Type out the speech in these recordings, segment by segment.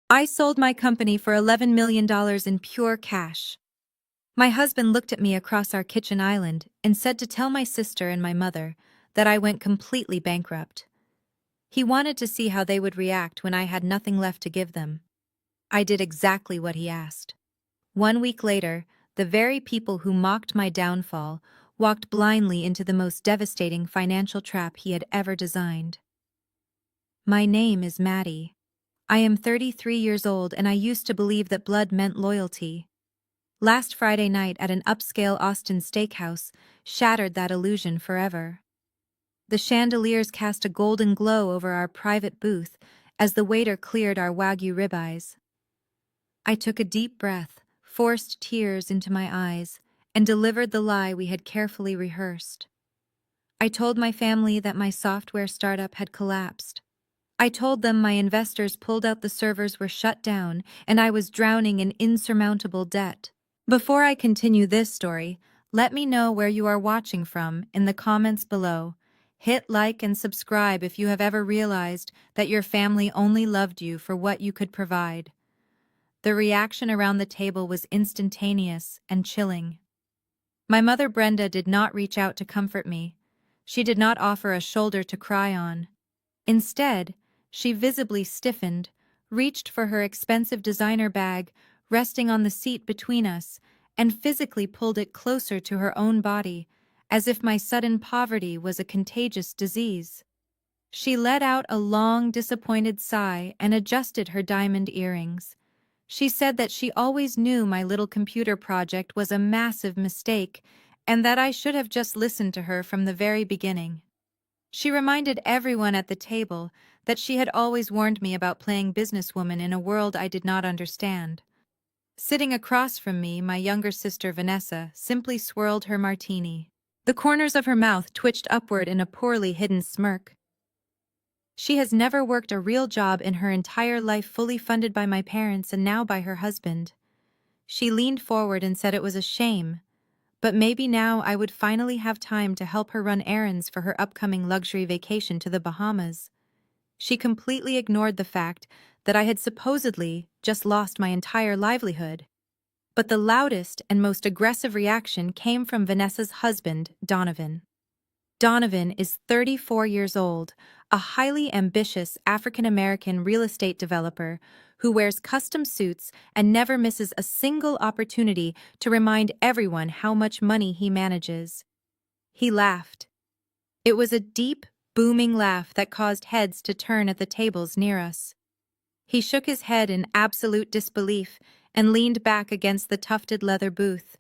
I sold my company for $11 million in pure cash. My husband looked at me across our kitchen island and said to tell my sister and my mother that I went completely bankrupt. He wanted to see how they would react when I had nothing left to give them. I did exactly what he asked. 1 week later, the very people who mocked my downfall walked blindly into the most devastating financial trap he had ever designed. My name is Maddie. I am 33 years old and I used to believe that blood meant loyalty. Last Friday night at an upscale Austin steakhouse shattered that illusion forever. The chandeliers cast a golden glow over our private booth as the waiter cleared our Wagyu ribeyes. I took a deep breath, forced tears into my eyes, and delivered the lie we had carefully rehearsed. I told my family that my software startup had collapsed. I told them my investors pulled out, the servers were shut down, and I was drowning in insurmountable debt. Before I continue this story, let me know where you are watching from in the comments below. Hit like and subscribe if you have ever realized that your family only loved you for what you could provide. The reaction around the table was instantaneous and chilling. My mother Brenda did not reach out to comfort me. She did not offer a shoulder to cry on. Instead, she visibly stiffened, reached for her expensive designer bag, resting on the seat between us, and physically pulled it closer to her own body, as if my sudden poverty was a contagious disease. She let out a long, disappointed sigh and adjusted her diamond earrings. She said that she always knew my little computer project was a massive mistake and that I should have just listened to her from the very beginning. She reminded everyone at the table that she had always warned me about playing businesswoman in a world I did not understand. Sitting across from me, my younger sister Vanessa simply swirled her martini. The corners of her mouth twitched upward in a poorly hidden smirk. She has never worked a real job in her entire life, fully funded by my parents and now by her husband. She leaned forward and said it was a shame, but maybe now I would finally have time to help her run errands for her upcoming luxury vacation to the Bahamas. She completely ignored the fact that I had supposedly just lost my entire livelihood. But the loudest and most aggressive reaction came from Vanessa's husband, Donovan. Donovan is 34 years old, a highly ambitious African-American real estate developer who wears custom suits and never misses a single opportunity to remind everyone how much money he manages. He laughed. It was a deep, booming laugh that caused heads to turn at the tables near us. He shook his head in absolute disbelief and leaned back against the tufted leather booth.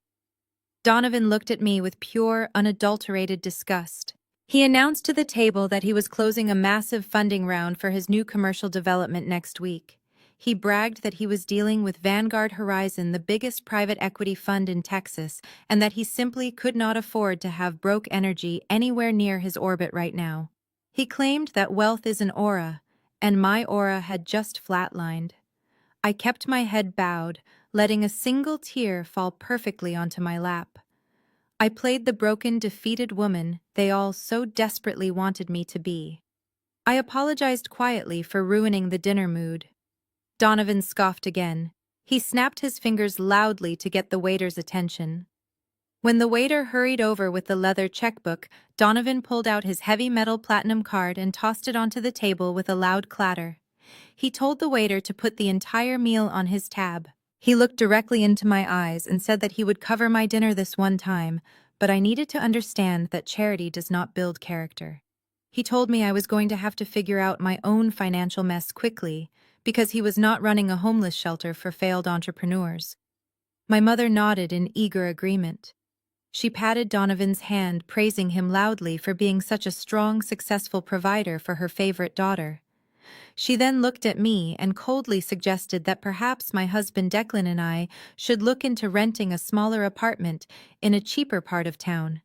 Donovan looked at me with pure, unadulterated disgust. He announced to the table that he was closing a massive funding round for his new commercial development next week. He bragged that he was dealing with Vanguard Horizon, the biggest private equity fund in Texas, and that he simply could not afford to have broke energy anywhere near his orbit right now. He claimed that wealth is an aura, and my aura had just flatlined. I kept my head bowed, letting a single tear fall perfectly onto my lap. I played the broken, defeated woman they all so desperately wanted me to be. I apologized quietly for ruining the dinner mood. Donovan scoffed again. He snapped his fingers loudly to get the waiter's attention. When the waiter hurried over with the leather checkbook, Donovan pulled out his heavy metal platinum card and tossed it onto the table with a loud clatter. He told the waiter to put the entire meal on his tab. He looked directly into my eyes and said that he would cover my dinner this one time, but I needed to understand that charity does not build character. He told me I was going to have to figure out my own financial mess quickly, because he was not running a homeless shelter for failed entrepreneurs. My mother nodded in eager agreement. She patted Donovan's hand, praising him loudly for being such a strong, successful provider for her favorite daughter. She then looked at me and coldly suggested that perhaps my husband Declan and I should look into renting a smaller apartment in a cheaper part of town.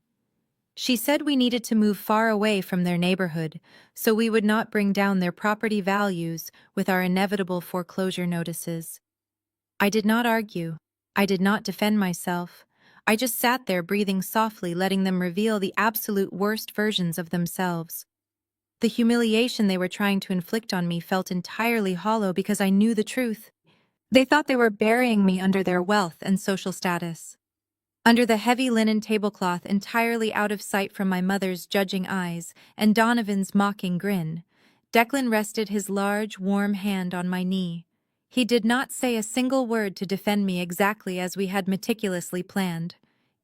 She said we needed to move far away from their neighborhood so we would not bring down their property values with our inevitable foreclosure notices. I did not argue. I did not defend myself. I just sat there breathing softly, letting them reveal the absolute worst versions of themselves. The humiliation they were trying to inflict on me felt entirely hollow because I knew the truth. They thought they were burying me under their wealth and social status. Under the heavy linen tablecloth entirely out of sight from my mother's judging eyes and Donovan's mocking grin, Declan rested his large, warm hand on my knee. He did not say a single word to defend me exactly as we had meticulously planned.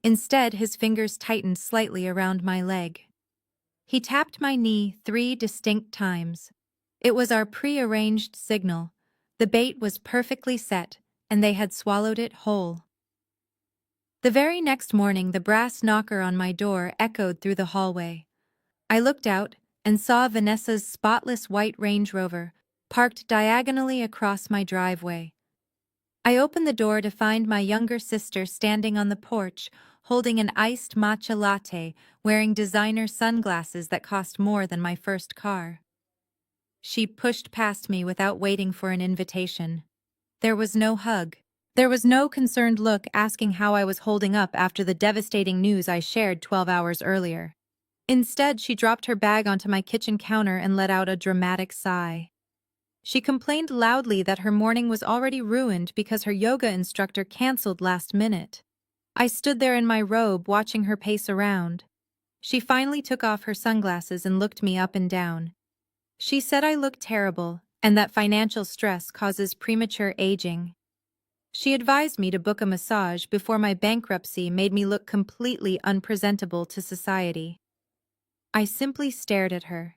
Instead, his fingers tightened slightly around my leg. He tapped my knee 3 distinct times. It was our pre-arranged signal. The bait was perfectly set, and they had swallowed it whole. The very next morning, the brass knocker on my door echoed through the hallway. I looked out and saw Vanessa's spotless white Range Rover, parked diagonally across my driveway. I opened the door to find my younger sister standing on the porch, holding an iced matcha latte, wearing designer sunglasses that cost more than my first car. She pushed past me without waiting for an invitation. There was no hug. There was no concerned look asking how I was holding up after the devastating news I shared 12 hours earlier. Instead, she dropped her bag onto my kitchen counter and let out a dramatic sigh. She complained loudly that her morning was already ruined because her yoga instructor canceled last minute. I stood there in my robe watching her pace around. She finally took off her sunglasses and looked me up and down. She said I looked terrible and that financial stress causes premature aging. She advised me to book a massage before my bankruptcy made me look completely unpresentable to society. I simply stared at her.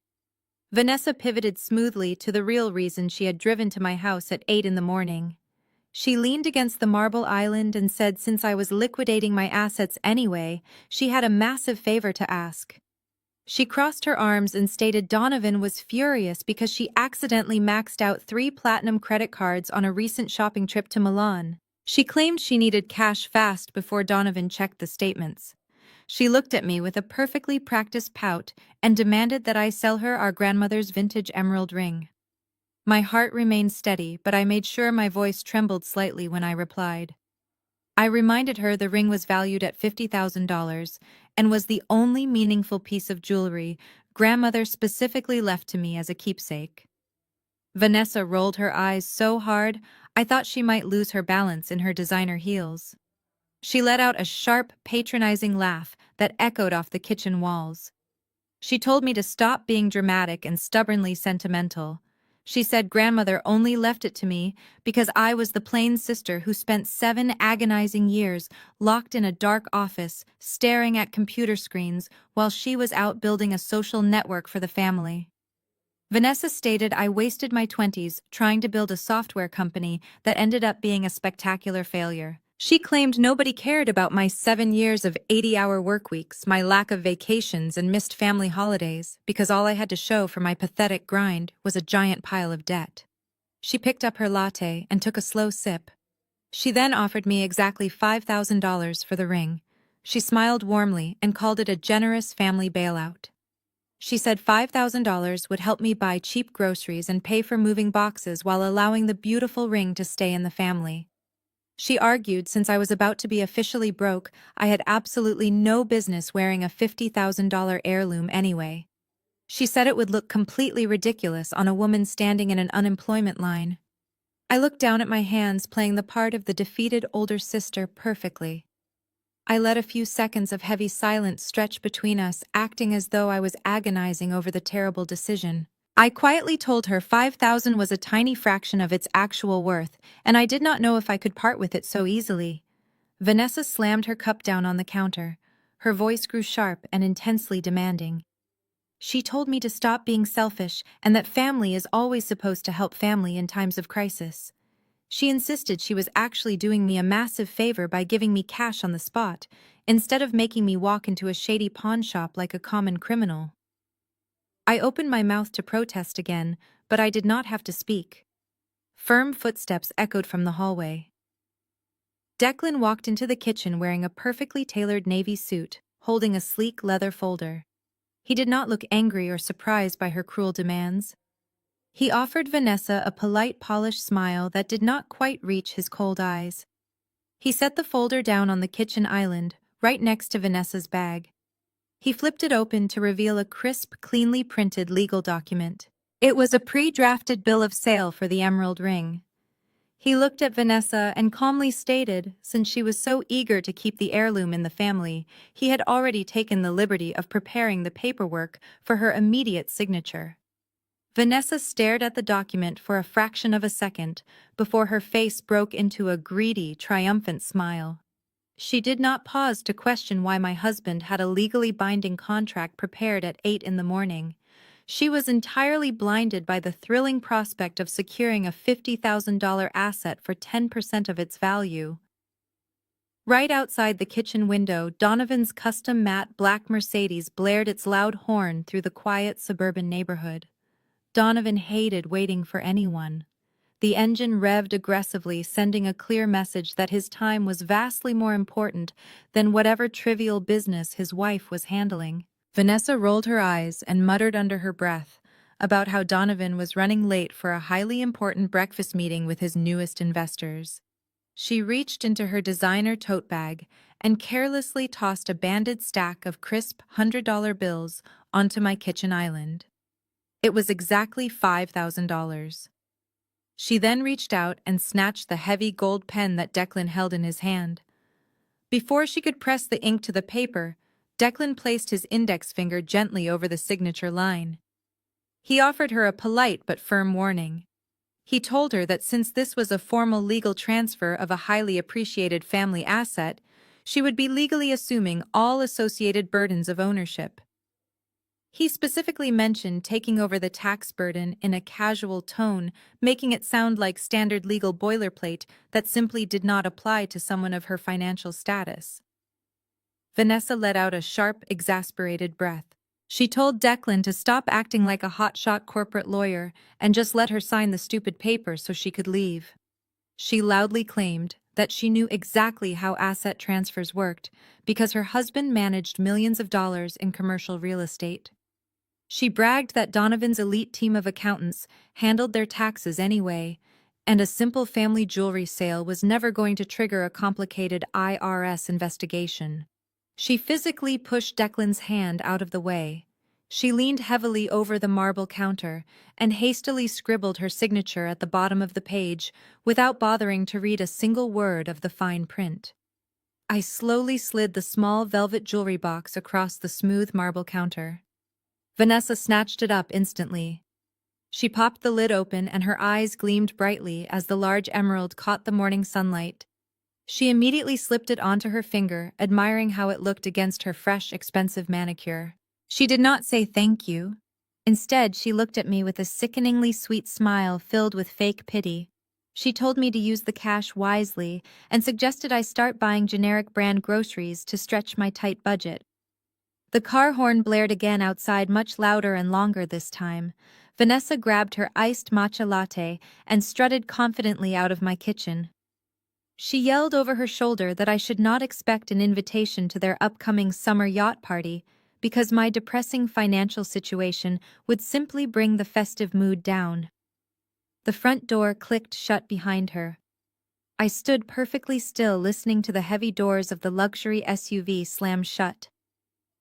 Vanessa pivoted smoothly to the real reason she had driven to my house at 8 in the morning. She leaned against the marble island and said since I was liquidating my assets anyway, she had a massive favor to ask. She crossed her arms and stated Donovan was furious because she accidentally maxed out 3 platinum credit cards on a recent shopping trip to Milan. She claimed she needed cash fast before Donovan checked the statements. She looked at me with a perfectly practiced pout and demanded that I sell her our grandmother's vintage emerald ring. My heart remained steady, but I made sure my voice trembled slightly when I replied. I reminded her the ring was valued at $50,000 and was the only meaningful piece of jewelry grandmother specifically left to me as a keepsake. Vanessa rolled her eyes so hard, I thought she might lose her balance in her designer heels. She let out a sharp, patronizing laugh that echoed off the kitchen walls. She told me to stop being dramatic and stubbornly sentimental. She said grandmother only left it to me because I was the plain sister who spent 7 agonizing years locked in a dark office, staring at computer screens while she was out building a social network for the family. Vanessa stated I wasted my 20s trying to build a software company that ended up being a spectacular failure. She claimed nobody cared about my 7 years of 80-hour work weeks, my lack of vacations and missed family holidays, because all I had to show for my pathetic grind was a giant pile of debt. She picked up her latte and took a slow sip. She then offered me exactly $5,000 for the ring. She smiled warmly and called it a generous family bailout. She said $5,000 would help me buy cheap groceries and pay for moving boxes while allowing the beautiful ring to stay in the family. She argued since I was about to be officially broke, I had absolutely no business wearing a $50,000 heirloom anyway. She said it would look completely ridiculous on a woman standing in an unemployment line. I looked down at my hands playing the part of the defeated older sister perfectly. I let a few seconds of heavy silence stretch between us, acting as though I was agonizing over the terrible decision. I quietly told her 5,000 was a tiny fraction of its actual worth, and I did not know if I could part with it so easily. Vanessa slammed her cup down on the counter. Her voice grew sharp and intensely demanding. She told me to stop being selfish and that family is always supposed to help family in times of crisis. She insisted she was actually doing me a massive favor by giving me cash on the spot, instead of making me walk into a shady pawn shop like a common criminal. I opened my mouth to protest again, but I did not have to speak. Firm footsteps echoed from the hallway. Declan walked into the kitchen wearing a perfectly tailored navy suit, holding a sleek leather folder. He did not look angry or surprised by her cruel demands. He offered Vanessa a polite, polished smile that did not quite reach his cold eyes. He set the folder down on the kitchen island, right next to Vanessa's bag. He flipped it open to reveal a crisp, cleanly printed legal document. It was a pre-drafted bill of sale for the emerald ring. He looked at Vanessa and calmly stated, since she was so eager to keep the heirloom in the family, he had already taken the liberty of preparing the paperwork for her immediate signature. Vanessa stared at the document for a fraction of a second before her face broke into a greedy, triumphant smile. She did not pause to question why my husband had a legally binding contract prepared at 8 in the morning. She was entirely blinded by the thrilling prospect of securing a $50,000 asset for 10% of its value. Right outside the kitchen window, Donovan's custom matte black Mercedes blared its loud horn through the quiet suburban neighborhood. Donovan hated waiting for anyone. The engine revved aggressively, sending a clear message that his time was vastly more important than whatever trivial business his wife was handling. Vanessa rolled her eyes and muttered under her breath about how Donovan was running late for a highly important breakfast meeting with his newest investors. She reached into her designer tote bag and carelessly tossed a banded stack of crisp $100 bills onto my kitchen island. It was exactly $5,000. She then reached out and snatched the heavy gold pen that Declan held in his hand. Before she could press the ink to the paper, Declan placed his index finger gently over the signature line. He offered her a polite but firm warning. He told her that since this was a formal legal transfer of a highly appreciated family asset, she would be legally assuming all associated burdens of ownership. He specifically mentioned taking over the tax burden in a casual tone, making it sound like standard legal boilerplate that simply did not apply to someone of her financial status. Vanessa let out a sharp, exasperated breath. She told Declan to stop acting like a hotshot corporate lawyer and just let her sign the stupid paper so she could leave. She loudly claimed that she knew exactly how asset transfers worked because her husband managed millions of dollars in commercial real estate. She bragged that Donovan's elite team of accountants handled their taxes anyway, and a simple family jewelry sale was never going to trigger a complicated IRS investigation. She physically pushed Declan's hand out of the way. She leaned heavily over the marble counter and hastily scribbled her signature at the bottom of the page without bothering to read a single word of the fine print. I slowly slid the small velvet jewelry box across the smooth marble counter. Vanessa snatched it up instantly. She popped the lid open and her eyes gleamed brightly as the large emerald caught the morning sunlight. She immediately slipped it onto her finger, admiring how it looked against her fresh, expensive manicure. She did not say thank you. Instead, she looked at me with a sickeningly sweet smile filled with fake pity. She told me to use the cash wisely and suggested I start buying generic brand groceries to stretch my tight budget. The car horn blared again outside, much louder and longer this time. Vanessa grabbed her iced matcha latte and strutted confidently out of my kitchen. She yelled over her shoulder that I should not expect an invitation to their upcoming summer yacht party because my depressing financial situation would simply bring the festive mood down. The front door clicked shut behind her. I stood perfectly still, listening to the heavy doors of the luxury SUV slam shut.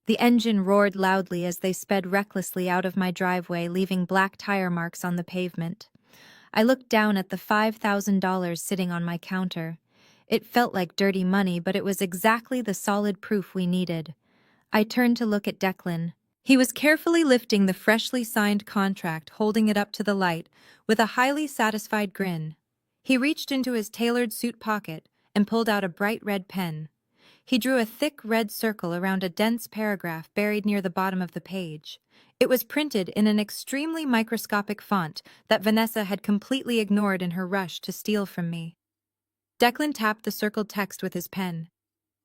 The engine roared loudly as they sped recklessly out of my driveway, leaving black tire marks on the pavement. I looked down at the $5,000 sitting on my counter. It felt like dirty money, but it was exactly the solid proof we needed. I turned to look at Declan. He was carefully lifting the freshly signed contract, holding it up to the light, with a highly satisfied grin. He reached into his tailored suit pocket and pulled out a bright red pen. He drew a thick red circle around a dense paragraph buried near the bottom of the page. It was printed in an extremely microscopic font that Vanessa had completely ignored in her rush to steal from me. Declan tapped the circled text with his pen.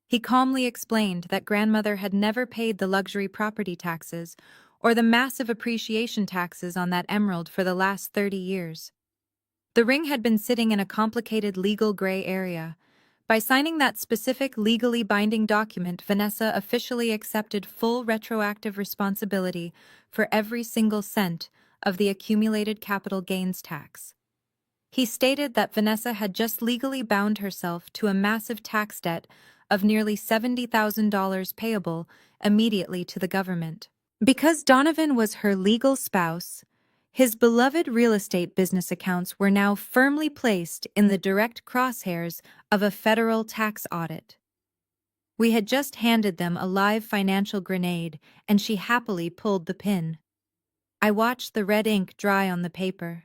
He calmly explained that grandmother had never paid the luxury property taxes or the massive appreciation taxes on that emerald for the last 30 years. The ring had been sitting in a complicated legal gray area. By signing that specific legally binding document, Vanessa officially accepted full retroactive responsibility for every single cent of the accumulated capital gains tax. He stated that Vanessa had just legally bound herself to a massive tax debt of nearly $70,000 payable immediately to the government. Because Donovan was her legal spouse, his beloved real estate business accounts were now firmly placed in the direct crosshairs of a federal tax audit. We had just handed them a live financial grenade, and she happily pulled the pin. I watched the red ink dry on the paper.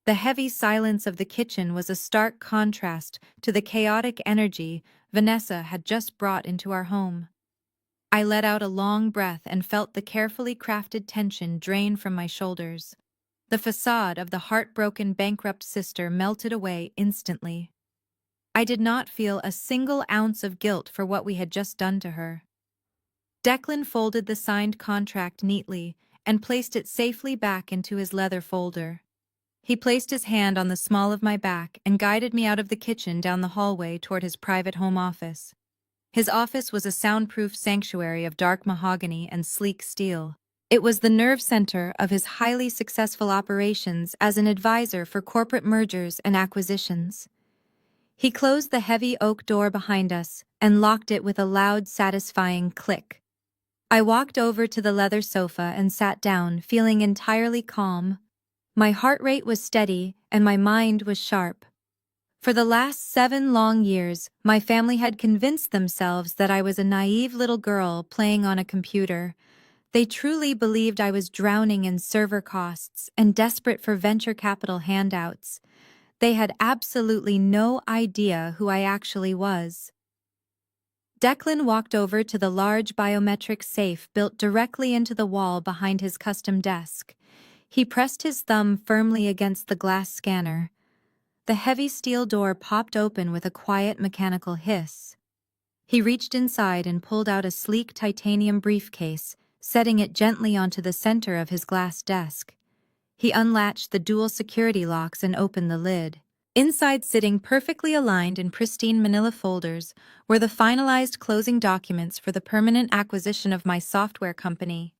The heavy silence of the kitchen was a stark contrast to the chaotic energy Vanessa had just brought into our home. I let out a long breath and felt the carefully crafted tension drain from my shoulders. The facade of the heartbroken, bankrupt sister melted away instantly. I did not feel a single ounce of guilt for what we had just done to her. Declan folded the signed contract neatly and placed it safely back into his leather folder. He placed his hand on the small of my back and guided me out of the kitchen down the hallway toward his private home office. His office was a soundproof sanctuary of dark mahogany and sleek steel. It was the nerve center of his highly successful operations as an advisor for corporate mergers and acquisitions. He closed the heavy oak door behind us and locked it with a loud, satisfying click. I walked over to the leather sofa and sat down, feeling entirely calm. My heart rate was steady and my mind was sharp. For the last 7 long years, my family had convinced themselves that I was a naive little girl playing on a computer. They truly believed I was drowning in server costs and desperate for venture capital handouts. They had absolutely no idea who I actually was. Declan walked over to the large biometric safe built directly into the wall behind his custom desk. He pressed his thumb firmly against the glass scanner. The heavy steel door popped open with a quiet mechanical hiss. He reached inside and pulled out a sleek titanium briefcase, setting it gently onto the center of his glass desk. He unlatched the dual security locks and opened the lid. Inside, sitting perfectly aligned in pristine manila folders, were the finalized closing documents for the permanent acquisition of my software company.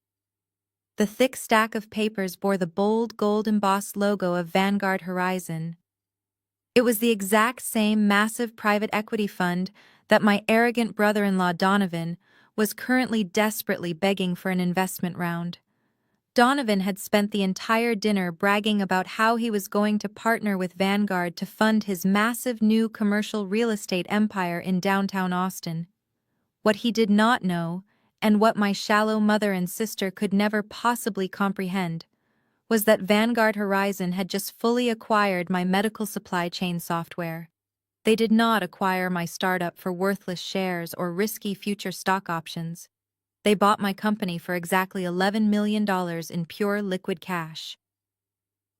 The thick stack of papers bore the bold gold-embossed logo of Vanguard Horizon. It was the exact same massive private equity fund that my arrogant brother-in-law Donovan was currently desperately begging for an investment round. Donovan had spent the entire dinner bragging about how he was going to partner with Vanguard to fund his massive new commercial real estate empire in downtown Austin. What he did not know, and what my shallow mother and sister could never possibly comprehend, was that Vanguard Horizon had just fully acquired my medical supply chain software. They did not acquire my startup for worthless shares or risky future stock options. They bought my company for exactly $11 million in pure liquid cash.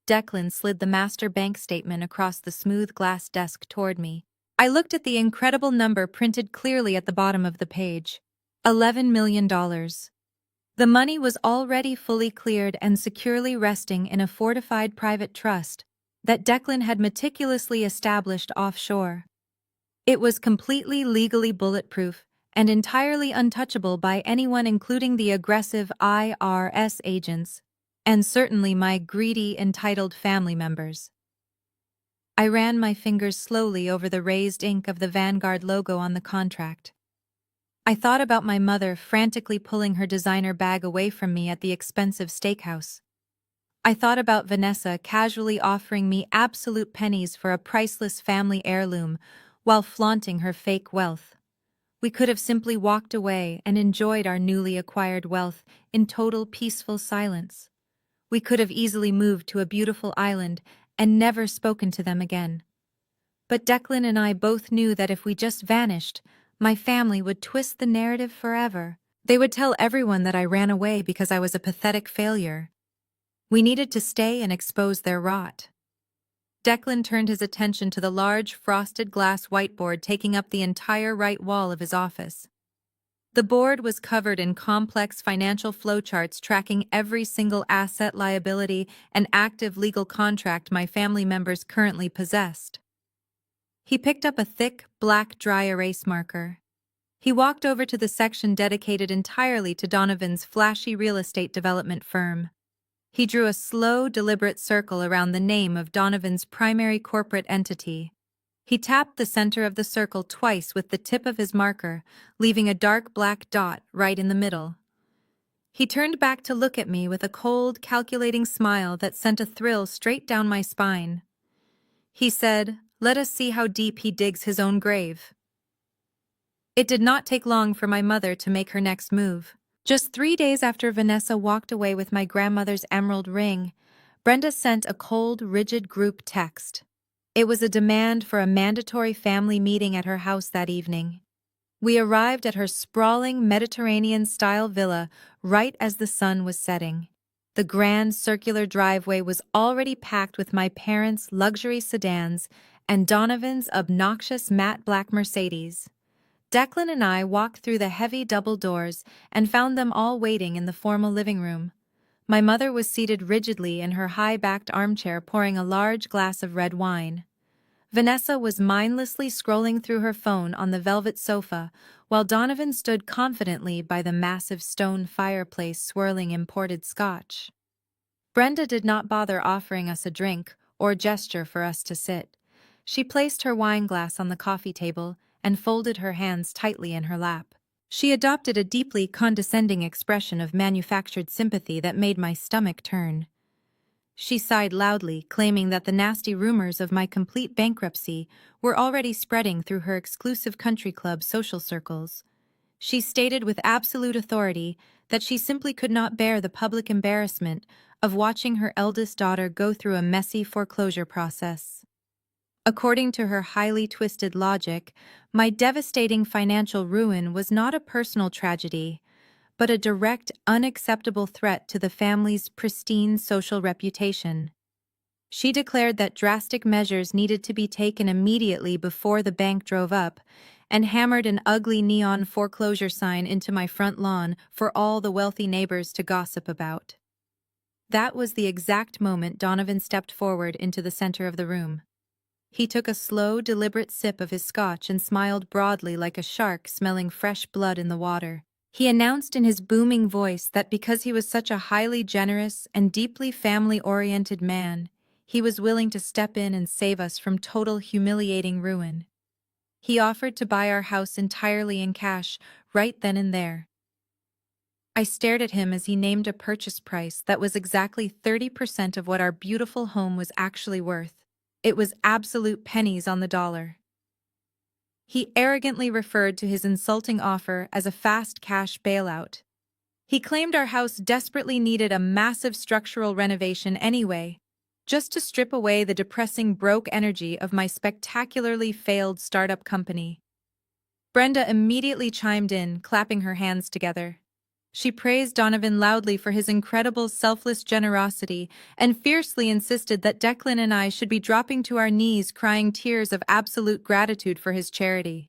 Declan slid the master bank statement across the smooth glass desk toward me. I looked at the incredible number printed clearly at the bottom of the page. $11 million. The money was already fully cleared and securely resting in a fortified private trust that Declan had meticulously established offshore. It was completely legally bulletproof and entirely untouchable by anyone, including the aggressive IRS agents, and certainly my greedy, entitled family members. I ran my fingers slowly over the raised ink of the Vanguard logo on the contract. I thought about my mother frantically pulling her designer bag away from me at the expensive steakhouse. I thought about Vanessa casually offering me absolute pennies for a priceless family heirloom while flaunting her fake wealth. We could have simply walked away and enjoyed our newly acquired wealth in total peaceful silence. We could have easily moved to a beautiful island and never spoken to them again. But Declan and I both knew that if we just vanished, my family would twist the narrative forever. They would tell everyone that I ran away because I was a pathetic failure. We needed to stay and expose their rot. Declan turned his attention to the large, frosted glass whiteboard taking up the entire right wall of his office. The board was covered in complex financial flowcharts tracking every single asset, liability, and active legal contract my family members currently possessed. He picked up a thick, black dry erase marker. He walked over to the section dedicated entirely to Donovan's flashy real estate development firm. He drew a slow, deliberate circle around the name of Donovan's primary corporate entity. He tapped the center of the circle twice with the tip of his marker, leaving a dark black dot right in the middle. He turned back to look at me with a cold, calculating smile that sent a thrill straight down my spine. He said, "Let us see how deep he digs his own grave." It did not take long for my mother to make her next move. Just 3 days after Vanessa walked away with my grandmother's emerald ring, Brenda sent a cold, rigid group text. It was a demand for a mandatory family meeting at her house that evening. We arrived at her sprawling Mediterranean-style villa right as the sun was setting. The grand circular driveway was already packed with my parents' luxury sedans and Donovan's obnoxious matte black Mercedes. Declan and I walked through the heavy double doors and found them all waiting in the formal living room. My mother was seated rigidly in her high-backed armchair pouring a large glass of red wine. Vanessa was mindlessly scrolling through her phone on the velvet sofa, while Donovan stood confidently by the massive stone fireplace swirling imported scotch. Brenda did not bother offering us a drink or gesture for us to sit. She placed her wine glass on the coffee table and folded her hands tightly in her lap. She adopted a deeply condescending expression of manufactured sympathy that made my stomach turn. She sighed loudly, claiming that the nasty rumors of my complete bankruptcy were already spreading through her exclusive country club social circles. She stated with absolute authority that she simply could not bear the public embarrassment of watching her eldest daughter go through a messy foreclosure process. According to her highly twisted logic, my devastating financial ruin was not a personal tragedy, but a direct, unacceptable threat to the family's pristine social reputation. She declared that drastic measures needed to be taken immediately before the bank drove up, and hammered an ugly neon foreclosure sign into my front lawn for all the wealthy neighbors to gossip about. That was the exact moment Donovan stepped forward into the center of the room. He took a slow, deliberate sip of his scotch and smiled broadly like a shark smelling fresh blood in the water. He announced in his booming voice that because he was such a highly generous and deeply family-oriented man, he was willing to step in and save us from total humiliating ruin. He offered to buy our house entirely in cash, right then and there. I stared at him as he named a purchase price that was exactly 30% of what our beautiful home was actually worth. It was absolute pennies on the dollar. He arrogantly referred to his insulting offer as a fast cash bailout. He claimed our house desperately needed a massive structural renovation anyway, just to strip away the depressing broke energy of my spectacularly failed startup company. Brenda immediately chimed in, clapping her hands together. She praised Donovan loudly for his incredible selfless generosity and fiercely insisted that Declan and I should be dropping to our knees crying tears of absolute gratitude for his charity.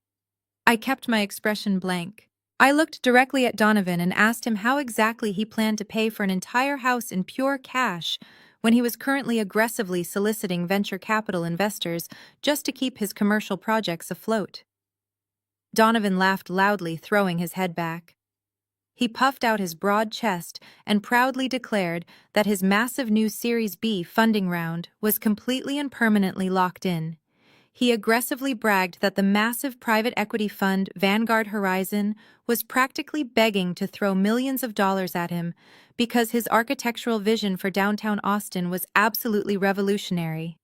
I kept my expression blank. I looked directly at Donovan and asked him how exactly he planned to pay for an entire house in pure cash when he was currently aggressively soliciting venture capital investors just to keep his commercial projects afloat. Donovan laughed loudly, throwing his head back. He puffed out his broad chest and proudly declared that his massive new Series B funding round was completely and permanently locked in. He aggressively bragged that the massive private equity fund Vanguard Horizon was practically begging to throw millions of dollars at him because his architectural vision for downtown Austin was absolutely revolutionary.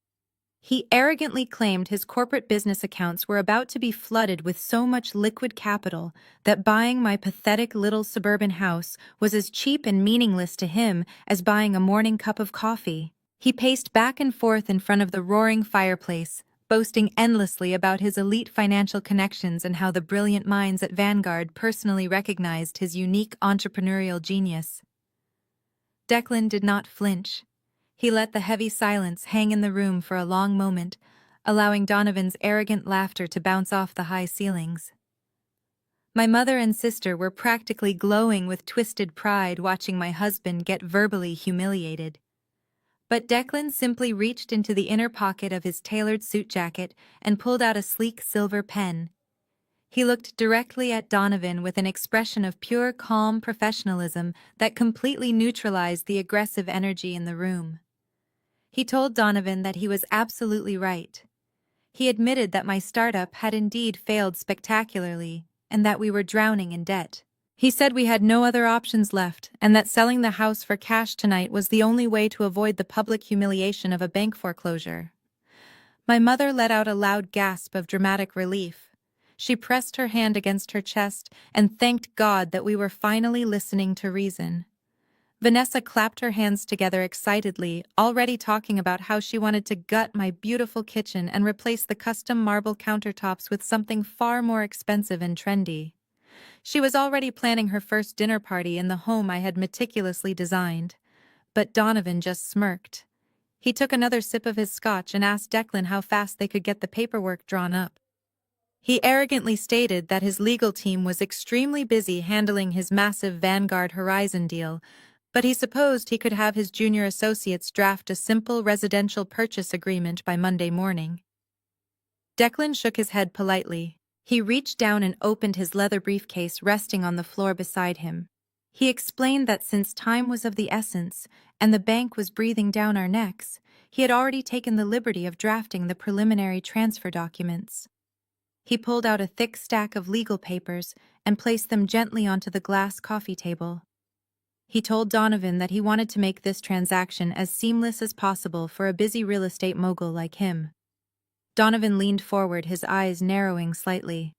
He arrogantly claimed his corporate business accounts were about to be flooded with so much liquid capital that buying my pathetic little suburban house was as cheap and meaningless to him as buying a morning cup of coffee. He paced back and forth in front of the roaring fireplace, boasting endlessly about his elite financial connections and how the brilliant minds at Vanguard personally recognized his unique entrepreneurial genius. Declan did not flinch. He let the heavy silence hang in the room for a long moment, allowing Donovan's arrogant laughter to bounce off the high ceilings. My mother and sister were practically glowing with twisted pride watching my husband get verbally humiliated. But Declan simply reached into the inner pocket of his tailored suit jacket and pulled out a sleek silver pen. He looked directly at Donovan with an expression of pure, calm professionalism that completely neutralized the aggressive energy in the room. He told Donovan that he was absolutely right. He admitted that my startup had indeed failed spectacularly and that we were drowning in debt. He said we had no other options left and that selling the house for cash tonight was the only way to avoid the public humiliation of a bank foreclosure. My mother let out a loud gasp of dramatic relief. She pressed her hand against her chest and thanked God that we were finally listening to reason. Vanessa clapped her hands together excitedly, already talking about how she wanted to gut my beautiful kitchen and replace the custom marble countertops with something far more expensive and trendy. She was already planning her first dinner party in the home I had meticulously designed. But Donovan just smirked. He took another sip of his scotch and asked Declan how fast they could get the paperwork drawn up. He arrogantly stated that his legal team was extremely busy handling his massive Vanguard Horizon deal, but he supposed he could have his junior associates draft a simple residential purchase agreement by Monday morning. Declan shook his head politely. He reached down and opened his leather briefcase resting on the floor beside him. He explained that since time was of the essence and the bank was breathing down our necks, he had already taken the liberty of drafting the preliminary transfer documents. He pulled out a thick stack of legal papers and placed them gently onto the glass coffee table. He told Donovan that he wanted to make this transaction as seamless as possible for a busy real estate mogul like him. Donovan leaned forward, his eyes narrowing slightly.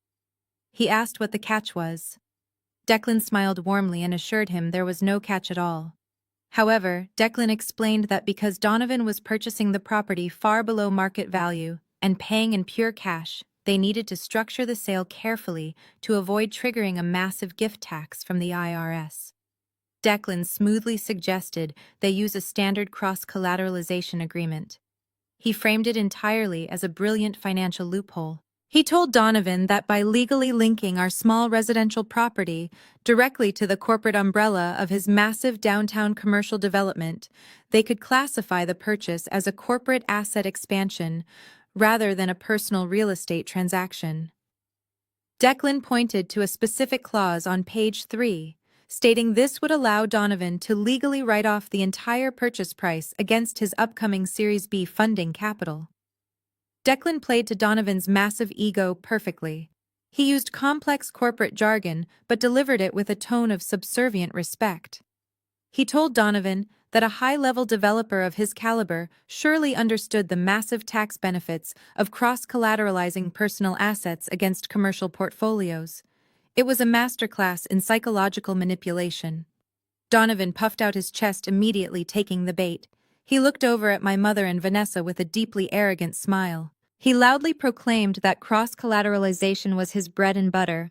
He asked what the catch was. Declan smiled warmly and assured him there was no catch at all. However, Declan explained that because Donovan was purchasing the property far below market value and paying in pure cash, they needed to structure the sale carefully to avoid triggering a massive gift tax from the IRS. Declan smoothly suggested they use a standard cross-collateralization agreement. He framed it entirely as a brilliant financial loophole. He told Donovan that by legally linking our small residential property directly to the corporate umbrella of his massive downtown commercial development, they could classify the purchase as a corporate asset expansion rather than a personal real estate transaction. Declan pointed to a specific clause on page 3, stating this would allow Donovan to legally write off the entire purchase price against his upcoming Series B funding capital. Declan played to Donovan's massive ego perfectly. He used complex corporate jargon but delivered it with a tone of subservient respect. He told Donovan that a high-level developer of his caliber surely understood the massive tax benefits of cross-collateralizing personal assets against commercial portfolios. It was a masterclass in psychological manipulation. Donovan puffed out his chest, immediately taking the bait. He looked over at my mother and Vanessa with a deeply arrogant smile. He loudly proclaimed that cross-collateralization was his bread and butter.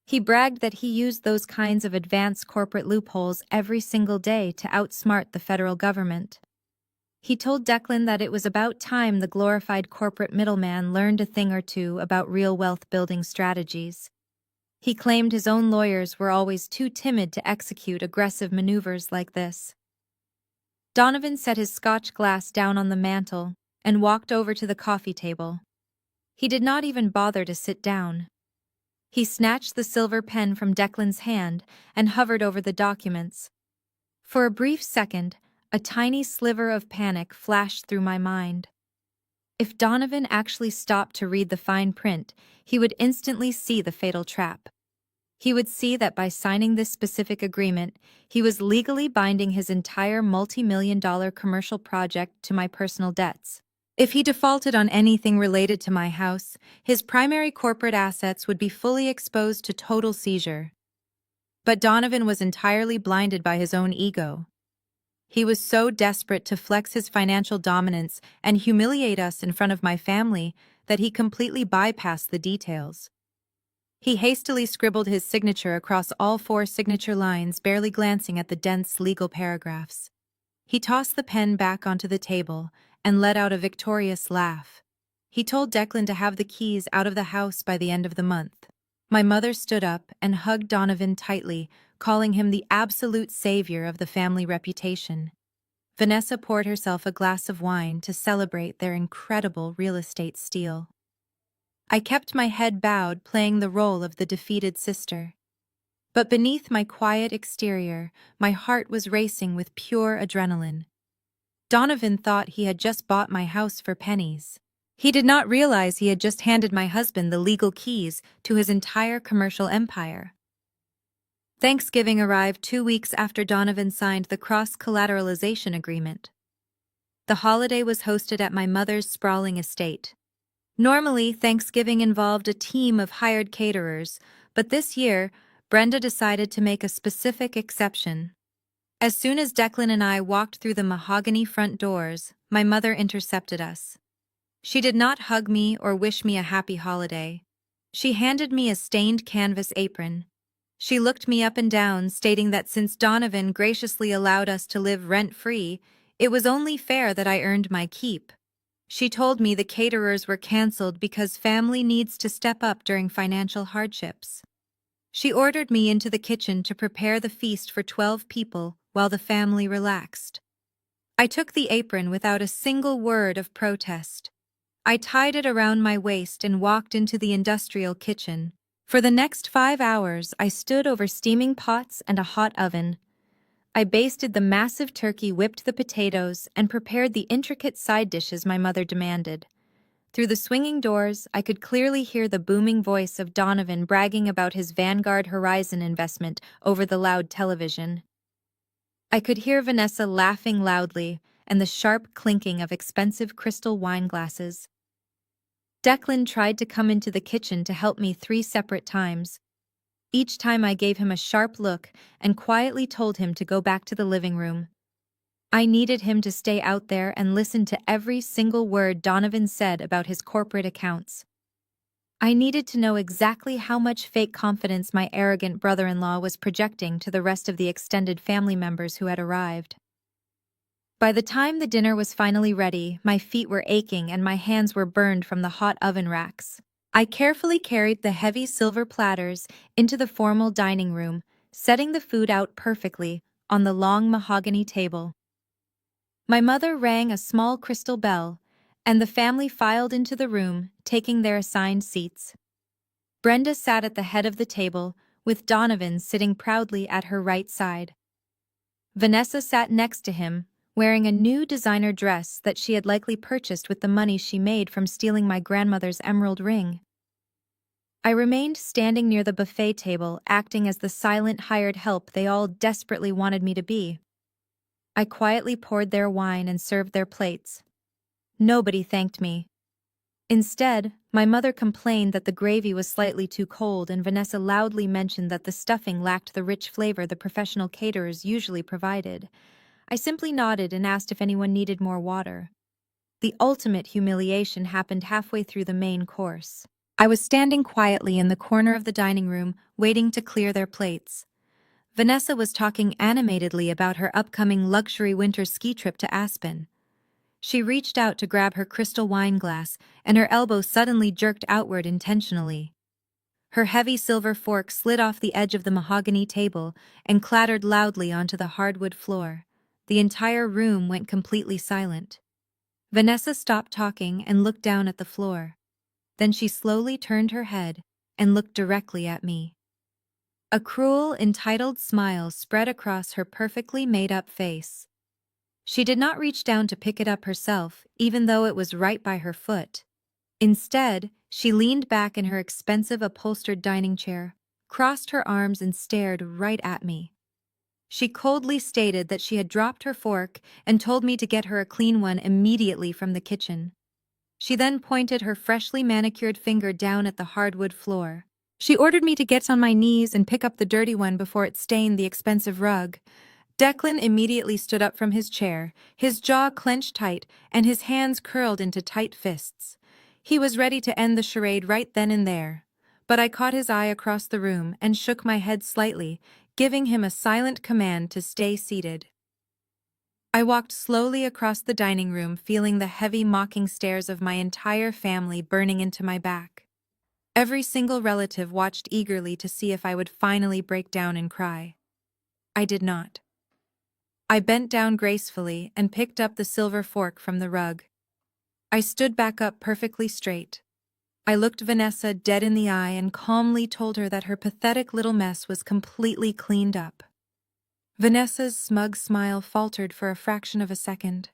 He bragged that he used those kinds of advanced corporate loopholes every single day to outsmart the federal government. He told Declan that it was about time the glorified corporate middleman learned a thing or two about real wealth-building strategies. He claimed his own lawyers were always too timid to execute aggressive maneuvers like this. Donovan set his scotch glass down on the mantel and walked over to the coffee table. He did not even bother to sit down. He snatched the silver pen from Declan's hand and hovered over the documents. For a brief second, a tiny sliver of panic flashed through my mind. If Donovan actually stopped to read the fine print, he would instantly see the fatal trap. He would see that by signing this specific agreement, he was legally binding his entire multi-million-dollar commercial project to my personal debts. If he defaulted on anything related to my house, his primary corporate assets would be fully exposed to total seizure. But Donovan was entirely blinded by his own ego. He was so desperate to flex his financial dominance and humiliate us in front of my family that he completely bypassed the details. He hastily scribbled his signature across all 4 signature lines, barely glancing at the dense legal paragraphs. He tossed the pen back onto the table and let out a victorious laugh. He told Declan to have the keys out of the house by the end of the month. My mother stood up and hugged Donovan tightly, calling him the absolute savior of the family reputation. Vanessa poured herself a glass of wine to celebrate their incredible real estate steal. I kept my head bowed, playing the role of the defeated sister. But beneath my quiet exterior, my heart was racing with pure adrenaline. Donovan thought he had just bought my house for pennies. He did not realize he had just handed my husband the legal keys to his entire commercial empire. Thanksgiving arrived 2 weeks after Donovan signed the cross-collateralization agreement. The holiday was hosted at my mother's sprawling estate. Normally, Thanksgiving involved a team of hired caterers, but this year, Brenda decided to make a specific exception. As soon as Declan and I walked through the mahogany front doors, my mother intercepted us. She did not hug me or wish me a happy holiday. She handed me a stained canvas apron. She looked me up and down, stating that since Donovan graciously allowed us to live rent-free, it was only fair that I earned my keep. She told me the caterers were canceled because family needs to step up during financial hardships. She ordered me into the kitchen to prepare the feast for 12 people while the family relaxed. I took the apron without a single word of protest. I tied it around my waist and walked into the industrial kitchen. For the next 5 hours, I stood over steaming pots and a hot oven. I basted the massive turkey, whipped the potatoes, and prepared the intricate side dishes my mother demanded. Through the swinging doors, I could clearly hear the booming voice of Donovan bragging about his Vanguard Horizon investment over the loud television. I could hear Vanessa laughing loudly and the sharp clinking of expensive crystal wine glasses. Declan tried to come into the kitchen to help me 3 separate times. Each time I gave him a sharp look and quietly told him to go back to the living room. I needed him to stay out there and listen to every single word Donovan said about his corporate accounts. I needed to know exactly how much fake confidence my arrogant brother-in-law was projecting to the rest of the extended family members who had arrived. By the time the dinner was finally ready, my feet were aching and my hands were burned from the hot oven racks. I carefully carried the heavy silver platters into the formal dining room, setting the food out perfectly on the long mahogany table. My mother rang a small crystal bell, and the family filed into the room, taking their assigned seats. Brenda sat at the head of the table, with Donovan sitting proudly at her right side. Vanessa sat next to him, wearing a new designer dress that she had likely purchased with the money she made from stealing my grandmother's emerald ring. I remained standing near the buffet table, acting as the silent hired help they all desperately wanted me to be. I quietly poured their wine and served their plates. Nobody thanked me. Instead, my mother complained that the gravy was slightly too cold, and Vanessa loudly mentioned that the stuffing lacked the rich flavor the professional caterers usually provided. I simply nodded and asked if anyone needed more water. The ultimate humiliation happened halfway through the main course. I was standing quietly in the corner of the dining room, waiting to clear their plates. Vanessa was talking animatedly about her upcoming luxury winter ski trip to Aspen. She reached out to grab her crystal wine glass, and her elbow suddenly jerked outward intentionally. Her heavy silver fork slid off the edge of the mahogany table and clattered loudly onto the hardwood floor. The entire room went completely silent. Vanessa stopped talking and looked down at the floor. Then she slowly turned her head and looked directly at me. A cruel, entitled smile spread across her perfectly made-up face. She did not reach down to pick it up herself, even though it was right by her foot. Instead, she leaned back in her expensive upholstered dining chair, crossed her arms and stared right at me. She coldly stated that she had dropped her fork and told me to get her a clean one immediately from the kitchen. She then pointed her freshly manicured finger down at the hardwood floor. She ordered me to get on my knees and pick up the dirty one before it stained the expensive rug. Declan immediately stood up from his chair, his jaw clenched tight and his hands curled into tight fists. He was ready to end the charade right then and there. But I caught his eye across the room and shook my head slightly, giving him a silent command to stay seated. I walked slowly across the dining room, feeling the heavy mocking stares of my entire family burning into my back. Every single relative watched eagerly to see if I would finally break down and cry. I did not. I bent down gracefully and picked up the silver fork from the rug. I stood back up perfectly straight. I looked Vanessa dead in the eye and calmly told her that her pathetic little mess was completely cleaned up. Vanessa's smug smile faltered for a fraction of a second.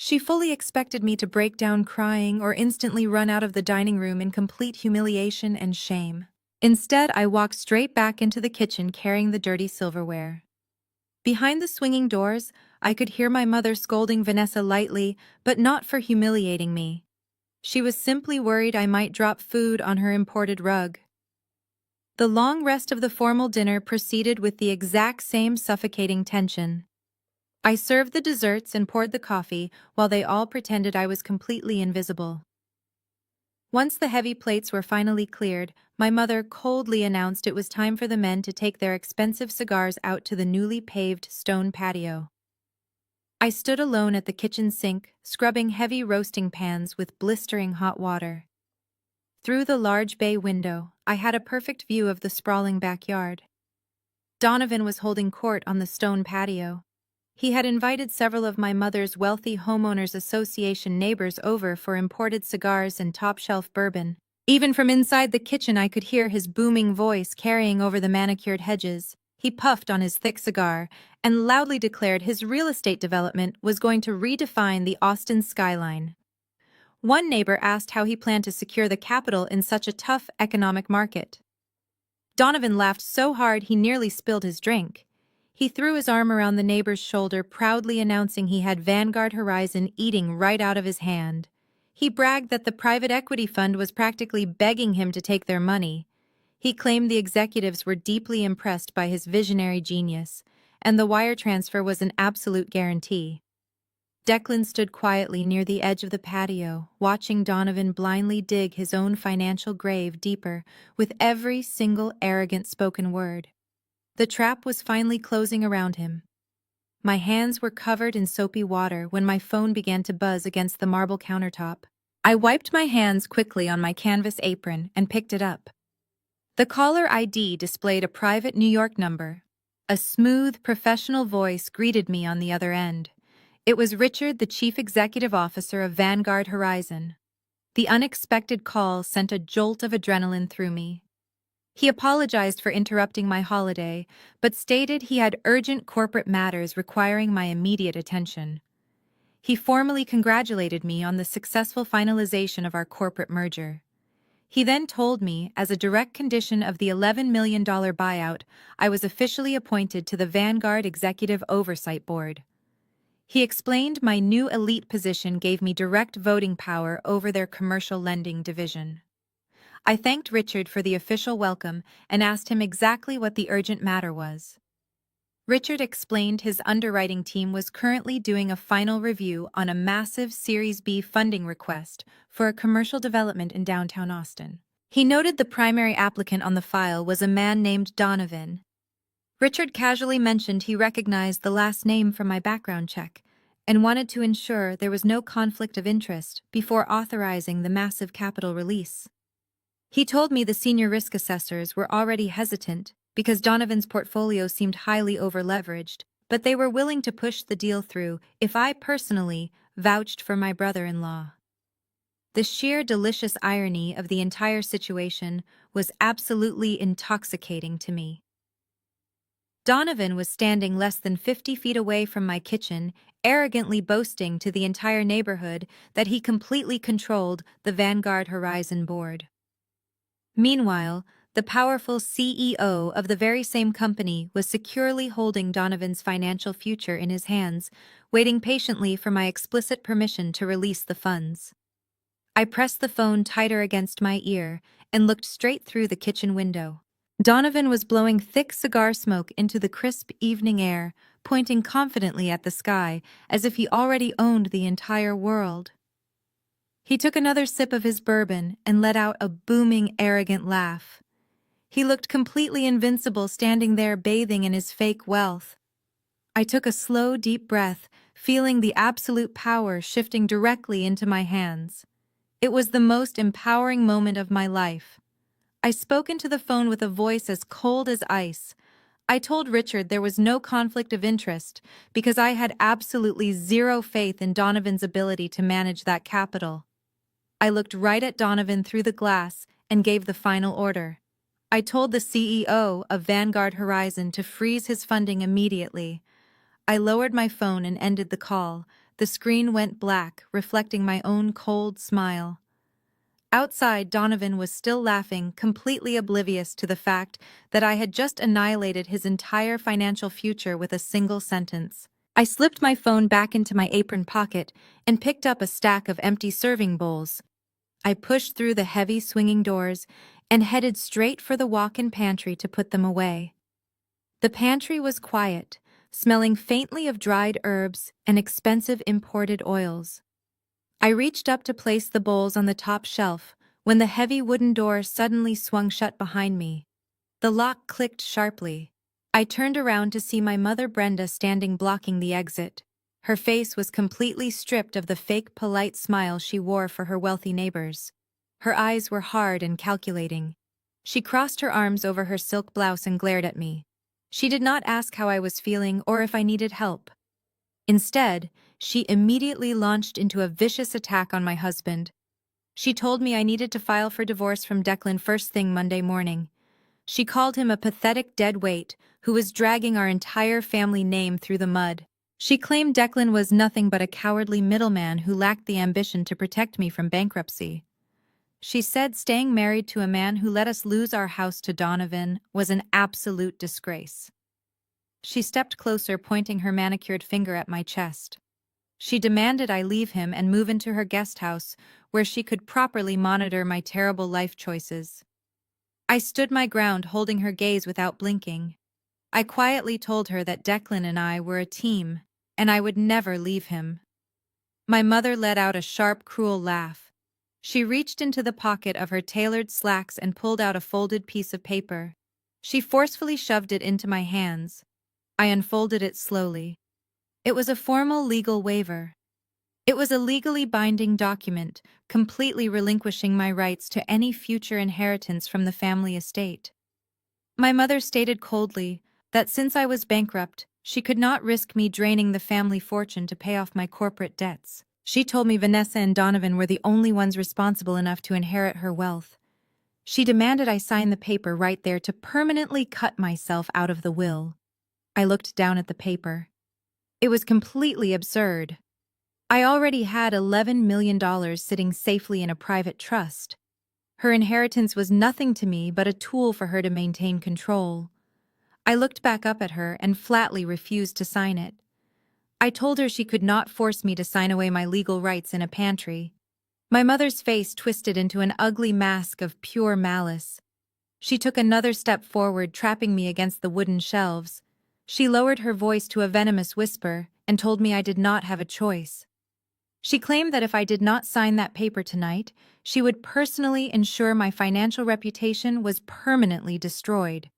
She fully expected me to break down crying or instantly run out of the dining room in complete humiliation and shame. Instead, I walked straight back into the kitchen carrying the dirty silverware. Behind the swinging doors, I could hear my mother scolding Vanessa lightly, but not for humiliating me. She was simply worried I might drop food on her imported rug. The long rest of the formal dinner proceeded with the exact same suffocating tension. I served the desserts and poured the coffee while they all pretended I was completely invisible. Once the heavy plates were finally cleared, my mother coldly announced it was time for the men to take their expensive cigars out to the newly paved stone patio. I stood alone at the kitchen sink, scrubbing heavy roasting pans with blistering hot water. Through the large bay window, I had a perfect view of the sprawling backyard. Donovan was holding court on the stone patio. He had invited several of my mother's wealthy homeowners association neighbors over for imported cigars and top-shelf bourbon. Even from inside the kitchen I could hear his booming voice carrying over the manicured hedges. He puffed on his thick cigar and loudly declared his real estate development was going to redefine the Austin skyline. One neighbor asked how he planned to secure the capital in such a tough economic market. Donovan laughed so hard he nearly spilled his drink. He threw his arm around the neighbor's shoulder, proudly announcing he had Vanguard Horizon eating right out of his hand. He bragged that the private equity fund was practically begging him to take their money. He claimed the executives were deeply impressed by his visionary genius, and the wire transfer was an absolute guarantee. Declan stood quietly near the edge of the patio, watching Donovan blindly dig his own financial grave deeper with every single arrogant spoken word. The trap was finally closing around him. My hands were covered in soapy water when my phone began to buzz against the marble countertop. I wiped my hands quickly on my canvas apron and picked it up. The caller ID displayed a private New York number. A smooth, professional voice greeted me on the other end. It was Richard, the Chief Executive Officer of Vanguard Horizon. The unexpected call sent a jolt of adrenaline through me. He apologized for interrupting my holiday, but stated he had urgent corporate matters requiring my immediate attention. He formally congratulated me on the successful finalization of our corporate merger. He then told me, as a direct condition of the $11 million buyout, I was officially appointed to the Vanguard Executive Oversight Board. He explained my new elite position gave me direct voting power over their commercial lending division. I thanked Richard for the official welcome and asked him exactly what the urgent matter was. Richard explained his underwriting team was currently doing a final review on a massive Series B funding request for a commercial development in downtown Austin. He noted the primary applicant on the file was a man named Donovan. Richard casually mentioned he recognized the last name from my background check and wanted to ensure there was no conflict of interest before authorizing the massive capital release. He told me the senior risk assessors were already hesitant because Donovan's portfolio seemed highly over-leveraged, but they were willing to push the deal through if I personally vouched for my brother-in-law. The sheer delicious irony of the entire situation was absolutely intoxicating to me. Donovan was standing less than 50 feet away from my kitchen, arrogantly boasting to the entire neighborhood that he completely controlled the Vanguard Horizon board. Meanwhile, the powerful CEO of the very same company was securely holding Donovan's financial future in his hands, waiting patiently for my explicit permission to release the funds. I pressed the phone tighter against my ear and looked straight through the kitchen window. Donovan was blowing thick cigar smoke into the crisp evening air, pointing confidently at the sky as if he already owned the entire world. He took another sip of his bourbon and let out a booming, arrogant laugh. He looked completely invincible standing there bathing in his fake wealth. I took a slow, deep breath, feeling the absolute power shifting directly into my hands. It was the most empowering moment of my life. I spoke into the phone with a voice as cold as ice. I told Richard there was no conflict of interest because I had absolutely zero faith in Donovan's ability to manage that capital. I looked right at Donovan through the glass and gave the final order. I told the CEO of Vanguard Horizon to freeze his funding immediately. I lowered my phone and ended the call, The screen went black, reflecting my own cold smile. Outside, Donovan was still laughing, completely oblivious to the fact that I had just annihilated his entire financial future with a single sentence. I slipped my phone back into my apron pocket and picked up a stack of empty serving bowls. I pushed through the heavy swinging doors and headed straight for the walk-in pantry to put them away. The pantry was quiet, smelling faintly of dried herbs and expensive imported oils. I reached up to place the bowls on the top shelf when the heavy wooden door suddenly swung shut behind me. The lock clicked sharply. I turned around to see my mother Brenda standing blocking the exit. Her face was completely stripped of the fake polite smile she wore for her wealthy neighbors. Her eyes were hard and calculating. She crossed her arms over her silk blouse and glared at me. She did not ask how I was feeling or if I needed help. Instead, she immediately launched into a vicious attack on my husband. She told me I needed to file for divorce from Declan first thing Monday morning. She called him a pathetic dead weight who was dragging our entire family name through the mud. She claimed Declan was nothing but a cowardly middleman who lacked the ambition to protect me from bankruptcy. She said staying married to a man who let us lose our house to Donovan was an absolute disgrace. She stepped closer, pointing her manicured finger at my chest. She demanded I leave him and move into her guest house, where she could properly monitor my terrible life choices. I stood my ground, holding her gaze without blinking. I quietly told her that Declan and I were a team, and I would never leave him. My mother let out a sharp, cruel laugh. She reached into the pocket of her tailored slacks and pulled out a folded piece of paper. She forcefully shoved it into my hands. I unfolded it slowly. It was a formal legal waiver. It was a legally binding document, completely relinquishing my rights to any future inheritance from the family estate. My mother stated coldly that since I was bankrupt, she could not risk me draining the family fortune to pay off my corporate debts. She told me Vanessa and Donovan were the only ones responsible enough to inherit her wealth. She demanded I sign the paper right there to permanently cut myself out of the will. I looked down at the paper. It was completely absurd. I already had $11 million sitting safely in a private trust. Her inheritance was nothing to me but a tool for her to maintain control. I looked back up at her and flatly refused to sign it. I told her she could not force me to sign away my legal rights in a pantry. My mother's face twisted into an ugly mask of pure malice. She took another step forward, trapping me against the wooden shelves. She lowered her voice to a venomous whisper and told me I did not have a choice. She claimed that if I did not sign that paper tonight, she would personally ensure my financial reputation was permanently destroyed.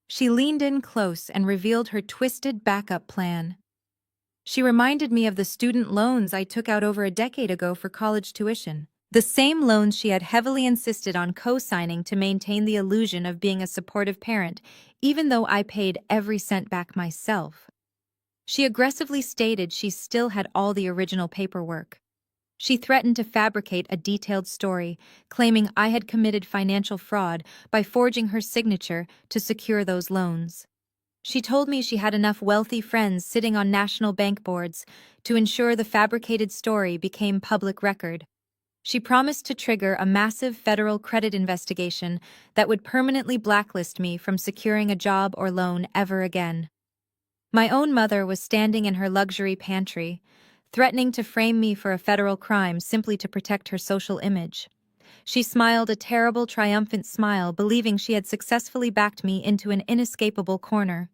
She leaned in close and revealed her twisted backup plan. She reminded me of the student loans I took out over a decade ago for college tuition, the same loans she had heavily insisted on co-signing to maintain the illusion of being a supportive parent, even though I paid every cent back myself. She aggressively stated she still had all the original paperwork. She threatened to fabricate a detailed story, claiming I had committed financial fraud by forging her signature to secure those loans. She told me she had enough wealthy friends sitting on national bank boards to ensure the fabricated story became public record. She promised to trigger a massive federal credit investigation that would permanently blacklist me from securing a job or loan ever again. My own mother was standing in her luxury pantry, threatening to frame me for a federal crime simply to protect her social image. She smiled a terrible, triumphant smile, believing she had successfully backed me into an inescapable corner.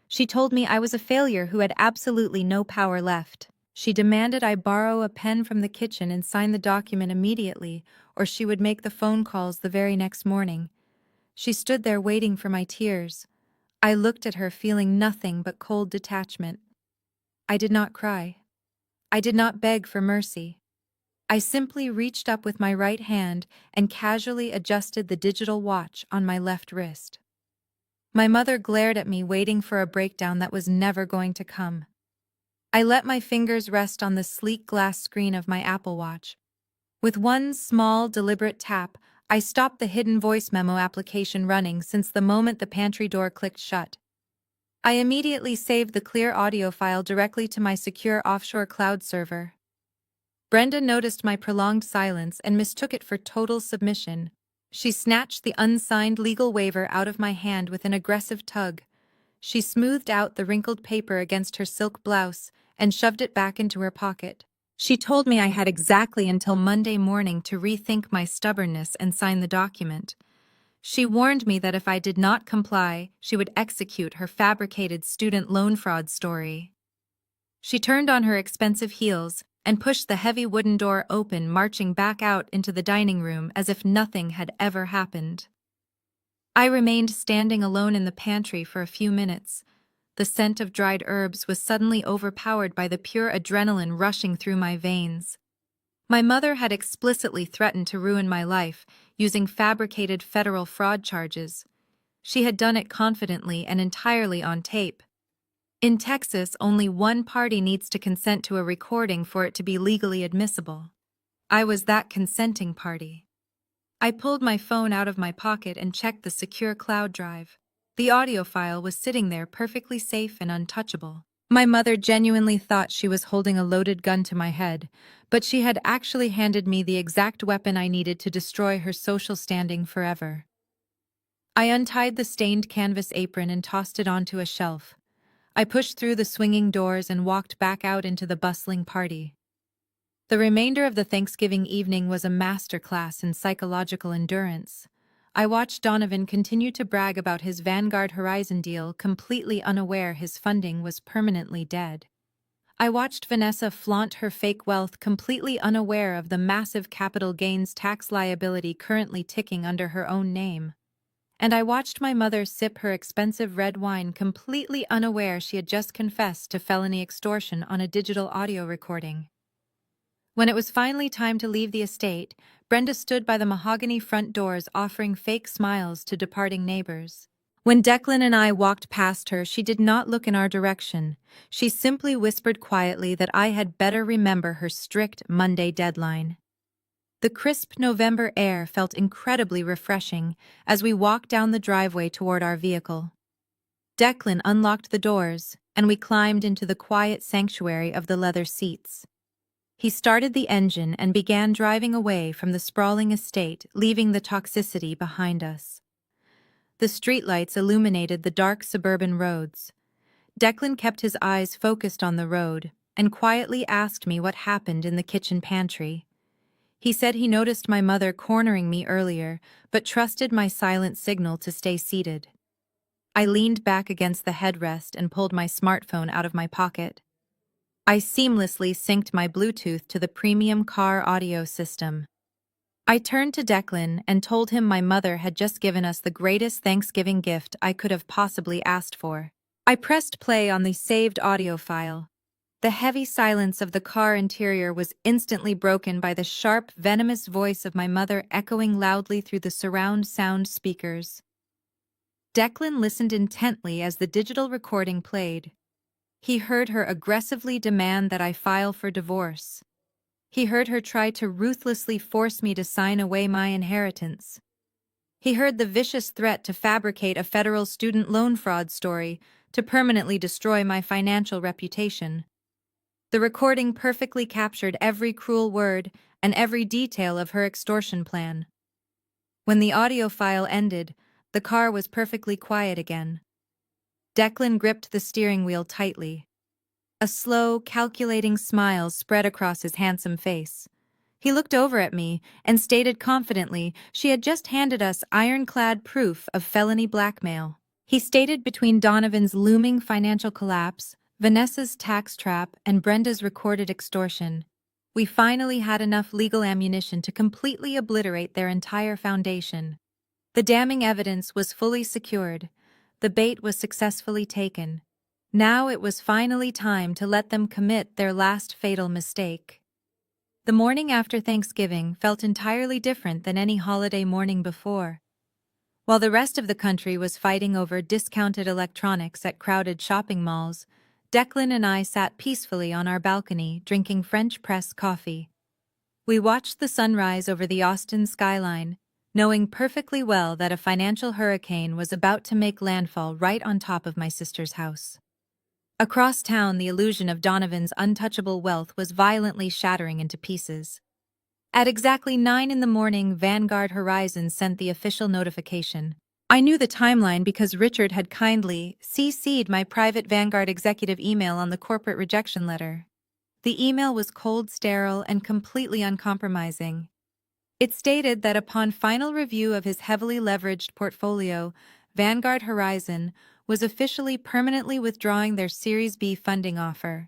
She told me I was a failure who had absolutely no power left. She demanded I borrow a pen from the kitchen and sign the document immediately, or she would make the phone calls the very next morning. She stood there waiting for my tears. I looked at her, feeling nothing but cold detachment. I did not cry. I did not beg for mercy. I simply reached up with my right hand and casually adjusted the digital watch on my left wrist. My mother glared at me, waiting for a breakdown that was never going to come. I let my fingers rest on the sleek glass screen of my Apple Watch. With one small, deliberate tap, I stopped the hidden voice memo application running since the moment the pantry door clicked shut. I immediately saved the clear audio file directly to my secure offshore cloud server. Brenda noticed my prolonged silence and mistook it for total submission. She snatched the unsigned legal waiver out of my hand with an aggressive tug. She smoothed out the wrinkled paper against her silk blouse and shoved it back into her pocket. She told me I had exactly until Monday morning to rethink my stubbornness and sign the document. She warned me that if I did not comply, she would execute her fabricated student loan fraud story. She turned on her expensive heels and pushed the heavy wooden door open, marching back out into the dining room as if nothing had ever happened. I remained standing alone in the pantry for a few minutes. The scent of dried herbs was suddenly overpowered by the pure adrenaline rushing through my veins. My mother had explicitly threatened to ruin my life, using fabricated federal fraud charges. She had done it confidently and entirely on tape. In Texas, only one party needs to consent to a recording for it to be legally admissible. I was that consenting party. I pulled my phone out of my pocket and checked the secure cloud drive. The audio file was sitting there perfectly safe and untouchable. My mother genuinely thought she was holding a loaded gun to my head, but she had actually handed me the exact weapon I needed to destroy her social standing forever. I untied the stained canvas apron and tossed it onto a shelf. I pushed through the swinging doors and walked back out into the bustling party. The remainder of the Thanksgiving evening was a masterclass in psychological endurance. I watched Donovan continue to brag about his Vanguard Horizon deal, completely unaware his funding was permanently dead. I watched Vanessa flaunt her fake wealth, completely unaware of the massive capital gains tax liability currently ticking under her own name. And I watched my mother sip her expensive red wine, completely unaware she had just confessed to felony extortion on a digital audio recording. When it was finally time to leave the estate, Brenda stood by the mahogany front doors offering fake smiles to departing neighbors. When Declan and I walked past her, she did not look in our direction. She simply whispered quietly that I had better remember her strict Monday deadline. The crisp November air felt incredibly refreshing as we walked down the driveway toward our vehicle. Declan unlocked the doors, and we climbed into the quiet sanctuary of the leather seats. He started the engine and began driving away from the sprawling estate, leaving the toxicity behind us. The streetlights illuminated the dark suburban roads. Declan kept his eyes focused on the road and quietly asked me what happened in the kitchen pantry. He said he noticed my mother cornering me earlier, but trusted my silent signal to stay seated. I leaned back against the headrest and pulled my smartphone out of my pocket. I seamlessly synced my Bluetooth to the premium car audio system. I turned to Declan and told him my mother had just given us the greatest Thanksgiving gift I could have possibly asked for. I pressed play on the saved audio file. The heavy silence of the car interior was instantly broken by the sharp, venomous voice of my mother echoing loudly through the surround sound speakers. Declan listened intently as the digital recording played. He heard her aggressively demand that I file for divorce. He heard her try to ruthlessly force me to sign away my inheritance. He heard the vicious threat to fabricate a federal student loan fraud story to permanently destroy my financial reputation. The recording perfectly captured every cruel word and every detail of her extortion plan. When the audio file ended, the car was perfectly quiet again. Declan gripped the steering wheel tightly. A slow, calculating smile spread across his handsome face. He looked over at me and stated confidently she had just handed us ironclad proof of felony blackmail. He stated between Donovan's looming financial collapse, Vanessa's tax trap, and Brenda's recorded extortion, we finally had enough legal ammunition to completely obliterate their entire foundation. The damning evidence was fully secured. The bait was successfully taken. Now it was finally time to let them commit their last fatal mistake. The morning after Thanksgiving felt entirely different than any holiday morning before. While the rest of the country was fighting over discounted electronics at crowded shopping malls, Declan and I sat peacefully on our balcony drinking French press coffee. We watched the sunrise over the Austin skyline, knowing perfectly well that a financial hurricane was about to make landfall right on top of my sister's house. Across town, the illusion of Donovan's untouchable wealth was violently shattering into pieces. At exactly 9 in the morning, Vanguard Horizon sent the official notification. I knew the timeline because Richard had kindly CC'd my private Vanguard executive email on the corporate rejection letter. The email was cold, sterile, and completely uncompromising. It stated that upon final review of his heavily leveraged portfolio, Vanguard Horizon was officially permanently withdrawing their Series B funding offer.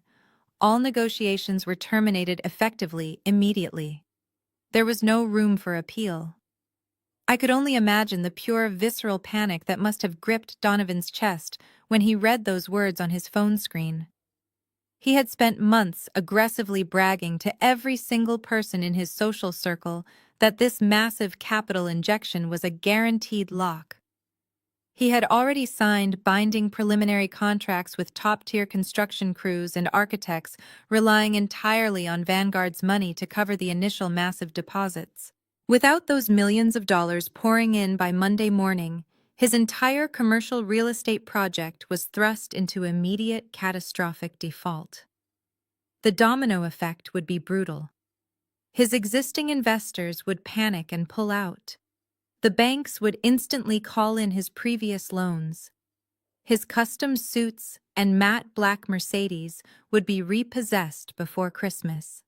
All negotiations were terminated effectively, immediately. There was no room for appeal. I could only imagine the pure, visceral panic that must have gripped Donovan's chest when he read those words on his phone screen. He had spent months aggressively bragging to every single person in his social circle that this massive capital injection was a guaranteed lock. He had already signed binding preliminary contracts with top-tier construction crews and architects, relying entirely on Vanguard's money to cover the initial massive deposits. Without those millions of dollars pouring in by Monday morning, his entire commercial real estate project was thrust into immediate catastrophic default. The domino effect would be brutal. His existing investors would panic and pull out. The banks would instantly call in his previous loans. His custom suits and matte black Mercedes would be repossessed before Christmas.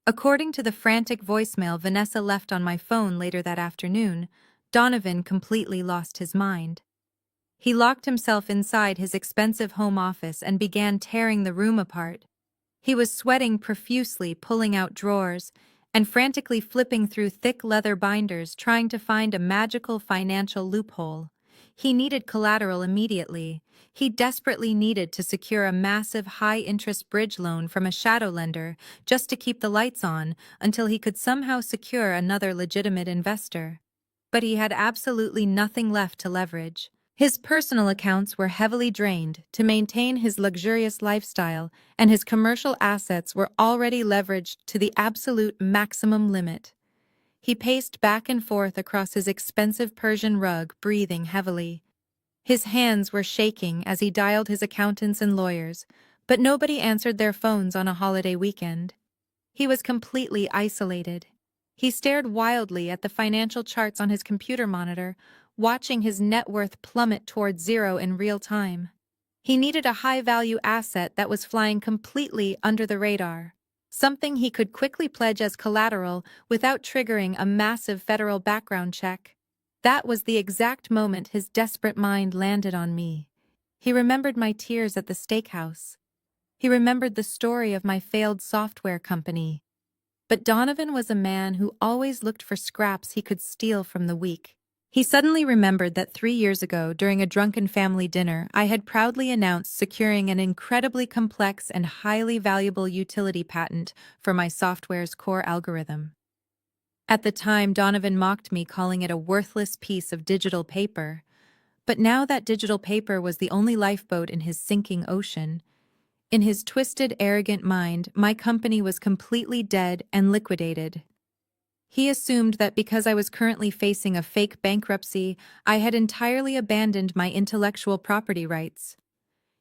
According to the frantic voicemail Vanessa left on my phone later that afternoon, Donovan completely lost his mind. He locked himself inside his expensive home office and began tearing the room apart. He was sweating profusely, pulling out drawers, and frantically flipping through thick leather binders trying to find a magical financial loophole. He needed collateral immediately. He desperately needed to secure a massive high-interest bridge loan from a shadow lender just to keep the lights on until he could somehow secure another legitimate investor. But he had absolutely nothing left to leverage. His personal accounts were heavily drained to maintain his luxurious lifestyle, and his commercial assets were already leveraged to the absolute maximum limit. He paced back and forth across his expensive Persian rug, breathing heavily. His hands were shaking as he dialed his accountants and lawyers, but nobody answered their phones on a holiday weekend. He was completely isolated. He stared wildly at the financial charts on his computer monitor, watching his net worth plummet toward zero in real time. He needed a high-value asset that was flying completely under the radar, something he could quickly pledge as collateral without triggering a massive federal background check. That was the exact moment his desperate mind landed on me. He remembered my tears at the steakhouse. He remembered the story of my failed software company. But Donovan was a man who always looked for scraps he could steal from the weak. He suddenly remembered that 3 years ago, during a drunken family dinner, I had proudly announced securing an incredibly complex and highly valuable utility patent for my software's core algorithm. At the time, Donovan mocked me, calling it a worthless piece of digital paper. But now that digital paper was the only lifeboat in his sinking ocean. In his twisted, arrogant mind, my company was completely dead and liquidated. He assumed that because I was currently facing a fake bankruptcy, I had entirely abandoned my intellectual property rights.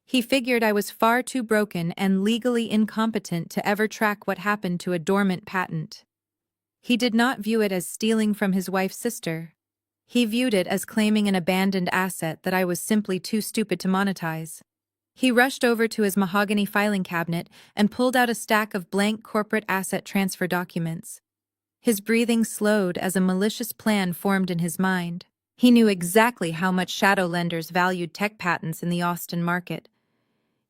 He figured I was far too broken and legally incompetent to ever track what happened to a dormant patent. He did not view it as stealing from his wife's sister. He viewed it as claiming an abandoned asset that I was simply too stupid to monetize. He rushed over to his mahogany filing cabinet and pulled out a stack of blank corporate asset transfer documents. His breathing slowed as a malicious plan formed in his mind. He knew exactly how much shadow lenders valued tech patents in the Austin market.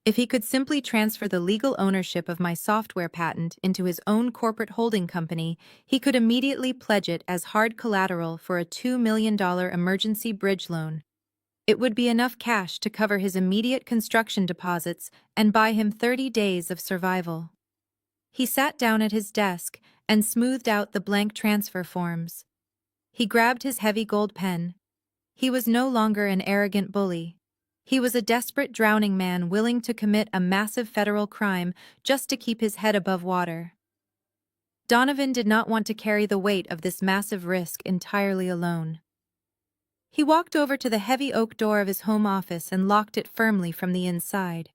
If he could simply transfer the legal ownership of my software patent into his own corporate holding company, he could immediately pledge it as hard collateral for a $2 million emergency bridge loan. It would be enough cash to cover his immediate construction deposits and buy him 30 days of survival. He sat down at his desk and smoothed out the blank transfer forms. He grabbed his heavy gold pen. He was no longer an arrogant bully. He was a desperate drowning man willing to commit a massive federal crime just to keep his head above water. Donovan did not want to carry the weight of this massive risk entirely alone. He walked over to the heavy oak door of his home office and locked it firmly from the inside.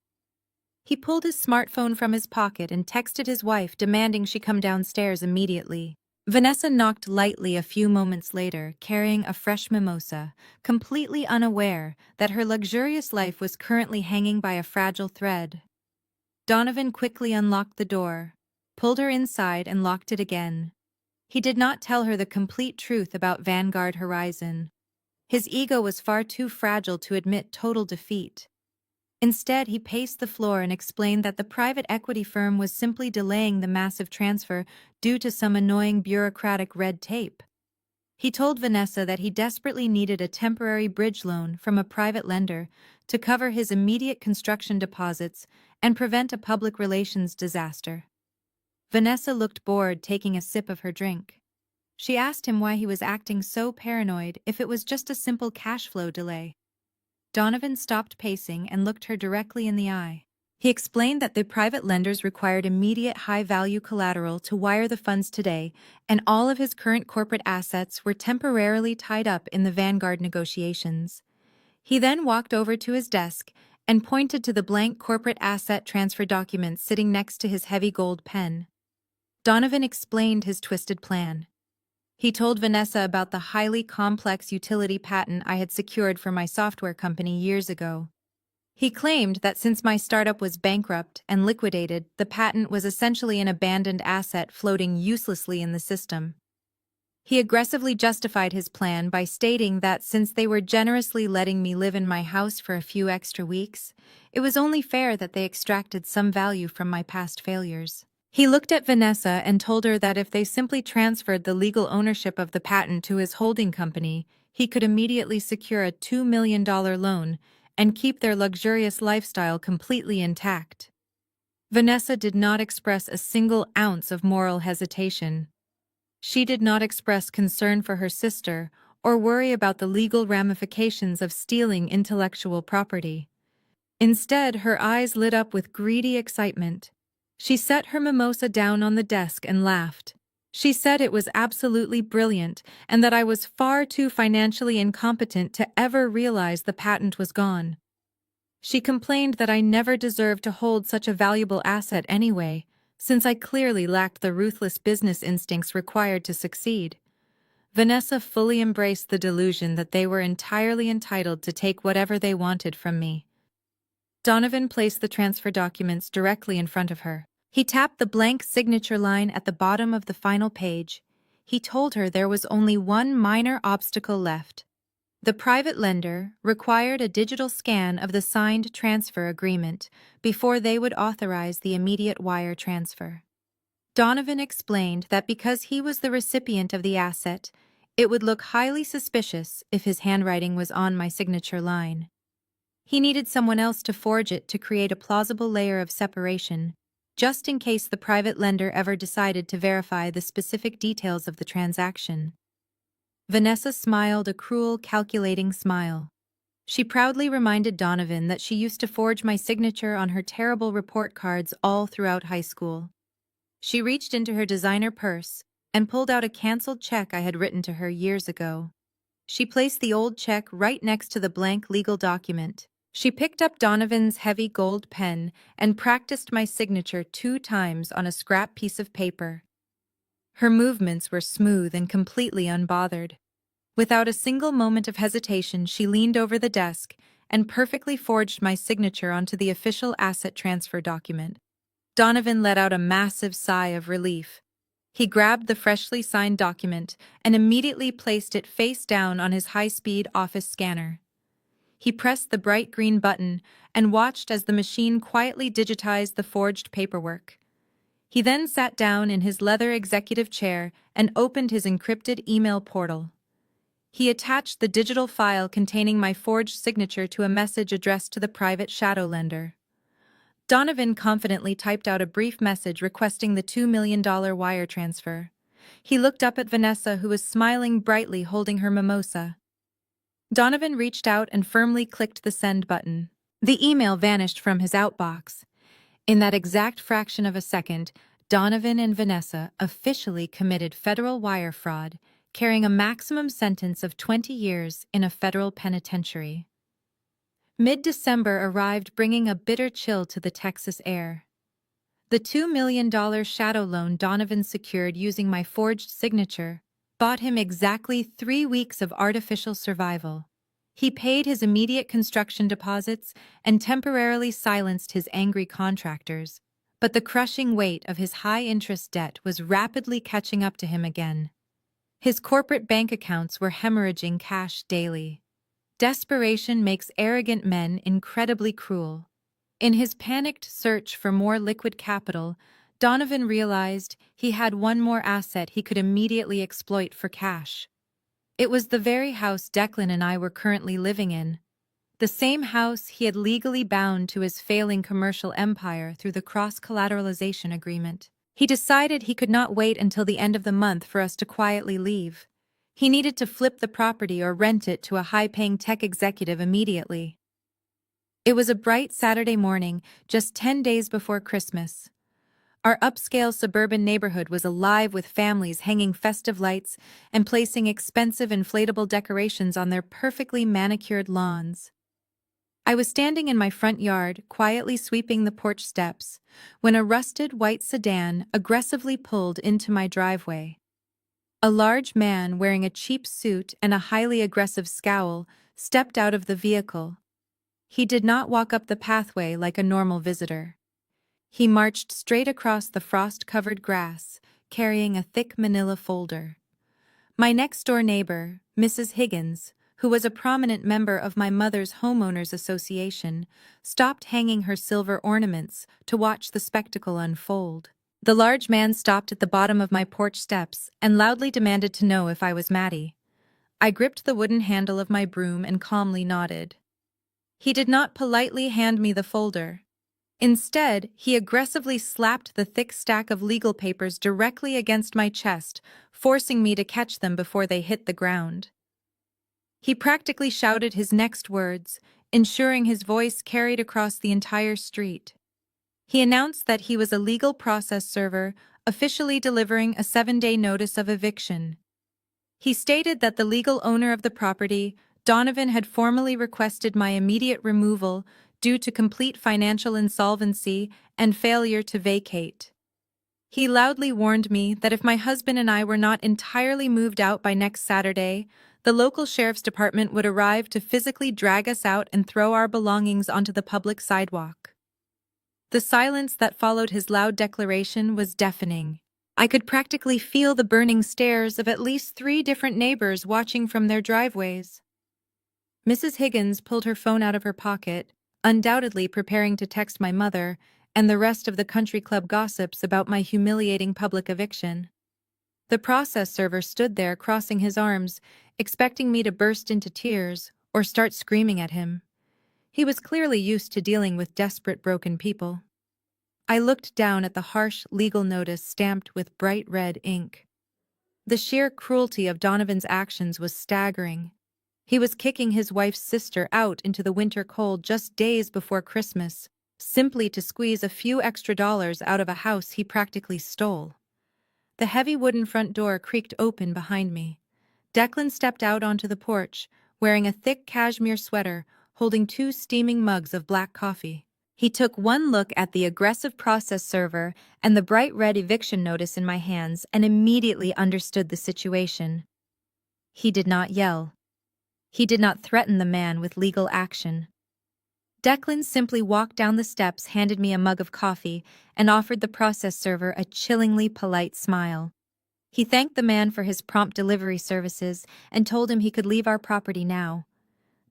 He pulled his smartphone from his pocket and texted his wife demanding she come downstairs immediately. Vanessa knocked lightly a few moments later, carrying a fresh mimosa, completely unaware that her luxurious life was currently hanging by a fragile thread. Donovan quickly unlocked the door, pulled her inside and locked it again. He did not tell her the complete truth about Vanguard Horizon. His ego was far too fragile to admit total defeat. Instead, he paced the floor and explained that the private equity firm was simply delaying the massive transfer due to some annoying bureaucratic red tape. He told Vanessa that he desperately needed a temporary bridge loan from a private lender to cover his immediate construction deposits and prevent a public relations disaster. Vanessa looked bored, taking a sip of her drink. She asked him why he was acting so paranoid if it was just a simple cash flow delay. Donovan stopped pacing and looked her directly in the eye. He explained that the private lenders required immediate high-value collateral to wire the funds today, and all of his current corporate assets were temporarily tied up in the Vanguard negotiations. He then walked over to his desk and pointed to the blank corporate asset transfer document sitting next to his heavy gold pen. Donovan explained his twisted plan. He told Vanessa about the highly complex utility patent I had secured for my software company years ago. He claimed that since my startup was bankrupt and liquidated, the patent was essentially an abandoned asset floating uselessly in the system. He aggressively justified his plan by stating that since they were generously letting me live in my house for a few extra weeks, it was only fair that they extracted some value from my past failures. He looked at Vanessa and told her that if they simply transferred the legal ownership of the patent to his holding company, he could immediately secure a $2 million loan and keep their luxurious lifestyle completely intact. Vanessa did not express a single ounce of moral hesitation. She did not express concern for her sister or worry about the legal ramifications of stealing intellectual property. Instead, her eyes lit up with greedy excitement. She set her mimosa down on the desk and laughed. She said it was absolutely brilliant and that I was far too financially incompetent to ever realize the patent was gone. She complained that I never deserved to hold such a valuable asset anyway, since I clearly lacked the ruthless business instincts required to succeed. Vanessa fully embraced the delusion that they were entirely entitled to take whatever they wanted from me. Donovan placed the transfer documents directly in front of her. He tapped the blank signature line at the bottom of the final page. He told her there was only one minor obstacle left. The private lender required a digital scan of the signed transfer agreement before they would authorize the immediate wire transfer. Donovan explained that because he was the recipient of the asset, it would look highly suspicious if his handwriting was on my signature line. He needed someone else to forge it to create a plausible layer of separation, just in case the private lender ever decided to verify the specific details of the transaction. Vanessa smiled a cruel, calculating smile. She proudly reminded Donovan that she used to forge my signature on her terrible report cards all throughout high school. She reached into her designer purse and pulled out a canceled check I had written to her years ago. She placed the old check right next to the blank legal document. She picked up Donovan's heavy gold pen and practiced my signature 2 times on a scrap piece of paper. Her movements were smooth and completely unbothered. Without a single moment of hesitation, she leaned over the desk and perfectly forged my signature onto the official asset transfer document. Donovan let out a massive sigh of relief. He grabbed the freshly signed document and immediately placed it face down on his high-speed office scanner. He pressed the bright green button and watched as the machine quietly digitized the forged paperwork. He then sat down in his leather executive chair and opened his encrypted email portal. He attached the digital file containing my forged signature to a message addressed to the private shadow lender. Donovan confidently typed out a brief message requesting the $2 million wire transfer. He looked up at Vanessa, who was smiling brightly, holding her mimosa. Donovan reached out and firmly clicked the send button. The email vanished from his outbox. In that exact fraction of a second, Donovan and Vanessa officially committed federal wire fraud, carrying a maximum sentence of 20 years in a federal penitentiary. Mid-December arrived, bringing a bitter chill to the Texas air. The $2 million shadow loan Donovan secured using my forged signature bought him exactly 3 weeks of artificial survival. He paid his immediate construction deposits and temporarily silenced his angry contractors, but the crushing weight of his high-interest debt was rapidly catching up to him again. His corporate bank accounts were hemorrhaging cash daily. Desperation makes arrogant men incredibly cruel. In his panicked search for more liquid capital, Donovan realized he had one more asset he could immediately exploit for cash. It was the very house Declan and I were currently living in, the same house he had legally bound to his failing commercial empire through the cross-collateralization agreement. He decided he could not wait until the end of the month for us to quietly leave. He needed to flip the property or rent it to a high-paying tech executive immediately. It was a bright Saturday morning, just 10 days before Christmas. Our upscale suburban neighborhood was alive with families hanging festive lights and placing expensive inflatable decorations on their perfectly manicured lawns. I was standing in my front yard, quietly sweeping the porch steps, when a rusted white sedan aggressively pulled into my driveway. A large man wearing a cheap suit and a highly aggressive scowl stepped out of the vehicle. He did not walk up the pathway like a normal visitor. He marched straight across the frost-covered grass, carrying a thick manila folder. My next-door neighbor, Mrs. Higgins, who was a prominent member of my mother's homeowners association, stopped hanging her silver ornaments to watch the spectacle unfold. The large man stopped at the bottom of my porch steps and loudly demanded to know if I was Maddie. I gripped the wooden handle of my broom and calmly nodded. He did not politely hand me the folder. Instead, he aggressively slapped the thick stack of legal papers directly against my chest, forcing me to catch them before they hit the ground. He practically shouted his next words, ensuring his voice carried across the entire street. He announced that he was a legal process server, officially delivering a 7-day notice of eviction. He stated that the legal owner of the property, Donovan, had formally requested my immediate removal due to complete financial insolvency and failure to vacate. He loudly warned me that if my husband and I were not entirely moved out by next Saturday, the local sheriff's department would arrive to physically drag us out and throw our belongings onto the public sidewalk. The silence that followed his loud declaration was deafening. I could practically feel the burning stares of at least 3 different neighbors watching from their driveways. Mrs. Higgins pulled her phone out of her pocket, undoubtedly preparing to text my mother and the rest of the country club gossips about my humiliating public eviction. The process server stood there crossing his arms, expecting me to burst into tears or start screaming at him. He was clearly used to dealing with desperate, broken people. I looked down at the harsh legal notice stamped with bright red ink. The sheer cruelty of Donovan's actions was staggering. He was kicking his wife's sister out into the winter cold just days before Christmas, simply to squeeze a few extra dollars out of a house he practically stole. The heavy wooden front door creaked open behind me. Declan stepped out onto the porch, wearing a thick cashmere sweater, holding 2 steaming mugs of black coffee. He took one look at the aggressive process server and the bright red eviction notice in my hands and immediately understood the situation. He did not yell. He did not threaten the man with legal action. Declan simply walked down the steps, handed me a mug of coffee, and offered the process server a chillingly polite smile. He thanked the man for his prompt delivery services and told him he could leave our property now.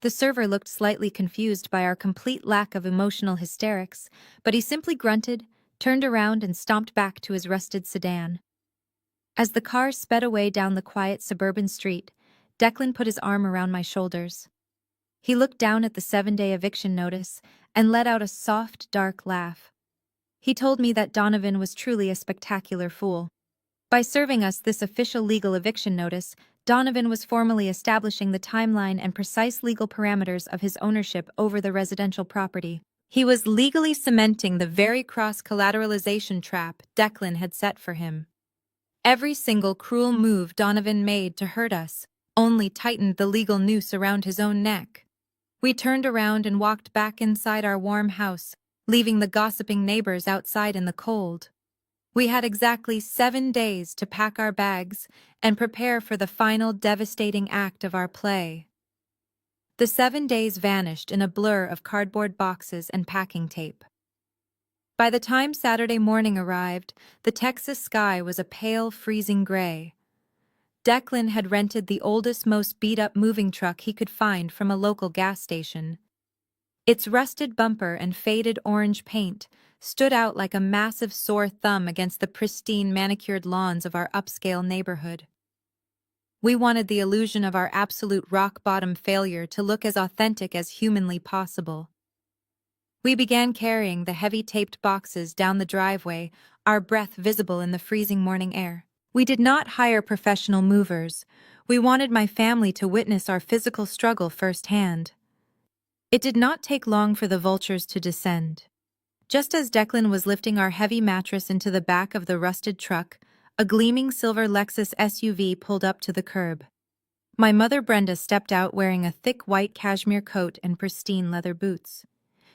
The server looked slightly confused by our complete lack of emotional hysterics, but he simply grunted, turned around, and stomped back to his rusted sedan. As the car sped away down the quiet suburban street, Declan put his arm around my shoulders. He looked down at the 7-day eviction notice and let out a soft, dark laugh. He told me that Donovan was truly a spectacular fool. By serving us this official legal eviction notice, Donovan was formally establishing the timeline and precise legal parameters of his ownership over the residential property. He was legally cementing the very cross-collateralization trap Declan had set for him. Every single cruel move Donovan made to hurt us only tightened the legal noose around his own neck. We turned around and walked back inside our warm house, leaving the gossiping neighbors outside in the cold. We had exactly 7 days to pack our bags and prepare for the final devastating act of our play. The 7 days vanished in a blur of cardboard boxes and packing tape. By the time Saturday morning arrived, the Texas sky was a pale, freezing gray. Declan had rented the oldest, most beat-up moving truck he could find from a local gas station. Its rusted bumper and faded orange paint stood out like a massive sore thumb against the pristine, manicured lawns of our upscale neighborhood. We wanted the illusion of our absolute rock-bottom failure to look as authentic as humanly possible. We began carrying the heavy taped boxes down the driveway, our breath visible in the freezing morning air. We did not hire professional movers. We wanted my family to witness our physical struggle firsthand. It did not take long for the vultures to descend. Just as Declan was lifting our heavy mattress into the back of the rusted truck, a gleaming silver Lexus SUV pulled up to the curb. My mother Brenda stepped out wearing a thick white cashmere coat and pristine leather boots.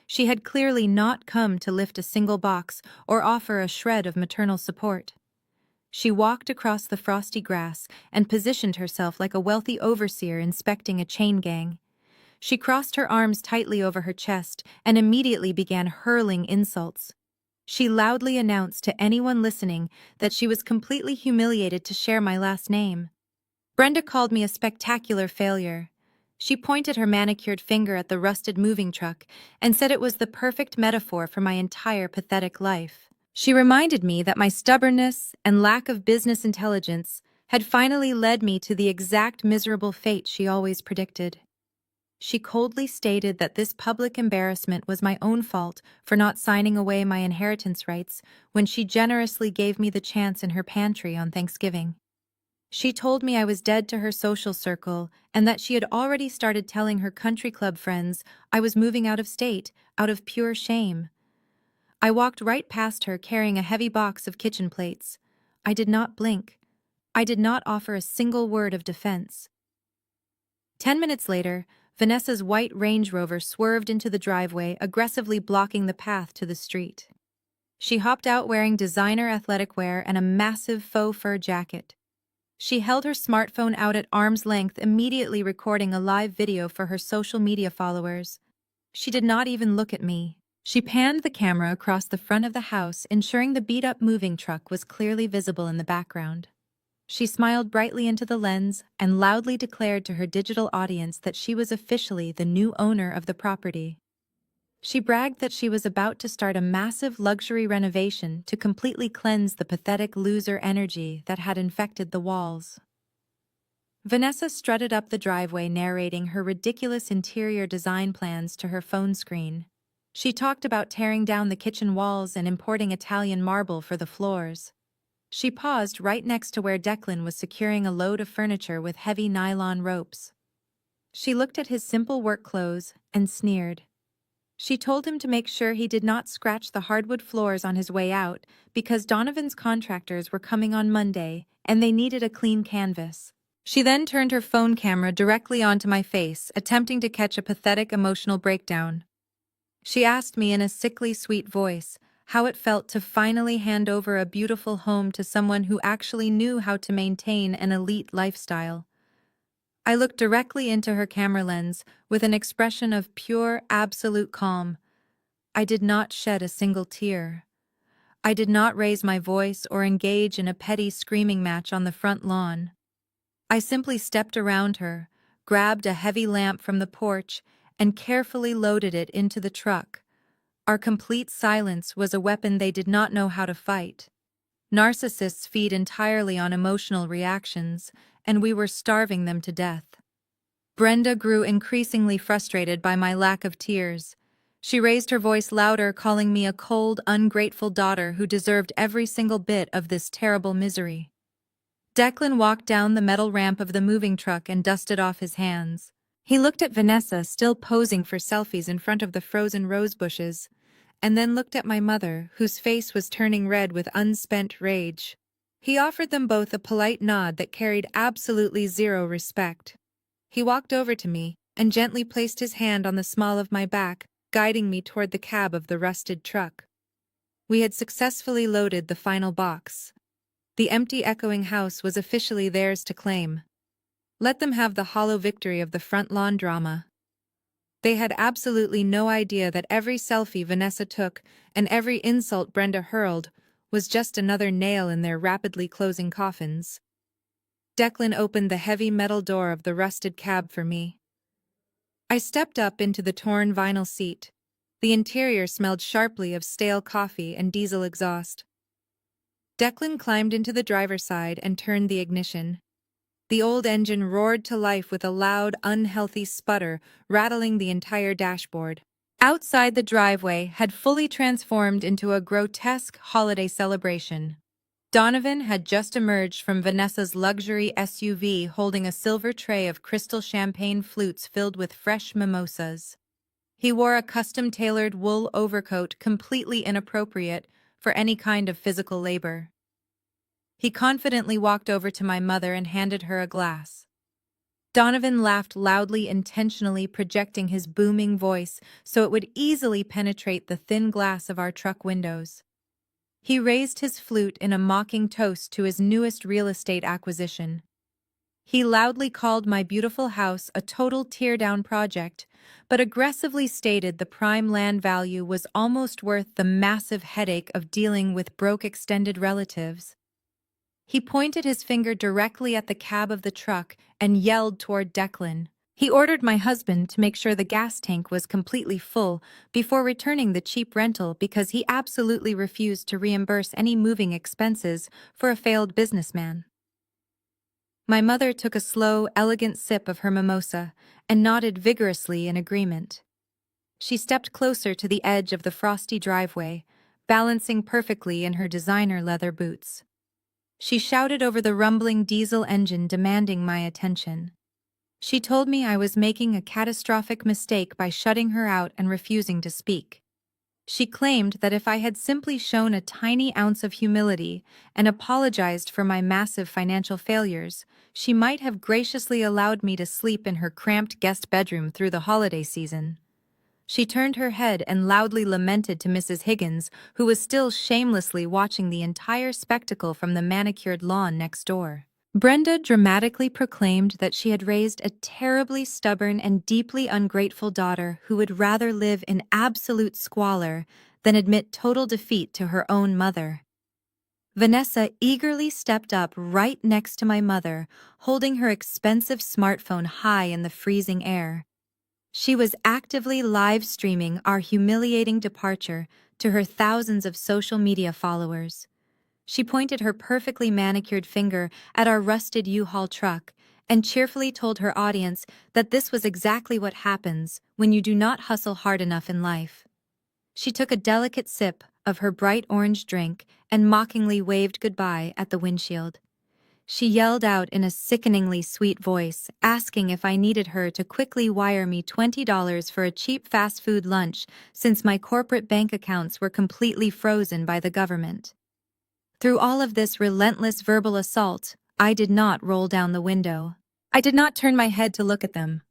She had clearly not come to lift a single box or offer a shred of maternal support. She walked across the frosty grass and positioned herself like a wealthy overseer inspecting a chain gang. She crossed her arms tightly over her chest and immediately began hurling insults. She loudly announced to anyone listening that she was completely humiliated to share my last name. Brenda called me a spectacular failure. She pointed her manicured finger at the rusted moving truck and said it was the perfect metaphor for my entire pathetic life. She reminded me that my stubbornness and lack of business intelligence had finally led me to the exact miserable fate she always predicted. She coldly stated that this public embarrassment was my own fault for not signing away my inheritance rights when she generously gave me the chance in her pantry on Thanksgiving. She told me I was dead to her social circle and that she had already started telling her country club friends I was moving out of state, out of pure shame. I walked right past her carrying a heavy box of kitchen plates. I did not blink. I did not offer a single word of defense. 10 minutes later, Vanessa's white Range Rover swerved into the driveway, aggressively blocking the path to the street. She hopped out wearing designer athletic wear and a massive faux fur jacket. She held her smartphone out at arm's length, immediately recording a live video for her social media followers. She did not even look at me. She panned the camera across the front of the house, ensuring the beat-up moving truck was clearly visible in the background. She smiled brightly into the lens and loudly declared to her digital audience that she was officially the new owner of the property. She bragged that she was about to start a massive luxury renovation to completely cleanse the pathetic loser energy that had infected the walls. Vanessa strutted up the driveway narrating her ridiculous interior design plans to her phone screen. She talked about tearing down the kitchen walls and importing Italian marble for the floors. She paused right next to where Declan was securing a load of furniture with heavy nylon ropes. She looked at his simple work clothes and sneered. She told him to make sure he did not scratch the hardwood floors on his way out because Donovan's contractors were coming on Monday and they needed a clean canvas. She then turned her phone camera directly onto my face, attempting to catch a pathetic emotional breakdown. She asked me in a sickly sweet voice how it felt to finally hand over a beautiful home to someone who actually knew how to maintain an elite lifestyle. I looked directly into her camera lens with an expression of pure, absolute calm. I did not shed a single tear. I did not raise my voice or engage in a petty screaming match on the front lawn. I simply stepped around her, grabbed a heavy lamp from the porch, and carefully loaded it into the truck. Our complete silence was a weapon they did not know how to fight. Narcissists feed entirely on emotional reactions, and we were starving them to death. Brenda grew increasingly frustrated by my lack of tears. She raised her voice louder, calling me a cold, ungrateful daughter who deserved every single bit of this terrible misery. Declan walked down the metal ramp of the moving truck and dusted off his hands. He looked at Vanessa still posing for selfies in front of the frozen rose bushes, and then looked at my mother, whose face was turning red with unspent rage. He offered them both a polite nod that carried absolutely zero respect. He walked over to me and gently placed his hand on the small of my back, guiding me toward the cab of the rusted truck. We had successfully loaded the final box. The empty, echoing house was officially theirs to claim. Let them have the hollow victory of the front lawn drama. They had absolutely no idea that every selfie Vanessa took and every insult Brenda hurled was just another nail in their rapidly closing coffins. Declan opened the heavy metal door of the rusted cab for me. I stepped up into the torn vinyl seat. The interior smelled sharply of stale coffee and diesel exhaust. Declan climbed into the driver's side and turned the ignition. The old engine roared to life with a loud, unhealthy sputter, rattling the entire dashboard. Outside, the driveway had fully transformed into a grotesque holiday celebration. Donovan had just emerged from Vanessa's luxury SUV holding a silver tray of crystal champagne flutes filled with fresh mimosas. He wore a custom-tailored wool overcoat completely inappropriate for any kind of physical labor. He confidently walked over to my mother and handed her a glass. Donovan laughed loudly, intentionally projecting his booming voice so it would easily penetrate the thin glass of our truck windows. He raised his flute in a mocking toast to his newest real estate acquisition. He loudly called my beautiful house a total teardown project, but aggressively stated the prime land value was almost worth the massive headache of dealing with broke extended relatives. He pointed his finger directly at the cab of the truck and yelled toward Declan. He ordered my husband to make sure the gas tank was completely full before returning the cheap rental because he absolutely refused to reimburse any moving expenses for a failed businessman. My mother took a slow, elegant sip of her mimosa and nodded vigorously in agreement. She stepped closer to the edge of the frosty driveway, balancing perfectly in her designer leather boots. She shouted over the rumbling diesel engine demanding my attention. She told me I was making a catastrophic mistake by shutting her out and refusing to speak. She claimed that if I had simply shown a tiny ounce of humility and apologized for my massive financial failures, she might have graciously allowed me to sleep in her cramped guest bedroom through the holiday season. She turned her head and loudly lamented to Mrs. Higgins, who was still shamelessly watching the entire spectacle from the manicured lawn next door. Brenda dramatically proclaimed that she had raised a terribly stubborn and deeply ungrateful daughter who would rather live in absolute squalor than admit total defeat to her own mother. Vanessa eagerly stepped up right next to my mother, holding her expensive smartphone high in the freezing air. She was actively live streaming our humiliating departure to her thousands of social media followers. She pointed her perfectly manicured finger at our rusted U-Haul truck and cheerfully told her audience that this was exactly what happens when you do not hustle hard enough in life. She took a delicate sip of her bright orange drink and mockingly waved goodbye at the windshield. She yelled out in a sickeningly sweet voice, asking if I needed her to quickly wire me $20 for a cheap fast food lunch since my corporate bank accounts were completely frozen by the government. Through all of this relentless verbal assault, I did not roll down the window. I did not turn my head to look at them.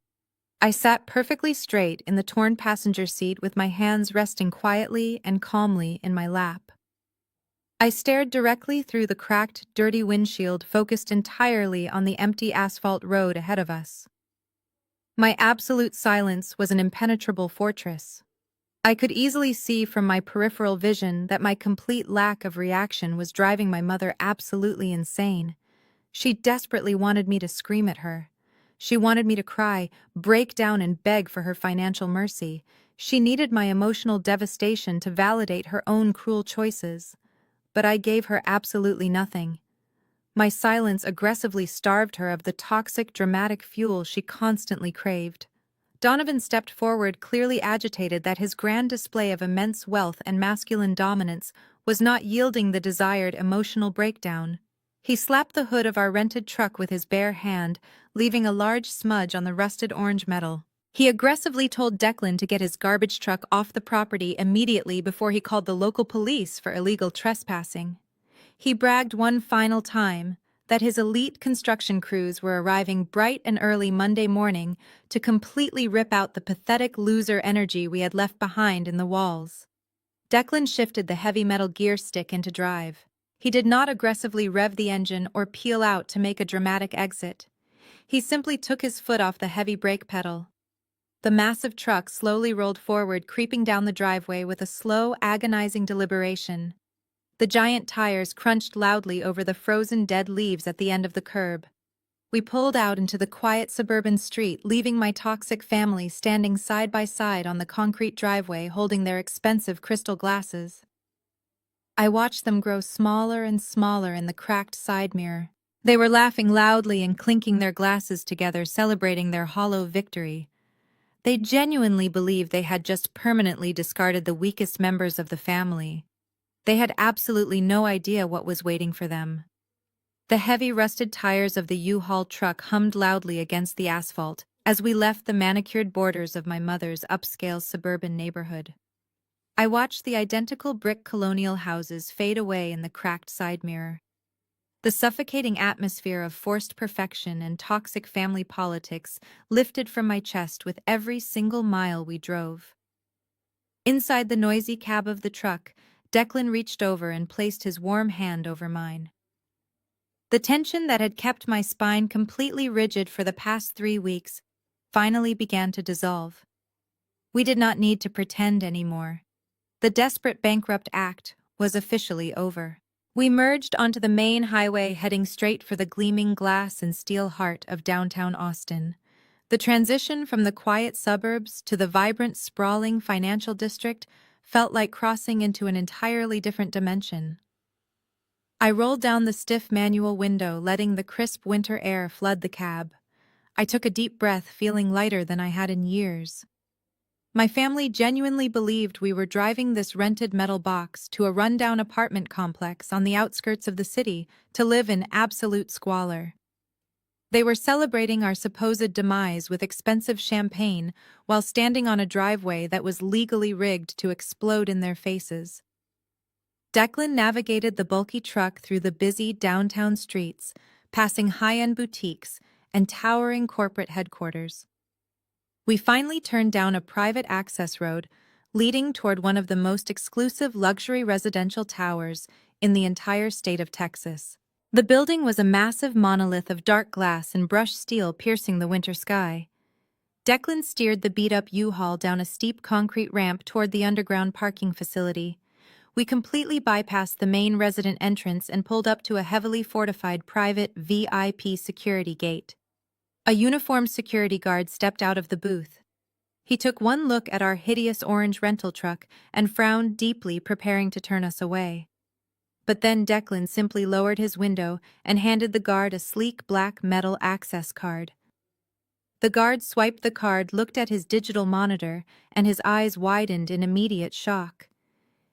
I sat perfectly straight in the torn passenger seat with my hands resting quietly and calmly in my lap. I stared directly through the cracked, dirty windshield focused entirely on the empty asphalt road ahead of us. My absolute silence was an impenetrable fortress. I could easily see from my peripheral vision that my complete lack of reaction was driving my mother absolutely insane. She desperately wanted me to scream at her. She wanted me to cry, break down and beg for her financial mercy. She needed my emotional devastation to validate her own cruel choices. But I gave her absolutely nothing. My silence aggressively starved her of the toxic, dramatic fuel she constantly craved. Donovan stepped forward, clearly agitated that his grand display of immense wealth and masculine dominance was not yielding the desired emotional breakdown. He slapped the hood of our rented truck with his bare hand, leaving a large smudge on the rusted orange metal. He aggressively told Declan to get his garbage truck off the property immediately before he called the local police for illegal trespassing. He bragged one final time that his elite construction crews were arriving bright and early Monday morning to completely rip out the pathetic loser energy we had left behind in the walls. Declan shifted the heavy metal gear stick into drive. He did not aggressively rev the engine or peel out to make a dramatic exit. He simply took his foot off the heavy brake pedal. The massive truck slowly rolled forward, creeping down the driveway with a slow, agonizing deliberation. The giant tires crunched loudly over the frozen dead leaves at the end of the curb. We pulled out into the quiet suburban street, leaving my toxic family standing side by side on the concrete driveway holding their expensive crystal glasses. I watched them grow smaller and smaller in the cracked side mirror. They were laughing loudly and clinking their glasses together, celebrating their hollow victory. They genuinely believed they had just permanently discarded the weakest members of the family. They had absolutely no idea what was waiting for them. The heavy rusted tires of the U-Haul truck hummed loudly against the asphalt as we left the manicured borders of my mother's upscale suburban neighborhood. I watched the identical brick colonial houses fade away in the cracked side mirror. The suffocating atmosphere of forced perfection and toxic family politics lifted from my chest with every single mile we drove. Inside the noisy cab of the truck, Declan reached over and placed his warm hand over mine. The tension that had kept my spine completely rigid for the past 3 weeks finally began to dissolve. We did not need to pretend anymore. The desperate bankrupt act was officially over. We merged onto the main highway, heading straight for the gleaming glass and steel heart of downtown Austin. The transition from the quiet suburbs to the vibrant, sprawling financial district felt like crossing into an entirely different dimension. I rolled down the stiff manual window, letting the crisp winter air flood the cab. I took a deep breath, feeling lighter than I had in years. My family genuinely believed we were driving this rented metal box to a rundown apartment complex on the outskirts of the city to live in absolute squalor. They were celebrating our supposed demise with expensive champagne while standing on a driveway that was legally rigged to explode in their faces. Declan navigated the bulky truck through the busy downtown streets, passing high-end boutiques and towering corporate headquarters. We finally turned down a private access road leading toward one of the most exclusive luxury residential towers in the entire state of Texas. The building was a massive monolith of dark glass and brushed steel piercing the winter sky. Declan steered the beat-up U-Haul down a steep concrete ramp toward the underground parking facility. We completely bypassed the main resident entrance and pulled up to a heavily fortified private VIP security gate. A uniformed security guard stepped out of the booth. He took one look at our hideous orange rental truck and frowned deeply, preparing to turn us away. But then Declan simply lowered his window and handed the guard a sleek black metal access card. The guard swiped the card, looked at his digital monitor, and his eyes widened in immediate shock.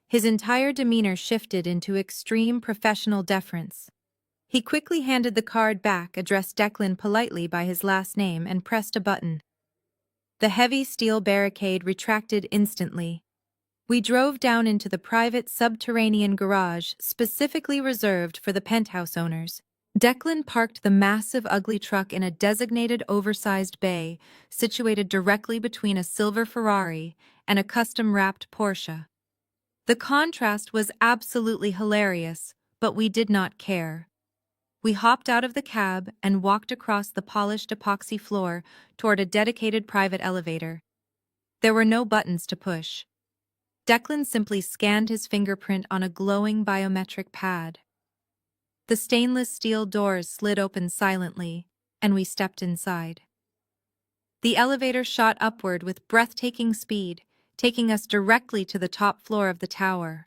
His entire demeanor shifted into extreme professional deference. He quickly handed the card back, addressed Declan politely by his last name, and pressed a button. The heavy steel barricade retracted instantly. We drove down into the private subterranean garage specifically reserved for the penthouse owners. Declan parked the massive, ugly truck in a designated oversized bay situated directly between a silver Ferrari and a custom-wrapped Porsche. The contrast was absolutely hilarious, but we did not care. We hopped out of the cab and walked across the polished epoxy floor toward a dedicated private elevator. There were no buttons to push. Declan simply scanned his fingerprint on a glowing biometric pad. The stainless steel doors slid open silently, and we stepped inside. The elevator shot upward with breathtaking speed, taking us directly to the top floor of the tower.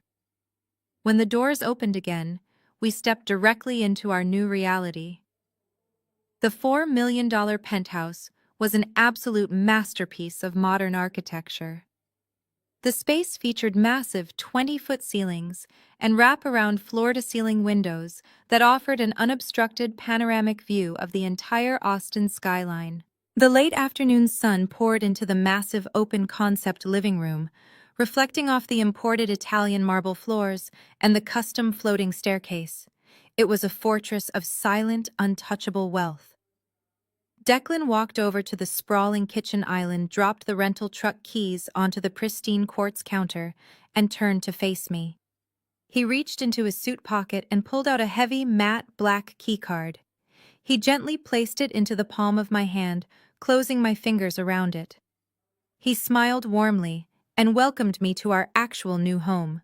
When the doors opened again, we stepped directly into our new reality. The $4 million penthouse was an absolute masterpiece of modern architecture. The space featured massive 20-foot ceilings and wrap-around floor-to-ceiling windows that offered an unobstructed panoramic view of the entire Austin skyline. The late afternoon sun poured into the massive open-concept living room, reflecting off the imported Italian marble floors and the custom floating staircase. It was a fortress of silent, untouchable wealth. Declan walked over to the sprawling kitchen island, dropped the rental truck keys onto the pristine quartz counter, and turned to face me. He reached into his suit pocket and pulled out a heavy, matte black keycard. He gently placed it into the palm of my hand, closing my fingers around it. He smiled warmly and welcomed me to our actual new home.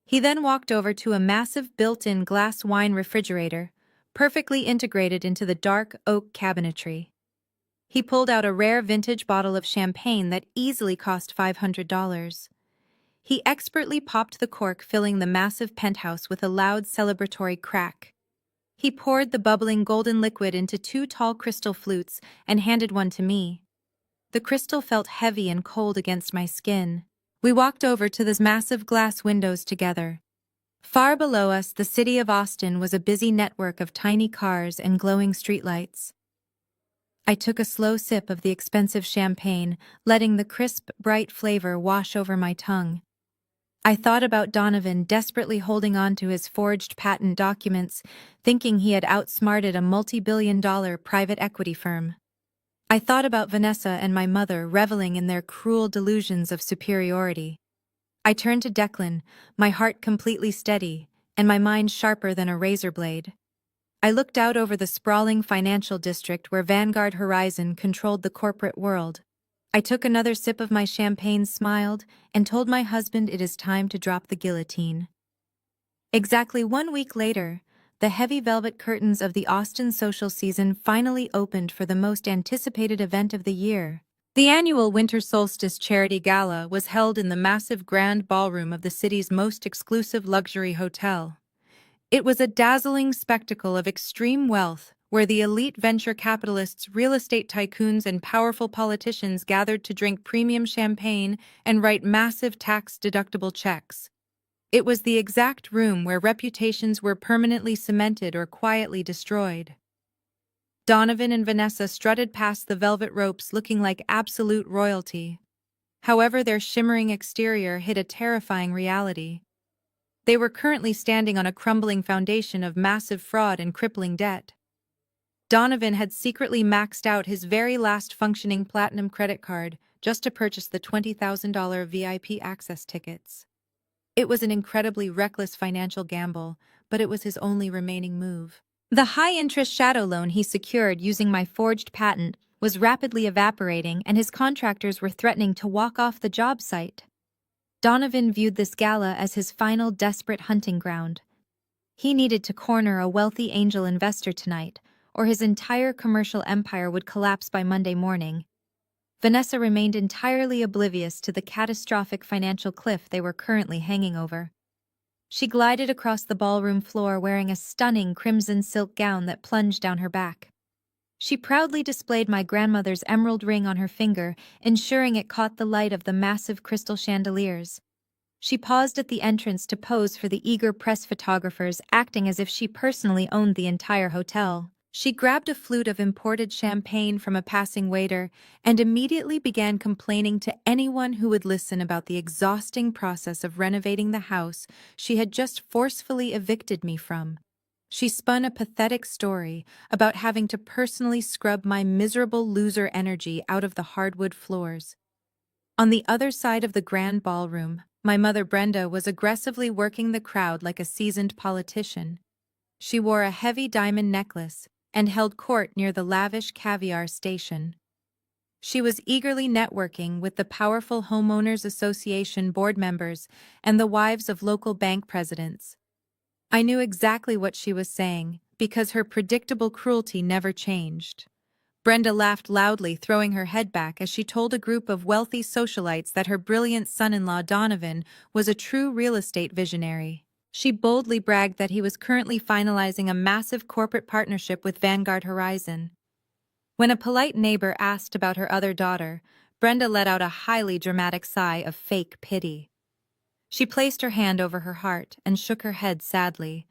He then walked over to a massive built-in glass wine refrigerator, perfectly integrated into the dark oak cabinetry. He pulled out a rare vintage bottle of champagne that easily cost $500. He expertly popped the cork, filling the massive penthouse with a loud celebratory crack. He poured the bubbling golden liquid into 2 tall crystal flutes and handed one to me. The crystal felt heavy and cold against my skin. We walked over to the massive glass windows together. Far below us, the city of Austin was a busy network of tiny cars and glowing streetlights. I took a slow sip of the expensive champagne, letting the crisp, bright flavor wash over my tongue. I thought about Donovan desperately holding on to his forged patent documents, thinking he had outsmarted a multi-billion-dollar private equity firm. I thought about Vanessa and my mother reveling in their cruel delusions of superiority. I turned to Declan, my heart completely steady, and my mind sharper than a razor blade. I looked out over the sprawling financial district where Vanguard Horizon controlled the corporate world. I took another sip of my champagne, smiled, and told my husband it is time to drop the guillotine. Exactly 1 week later, the heavy velvet curtains of the Austin social season finally opened for the most anticipated event of the year. The annual Winter Solstice Charity Gala was held in the massive grand ballroom of the city's most exclusive luxury hotel. It was a dazzling spectacle of extreme wealth, where the elite venture capitalists, real estate tycoons, and powerful politicians gathered to drink premium champagne and write massive tax-deductible checks. It was the exact room where reputations were permanently cemented or quietly destroyed. Donovan and Vanessa strutted past the velvet ropes looking like absolute royalty. However, their shimmering exterior hid a terrifying reality. They were currently standing on a crumbling foundation of massive fraud and crippling debt. Donovan had secretly maxed out his very last functioning platinum credit card just to purchase the $20,000 VIP access tickets. It was an incredibly reckless financial gamble, but it was his only remaining move. The high-interest shadow loan he secured using my forged patent was rapidly evaporating, and his contractors were threatening to walk off the job site. Donovan viewed this gala as his final desperate hunting ground. He needed to corner a wealthy angel investor tonight, or his entire commercial empire would collapse by Monday morning. Vanessa remained entirely oblivious to the catastrophic financial cliff they were currently hanging over. She glided across the ballroom floor wearing a stunning crimson silk gown that plunged down her back. She proudly displayed my grandmother's emerald ring on her finger, ensuring it caught the light of the massive crystal chandeliers. She paused at the entrance to pose for the eager press photographers, acting as if she personally owned the entire hotel. She grabbed a flute of imported champagne from a passing waiter and immediately began complaining to anyone who would listen about the exhausting process of renovating the house she had just forcefully evicted me from. She spun a pathetic story about having to personally scrub my miserable loser energy out of the hardwood floors. On the other side of the grand ballroom, my mother Brenda was aggressively working the crowd like a seasoned politician. She wore a heavy diamond necklace and held court near the lavish caviar station. She was eagerly networking with the powerful Homeowners Association board members and the wives of local bank presidents. I knew exactly what she was saying, because her predictable cruelty never changed. Brenda laughed loudly, throwing her head back as she told a group of wealthy socialites that her brilliant son-in-law Donovan was a true real estate visionary. She boldly bragged that he was currently finalizing a massive corporate partnership with Vanguard Horizon. When a polite neighbor asked about her other daughter, Brenda let out a highly dramatic sigh of fake pity. She placed her hand over her heart and shook her head sadly.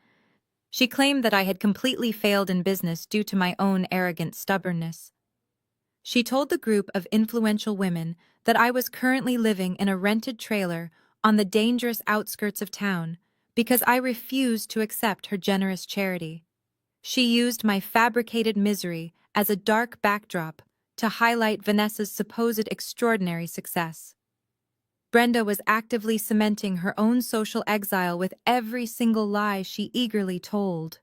She claimed that I had completely failed in business due to my own arrogant stubbornness. She told the group of influential women that I was currently living in a rented trailer on the dangerous outskirts of town because I refused to accept her generous charity. She used my fabricated misery as a dark backdrop to highlight Vanessa's supposed extraordinary success. Brenda was actively cementing her own social exile with every single lie she eagerly told.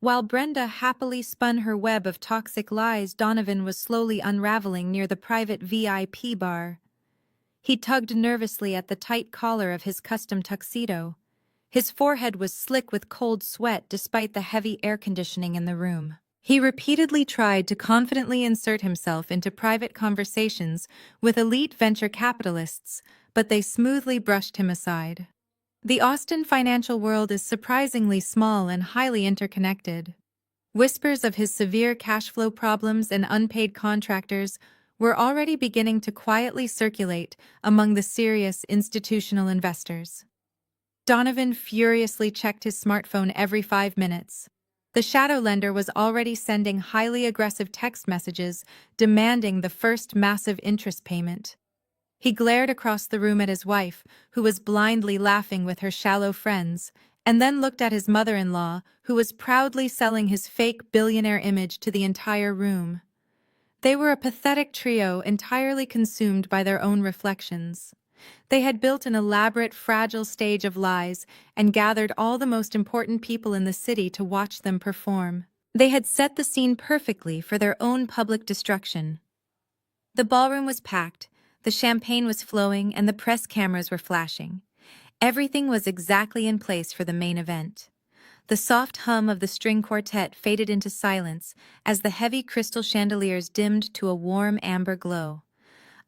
While Brenda happily spun her web of toxic lies, Donovan was slowly unraveling near the private VIP bar. He tugged nervously at the tight collar of his custom tuxedo. His forehead was slick with cold sweat despite the heavy air conditioning in the room. He repeatedly tried to confidently insert himself into private conversations with elite venture capitalists, but they smoothly brushed him aside. The Austin financial world is surprisingly small and highly interconnected. Whispers of his severe cash flow problems and unpaid contractors were already beginning to quietly circulate among the serious institutional investors. Donovan furiously checked his smartphone every 5 minutes. The shadow lender was already sending highly aggressive text messages demanding the first massive interest payment. He glared across the room at his wife, who was blindly laughing with her shallow friends, and then looked at his mother-in-law, who was proudly selling his fake billionaire image to the entire room. They were a pathetic trio entirely consumed by their own reflections. They had built an elaborate, fragile stage of lies and gathered all the most important people in the city to watch them perform. They had set the scene perfectly for their own public destruction. The ballroom was packed, the champagne was flowing, and the press cameras were flashing. Everything was exactly in place for the main event. The soft hum of the string quartet faded into silence as the heavy crystal chandeliers dimmed to a warm amber glow.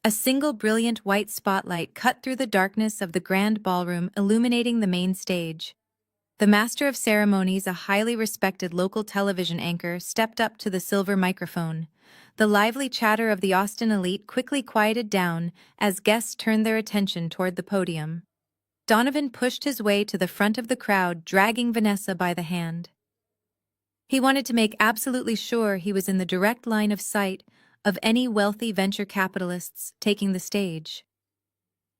A single brilliant white spotlight cut through the darkness of the grand ballroom, illuminating the main stage. The master of ceremonies, a highly respected local television anchor, stepped up to the silver microphone. The lively chatter of the Austin elite quickly quieted down as guests turned their attention toward the podium. Donovan pushed his way to the front of the crowd, dragging Vanessa by the hand. He wanted to make absolutely sure he was in the direct line of sight of any wealthy venture capitalists taking the stage.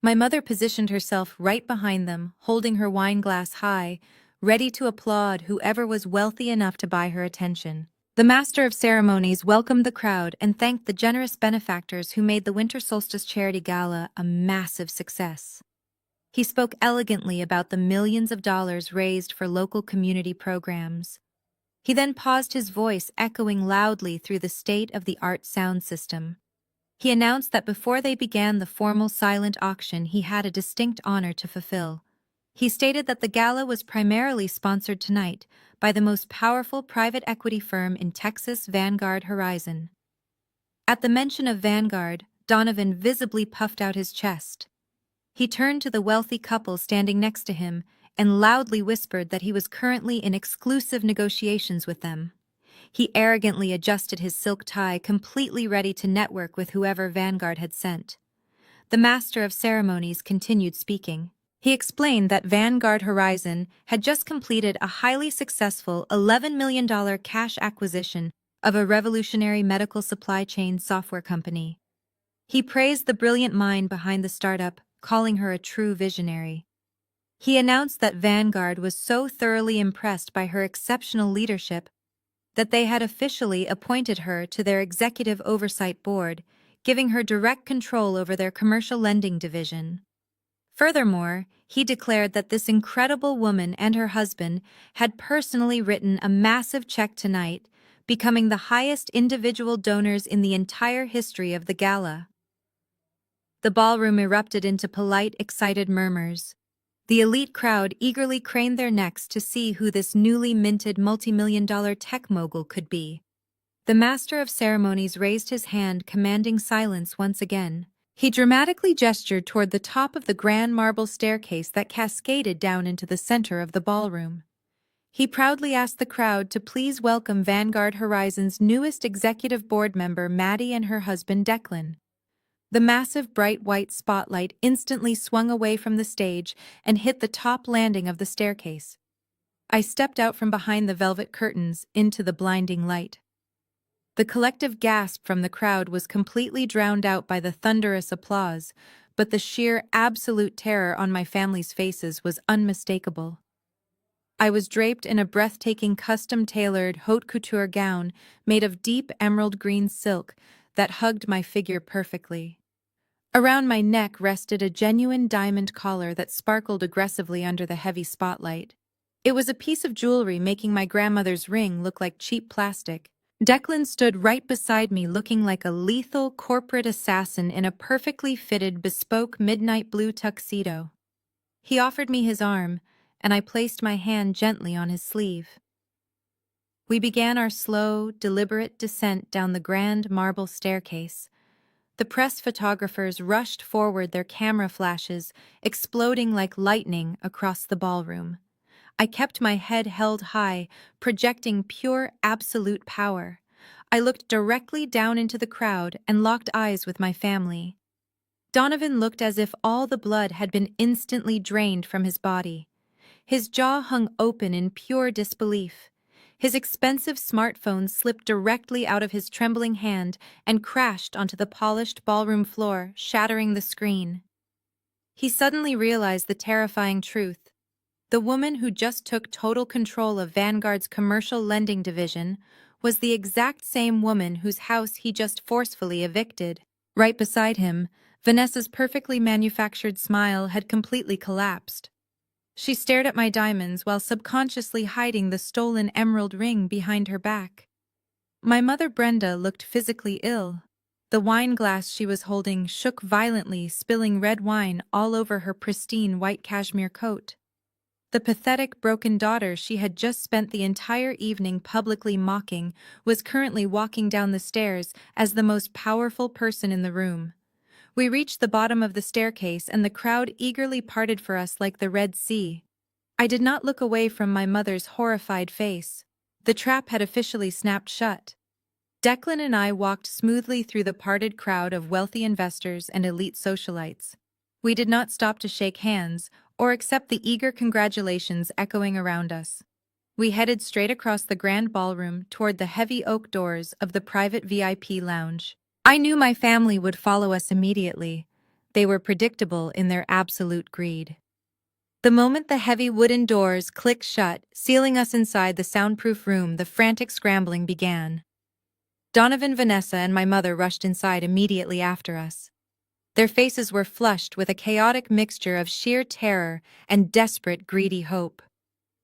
My mother positioned herself right behind them, holding her wine glass high, ready to applaud whoever was wealthy enough to buy her attention. The master of ceremonies welcomed the crowd and thanked the generous benefactors who made the Winter Solstice Charity Gala a massive success. He spoke elegantly about the millions of dollars raised for local community programs. He then paused, his voice echoing loudly through the state-of-the-art sound system. He announced that before they began the formal silent auction, he had a distinct honor to fulfill. He stated that the gala was primarily sponsored tonight by the most powerful private equity firm in Texas, Vanguard Horizon. At the mention of Vanguard, Donovan visibly puffed out his chest. He turned to the wealthy couple standing next to him and loudly whispered that he was currently in exclusive negotiations with them. He arrogantly adjusted his silk tie, completely ready to network with whoever Vanguard had sent. The master of ceremonies continued speaking. He explained that Vanguard Horizon had just completed a highly successful $11 million cash acquisition of a revolutionary medical supply chain software company. He praised the brilliant mind behind the startup, calling her a true visionary. He announced that Vanguard was so thoroughly impressed by her exceptional leadership that they had officially appointed her to their executive oversight board, giving her direct control over their commercial lending division. Furthermore, he declared that this incredible woman and her husband had personally written a massive check tonight, becoming the highest individual donors in the entire history of the gala. The ballroom erupted into polite, excited murmurs. The elite crowd eagerly craned their necks to see who this newly minted multi-million-dollar tech mogul could be. The master of ceremonies raised his hand, commanding silence once again. He dramatically gestured toward the top of the grand marble staircase that cascaded down into the center of the ballroom. He proudly asked the crowd to please welcome Vanguard Horizon's newest executive board member, Maddie, and her husband, Declan. The massive bright white spotlight instantly swung away from the stage and hit the top landing of the staircase. I stepped out from behind the velvet curtains into the blinding light. The collective gasp from the crowd was completely drowned out by the thunderous applause, but the sheer absolute terror on my family's faces was unmistakable. I was draped in a breathtaking custom-tailored haute couture gown made of deep emerald green silk that hugged my figure perfectly. Around my neck rested a genuine diamond collar that sparkled aggressively under the heavy spotlight. It was a piece of jewelry making my grandmother's ring look like cheap plastic. Declan stood right beside me looking like a lethal corporate assassin in a perfectly fitted bespoke midnight blue tuxedo. He offered me his arm, and I placed my hand gently on his sleeve. We began our slow, deliberate descent down the grand marble staircase. The press photographers rushed forward, their camera flashes exploding like lightning across the ballroom. I kept my head held high, projecting pure, absolute power. I looked directly down into the crowd and locked eyes with my family. Donovan looked as if all the blood had been instantly drained from his body. His jaw hung open in pure disbelief. His expensive smartphone slipped directly out of his trembling hand and crashed onto the polished ballroom floor, shattering the screen. He suddenly realized the terrifying truth. The woman who just took total control of Vanguard's commercial lending division was the exact same woman whose house he just forcefully evicted. Right beside him, Vanessa's perfectly manufactured smile had completely collapsed. She stared at my diamonds while subconsciously hiding the stolen emerald ring behind her back. My mother Brenda looked physically ill. The wine glass she was holding shook violently, spilling red wine all over her pristine white cashmere coat. The pathetic, broken daughter she had just spent the entire evening publicly mocking was currently walking down the stairs as the most powerful person in the room. We reached the bottom of the staircase and the crowd eagerly parted for us like the Red Sea. I did not look away from my mother's horrified face. The trap had officially snapped shut. Declan and I walked smoothly through the parted crowd of wealthy investors and elite socialites. We did not stop to shake hands or accept the eager congratulations echoing around us. We headed straight across the grand ballroom toward the heavy oak doors of the private VIP lounge. I knew my family would follow us immediately. They were predictable in their absolute greed. The moment the heavy wooden doors clicked shut, sealing us inside the soundproof room, the frantic scrambling began. Donovan, Vanessa, and my mother rushed inside immediately after us. Their faces were flushed with a chaotic mixture of sheer terror and desperate, greedy hope.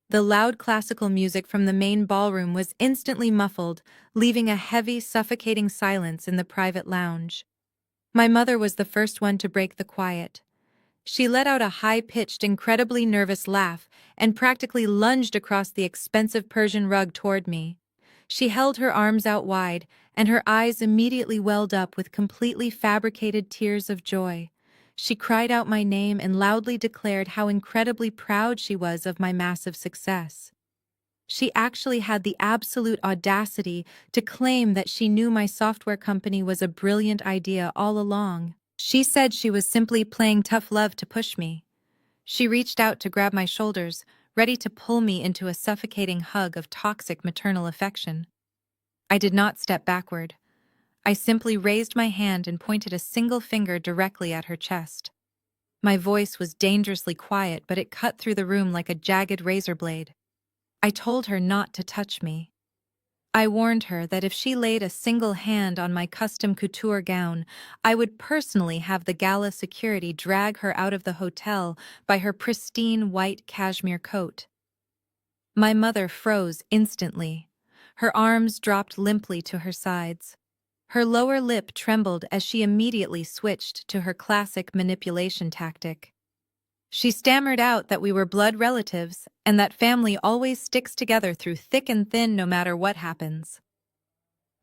The loud classical music from the main ballroom was instantly muffled, leaving a heavy, suffocating silence in the private lounge. My mother was the first one to break the quiet. She let out a high-pitched, incredibly nervous laugh and practically lunged across the expensive Persian rug toward me. She held her arms out wide, and her eyes immediately welled up with completely fabricated tears of joy. She cried out my name and loudly declared how incredibly proud she was of my massive success. She actually had the absolute audacity to claim that she knew my software company was a brilliant idea all along. She said she was simply playing tough love to push me. She reached out to grab my shoulders, ready to pull me into a suffocating hug of toxic maternal affection. I did not step backward. I simply raised my hand and pointed a single finger directly at her chest. My voice was dangerously quiet, but it cut through the room like a jagged razor blade. I told her not to touch me. I warned her that if she laid a single hand on my custom couture gown, I would personally have the gala security drag her out of the hotel by her pristine white cashmere coat. My mother froze instantly. Her arms dropped limply to her sides. Her lower lip trembled as she immediately switched to her classic manipulation tactic. She stammered out that we were blood relatives and that family always sticks together through thick and thin no matter what happens.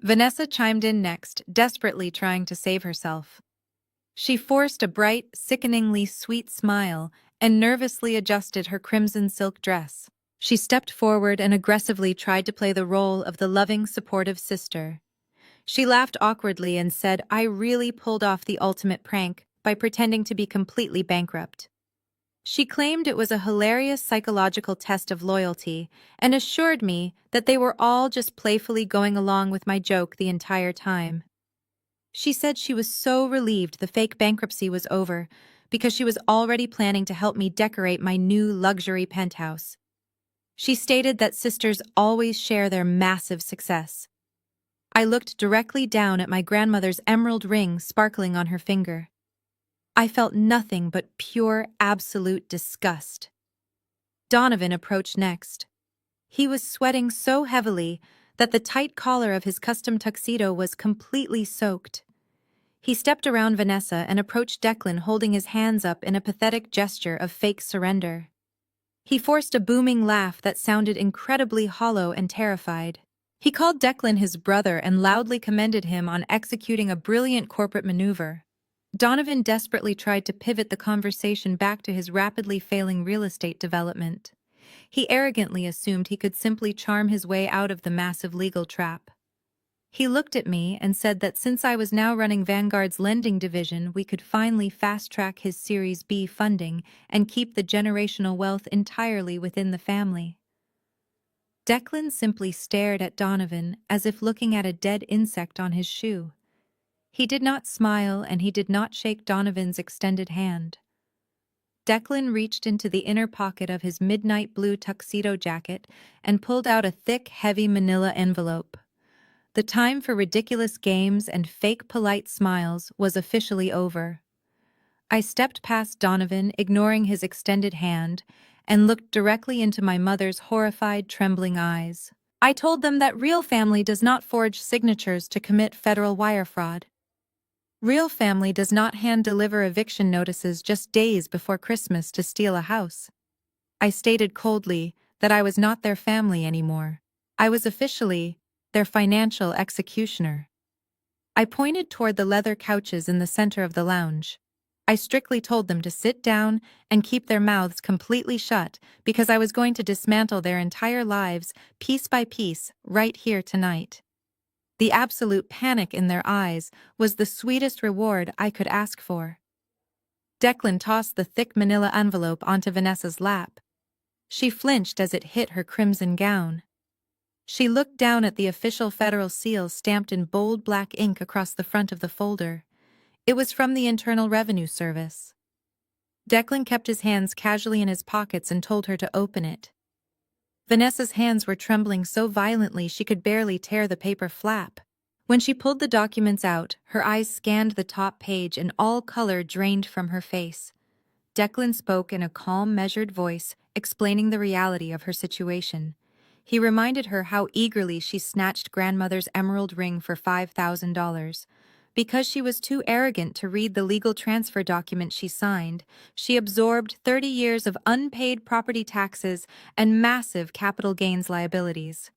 Vanessa chimed in next, desperately trying to save herself. She forced a bright, sickeningly sweet smile and nervously adjusted her crimson silk dress. She stepped forward and aggressively tried to play the role of the loving, supportive sister. She laughed awkwardly and said I really pulled off the ultimate prank by pretending to be completely bankrupt. She claimed it was a hilarious psychological test of loyalty and assured me that they were all just playfully going along with my joke the entire time. She said she was so relieved the fake bankruptcy was over because she was already planning to help me decorate my new luxury penthouse. She stated that sisters always share their massive success. I looked directly down at my grandmother's emerald ring sparkling on her finger. I felt nothing but pure, absolute disgust. Donovan approached next. He was sweating so heavily that the tight collar of his custom tuxedo was completely soaked. He stepped around Vanessa and approached Declan holding his hands up in a pathetic gesture of fake surrender. He forced a booming laugh that sounded incredibly hollow and terrified. He called Declan his brother and loudly commended him on executing a brilliant corporate maneuver. Donovan desperately tried to pivot the conversation back to his rapidly failing real estate development. He arrogantly assumed he could simply charm his way out of the massive legal trap. He looked at me and said that since I was now running Vanguard's lending division, we could finally fast-track his Series B funding and keep the generational wealth entirely within the family. Declan simply stared at Donovan as if looking at a dead insect on his shoe. He did not smile and he did not shake Donovan's extended hand. Declan reached into the inner pocket of his midnight blue tuxedo jacket and pulled out a thick, heavy manila envelope. The time for ridiculous games and fake polite smiles was officially over. I stepped past Donovan, ignoring his extended hand, and looked directly into my mother's horrified, trembling eyes. I told them that Real Family does not forge signatures to commit federal wire fraud. Real Family does not hand-deliver eviction notices just days before Christmas to steal a house. I stated coldly that I was not their family anymore. I was officially their financial executioner. I pointed toward the leather couches in the center of the lounge. I strictly told them to sit down and keep their mouths completely shut because I was going to dismantle their entire lives, piece by piece, right here tonight. The absolute panic in their eyes was the sweetest reward I could ask for. Declan tossed the thick manila envelope onto Vanessa's lap. She flinched as it hit her crimson gown. She looked down at the official federal seal stamped in bold black ink across the front of the folder. It was from the Internal Revenue Service. Declan kept his hands casually in his pockets and told her to open it. Vanessa's hands were trembling so violently she could barely tear the paper flap. When she pulled the documents out, her eyes scanned the top page and all color drained from her face. Declan spoke in a calm, measured voice, explaining the reality of her situation. He reminded her how eagerly she snatched grandmother's emerald ring for $5,000. Because she was too arrogant to read the legal transfer document she signed, she absorbed 30 years of unpaid property taxes and massive capital gains liabilities.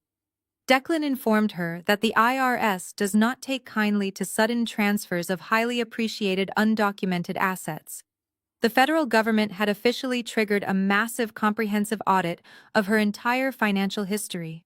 Declan informed her that the IRS does not take kindly to sudden transfers of highly appreciated undocumented assets. The federal government had officially triggered a massive comprehensive audit of her entire financial history.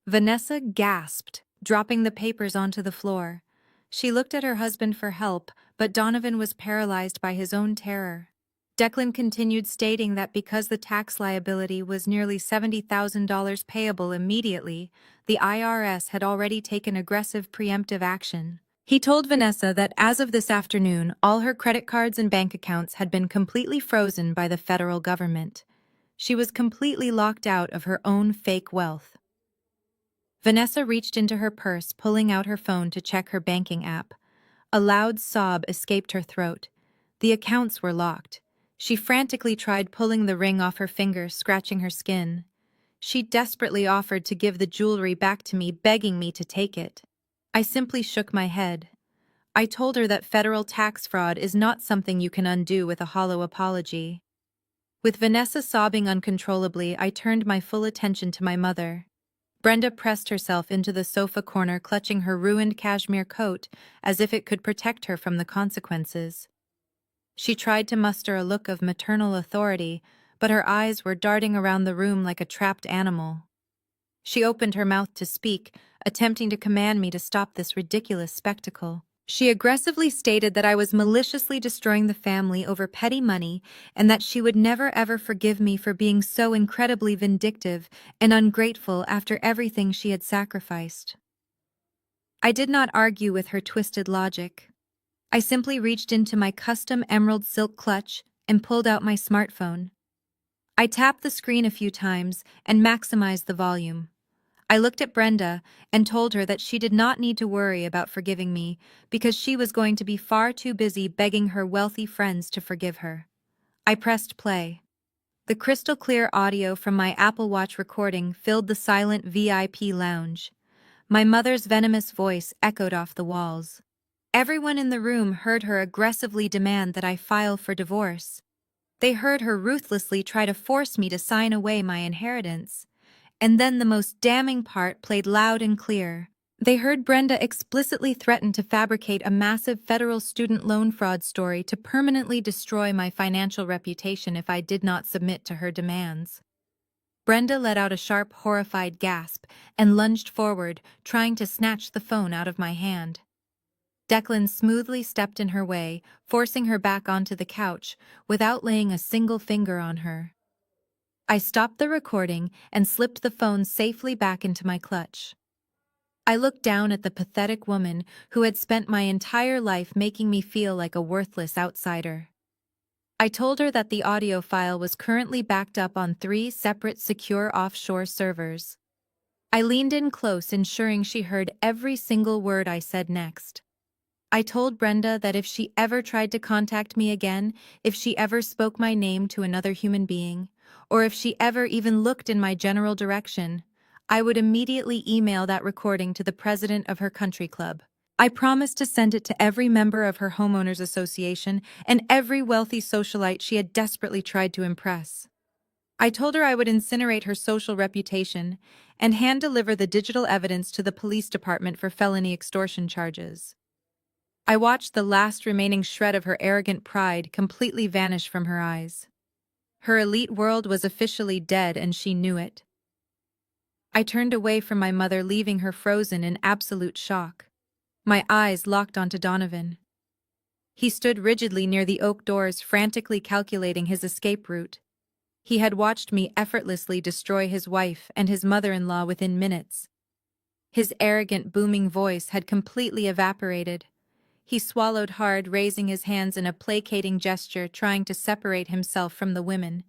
Vanessa gasped, dropping the papers onto the floor. She looked at her husband for help, but Donovan was paralyzed by his own terror. Declan continued stating that because the tax liability was nearly $70,000 payable immediately, the IRS had already taken aggressive preemptive action. He told Vanessa that as of this afternoon, all her credit cards and bank accounts had been completely frozen by the federal government. She was completely locked out of her own fake wealth. Vanessa reached into her purse, pulling out her phone to check her banking app. A loud sob escaped her throat. The accounts were locked. She frantically tried pulling the ring off her finger, scratching her skin. She desperately offered to give the jewelry back to me, begging me to take it. I simply shook my head. I told her that federal tax fraud is not something you can undo with a hollow apology. With Vanessa sobbing uncontrollably, I turned my full attention to my mother. Brenda pressed herself into the sofa corner, clutching her ruined cashmere coat as if it could protect her from the consequences. She tried to muster a look of maternal authority, but her eyes were darting around the room like a trapped animal. She opened her mouth to speak, attempting to command me to stop this ridiculous spectacle. She aggressively stated that I was maliciously destroying the family over petty money and that she would never ever forgive me for being so incredibly vindictive and ungrateful after everything she had sacrificed. I did not argue with her twisted logic. I simply reached into my custom emerald silk clutch and pulled out my smartphone. I tapped the screen a few times and maximized the volume. I looked at Brenda and told her that she did not need to worry about forgiving me because she was going to be far too busy begging her wealthy friends to forgive her. I pressed play. The crystal clear audio from my Apple Watch recording filled the silent VIP lounge. My mother's venomous voice echoed off the walls. Everyone in the room heard her aggressively demand that I file for divorce. They heard her ruthlessly try to force me to sign away my inheritance. And then the most damning part played loud and clear. They heard Brenda explicitly threaten to fabricate a massive federal student loan fraud story to permanently destroy my financial reputation if I did not submit to her demands. Brenda let out a sharp, horrified gasp and lunged forward, trying to snatch the phone out of my hand. Declan smoothly stepped in her way, forcing her back onto the couch without laying a single finger on her. I stopped the recording and slipped the phone safely back into my clutch. I looked down at the pathetic woman who had spent my entire life making me feel like a worthless outsider. I told her that the audio file was currently backed up on 3 separate secure offshore servers. I leaned in close, ensuring she heard every single word I said next. I told Brenda that if she ever tried to contact me again, if she ever spoke my name to another human being, or if she ever even looked in my general direction, I would immediately email that recording to the president of her country club. I promised to send it to every member of her homeowners association and every wealthy socialite she had desperately tried to impress. I told her I would incinerate her social reputation and hand-deliver the digital evidence to the police department for felony extortion charges. I watched the last remaining shred of her arrogant pride completely vanish from her eyes. Her elite world was officially dead, and she knew it. I turned away from my mother, leaving her frozen in absolute shock. My eyes locked onto Donovan. He stood rigidly near the oak doors, frantically calculating his escape route. He had watched me effortlessly destroy his wife and his mother-in-law within minutes. His arrogant, booming voice had completely evaporated. He swallowed hard, raising his hands in a placating gesture, trying to separate himself from the women.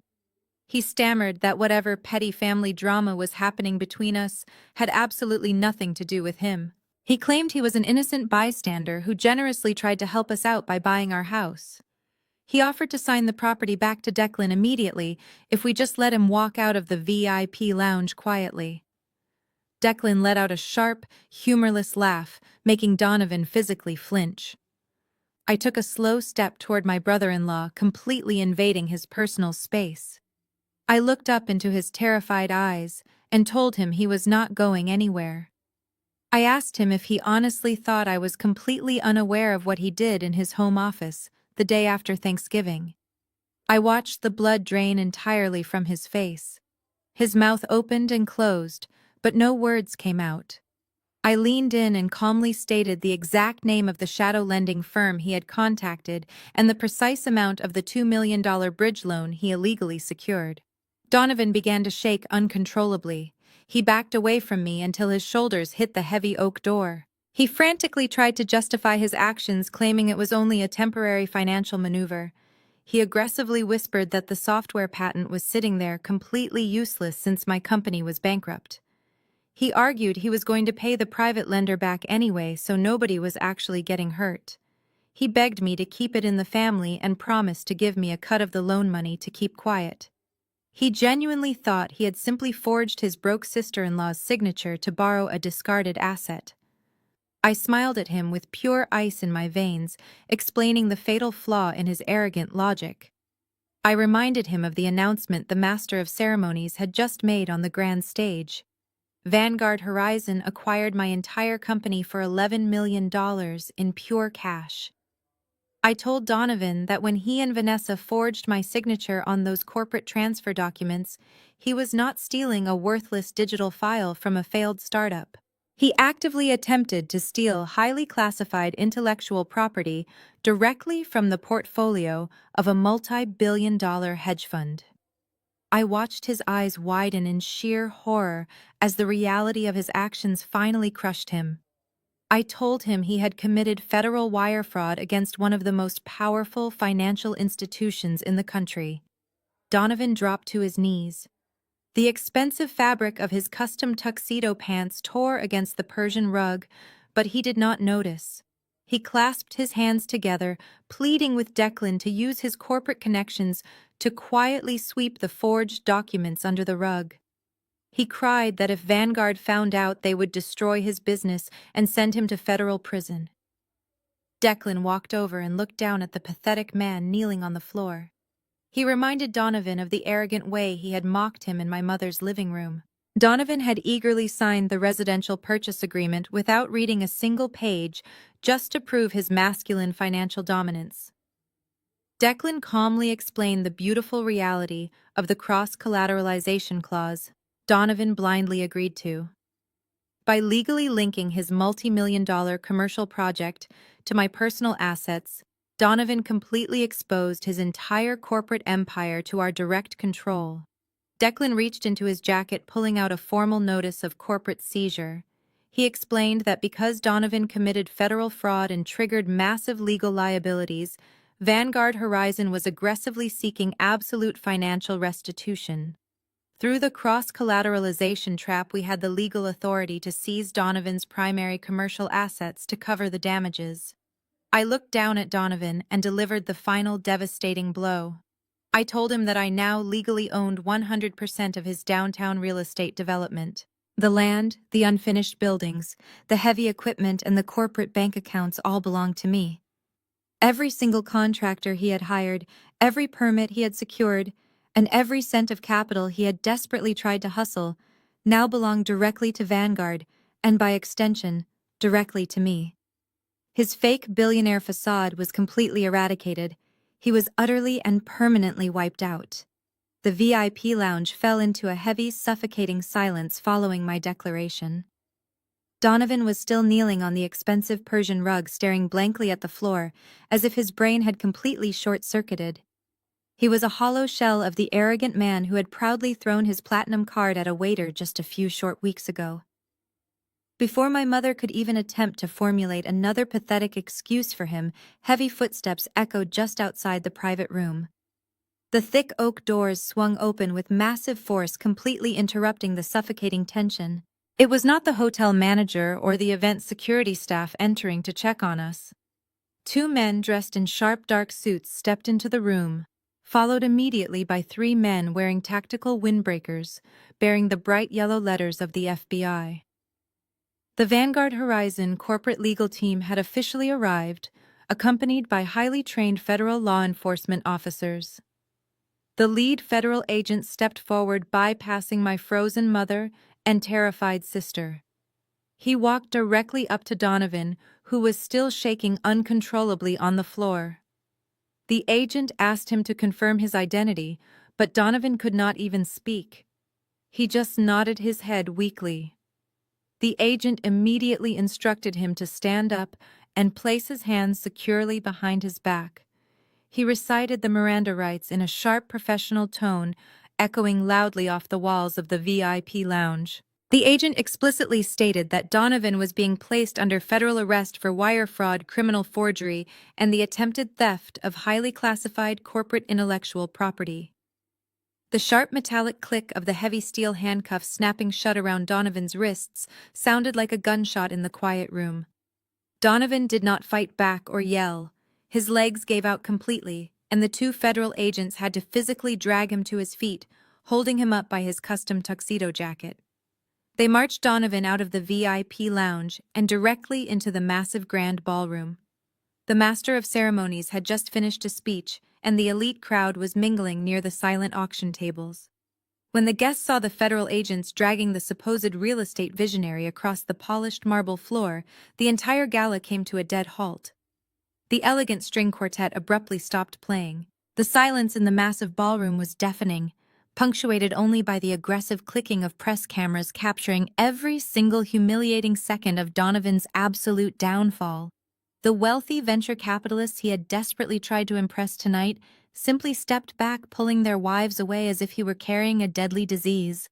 He stammered that whatever petty family drama was happening between us had absolutely nothing to do with him. He claimed he was an innocent bystander who generously tried to help us out by buying our house. He offered to sign the property back to Declan immediately if we just let him walk out of the VIP lounge quietly. Declan let out a sharp, humorless laugh, making Donovan physically flinch. I took a slow step toward my brother-in-law, completely invading his personal space. I looked up into his terrified eyes and told him he was not going anywhere. I asked him if he honestly thought I was completely unaware of what he did in his home office the day after Thanksgiving. I watched the blood drain entirely from his face. His mouth opened and closed, but no words came out. I leaned in and calmly stated the exact name of the shadow lending firm he had contacted and the precise amount of the $2 million bridge loan he illegally secured. Donovan began to shake uncontrollably. He backed away from me until his shoulders hit the heavy oak door. He frantically tried to justify his actions, claiming it was only a temporary financial maneuver. He aggressively whispered that the software patent was sitting there completely useless since my company was bankrupt. He argued he was going to pay the private lender back anyway, so nobody was actually getting hurt. He begged me to keep it in the family and promised to give me a cut of the loan money to keep quiet. He genuinely thought he had simply forged his broke sister-in-law's signature to borrow a discarded asset. I smiled at him with pure ice in my veins, explaining the fatal flaw in his arrogant logic. I reminded him of the announcement the master of ceremonies had just made on the grand stage. Vanguard Horizon acquired my entire company for $11 million in pure cash. I told Donovan that when he and Vanessa forged my signature on those corporate transfer documents, he was not stealing a worthless digital file from a failed startup. He actively attempted to steal highly classified intellectual property directly from the portfolio of a multi-billion-dollar hedge fund. I watched his eyes widen in sheer horror as the reality of his actions finally crushed him. I told him he had committed federal wire fraud against one of the most powerful financial institutions in the country. Donovan dropped to his knees. The expensive fabric of his custom tuxedo pants tore against the Persian rug, but he did not notice. He clasped his hands together, pleading with Declan to use his corporate connections to quietly sweep the forged documents under the rug. He cried that if Vanguard found out, they would destroy his business and send him to federal prison. Declan walked over and looked down at the pathetic man kneeling on the floor. He reminded Donovan of the arrogant way he had mocked him in my mother's living room. Donovan had eagerly signed the residential purchase agreement without reading a single page, just to prove his masculine financial dominance. Declan calmly explained the beautiful reality of the cross-collateralization clause Donovan blindly agreed to. By legally linking his multi-million-dollar commercial project to my personal assets, Donovan completely exposed his entire corporate empire to our direct control. Declan reached into his jacket, pulling out a formal notice of corporate seizure. He explained that because Donovan committed federal fraud and triggered massive legal liabilities, Vanguard Horizon was aggressively seeking absolute financial restitution. Through the cross-collateralization trap, we had the legal authority to seize Donovan's primary commercial assets to cover the damages. I looked down at Donovan and delivered the final devastating blow. I told him that I now legally owned 100% of his downtown real estate development. The land, the unfinished buildings, the heavy equipment, and the corporate bank accounts all belonged to me. Every single contractor he had hired, every permit he had secured, and every cent of capital he had desperately tried to hustle now belonged directly to Vanguard, and by extension, directly to me. His fake billionaire facade was completely eradicated. He was utterly and permanently wiped out. The VIP lounge fell into a heavy, suffocating silence following my declaration. Donovan was still kneeling on the expensive Persian rug, staring blankly at the floor, as if his brain had completely short-circuited. He was a hollow shell of the arrogant man who had proudly thrown his platinum card at a waiter just a few short weeks ago. Before my mother could even attempt to formulate another pathetic excuse for him, heavy footsteps echoed just outside the private room. The thick oak doors swung open with massive force, completely interrupting the suffocating tension. It was not the hotel manager or the event security staff entering to check on us. Two men dressed in sharp dark suits stepped into the room, followed immediately by three men wearing tactical windbreakers, bearing the bright yellow letters of the FBI. The Vanguard Horizon corporate legal team had officially arrived, accompanied by highly trained federal law enforcement officers. The lead federal agent stepped forward, bypassing my frozen mother and terrified sister. He walked directly up to Donovan, who was still shaking uncontrollably on the floor. The agent asked him to confirm his identity, but Donovan could not even speak. He just nodded his head weakly. The agent immediately instructed him to stand up and place his hands securely behind his back. He recited the Miranda rights in a sharp professional tone, echoing loudly off the walls of the VIP lounge. The agent explicitly stated that Donovan was being placed under federal arrest for wire fraud, criminal forgery, and the attempted theft of highly classified corporate intellectual property. The sharp metallic click of the heavy steel handcuffs snapping shut around Donovan's wrists sounded like a gunshot in the quiet room. Donovan did not fight back or yell. His legs gave out completely, and the two federal agents had to physically drag him to his feet, holding him up by his custom tuxedo jacket. They marched Donovan out of the VIP lounge and directly into the massive grand ballroom. The master of ceremonies had just finished a speech, and the elite crowd was mingling near the silent auction tables. When the guests saw the federal agents dragging the supposed real estate visionary across the polished marble floor, the entire gala came to a dead halt. The elegant string quartet abruptly stopped playing. The silence in the massive ballroom was deafening. punctuated only by the aggressive clicking of press cameras capturing every single humiliating second of Donovan's absolute downfall. The wealthy venture capitalists he had desperately tried to impress tonight simply stepped back, pulling their wives away as if he were carrying a deadly disease.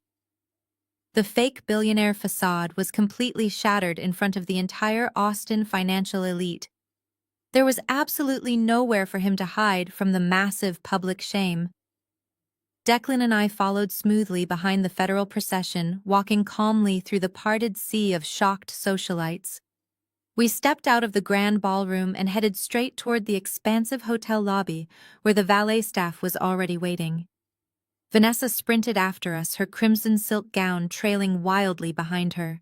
The fake billionaire facade was completely shattered in front of the entire Austin financial elite. There was absolutely nowhere for him to hide from the massive public shame. Declan and I followed smoothly behind the federal procession, walking calmly through the parted sea of shocked socialites. We stepped out of the grand ballroom and headed straight toward the expansive hotel lobby, where the valet staff was already waiting. Vanessa sprinted after us, her crimson silk gown trailing wildly behind her.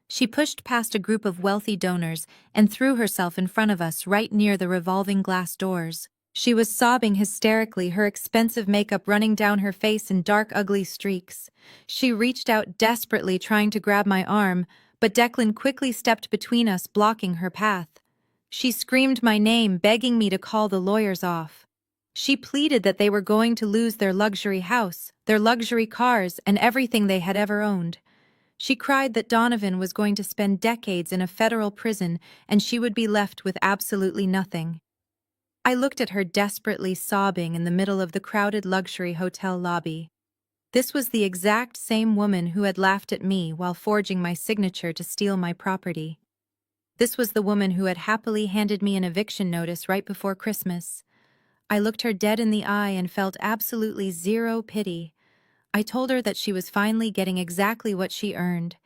She pushed past a group of wealthy donors and threw herself in front of us right near the revolving glass doors. She was sobbing hysterically, her expensive makeup running down her face in dark, ugly streaks. She reached out desperately, trying to grab my arm, but Declan quickly stepped between us, blocking her path. She screamed my name, begging me to call the lawyers off. She pleaded that they were going to lose their luxury house, their luxury cars, and everything they had ever owned. She cried that Donovan was going to spend decades in a federal prison and she would be left with absolutely nothing. I looked at her desperately sobbing in the middle of the crowded luxury hotel lobby. This was the exact same woman who had laughed at me while forging my signature to steal my property. This was the woman who had happily handed me an eviction notice right before Christmas. I looked her dead in the eye and felt absolutely zero pity. I told her that she was finally getting exactly what she earned.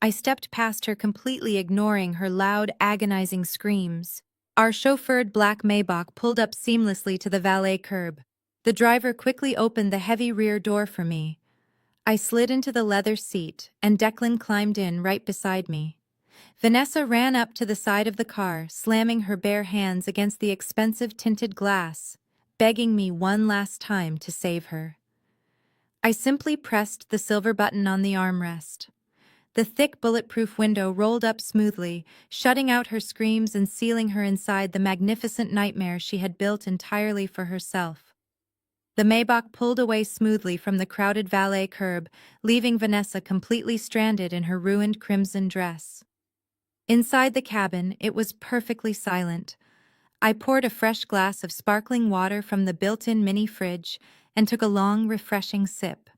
I stepped past her, completely ignoring her loud, agonizing screams. Our chauffeured black Maybach pulled up seamlessly to the valet curb. The driver quickly opened the heavy rear door for me. I slid into the leather seat, and Declan climbed in right beside me. Vanessa ran up to the side of the car, slamming her bare hands against the expensive tinted glass, begging me one last time to save her. I simply pressed the silver button on the armrest. The thick bulletproof window rolled up smoothly, shutting out her screams and sealing her inside the magnificent nightmare she had built entirely for herself. The Maybach pulled away smoothly from the crowded valet curb, leaving Vanessa completely stranded in her ruined crimson dress. Inside the cabin, it was perfectly silent. I poured a fresh glass of sparkling water from the built-in mini fridge and took a long, refreshing sip.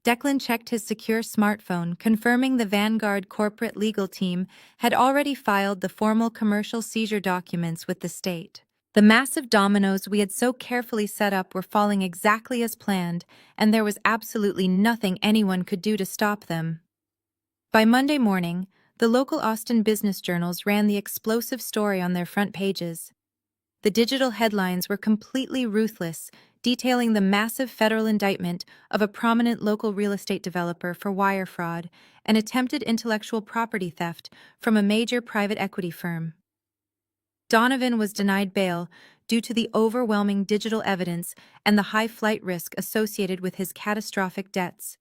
Declan checked his secure smartphone, confirming the Vanguard corporate legal team had already filed the formal commercial seizure documents with the state. The massive dominoes we had so carefully set up were falling exactly as planned, and there was absolutely nothing anyone could do to stop them. By Monday morning, the local Austin business journals ran the explosive story on their front pages. The digital headlines were completely ruthless, detailing the massive federal indictment of a prominent local real estate developer for wire fraud and attempted intellectual property theft from a major private equity firm. Donovan was denied bail due to the overwhelming digital evidence and the high flight risk associated with his catastrophic debts.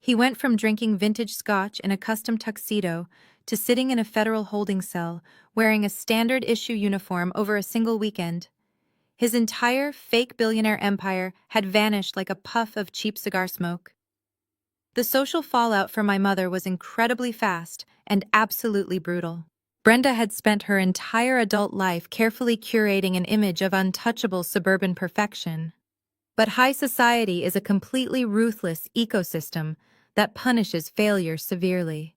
He went from drinking vintage scotch in a custom tuxedo to sitting in a federal holding cell, wearing a standard-issue uniform over a single weekend. His entire fake billionaire empire had vanished like a puff of cheap cigar smoke. The social fallout for my mother was incredibly fast and absolutely brutal. Brenda had spent her entire adult life carefully curating an image of untouchable suburban perfection. But high society is a completely ruthless ecosystem that punishes failure severely.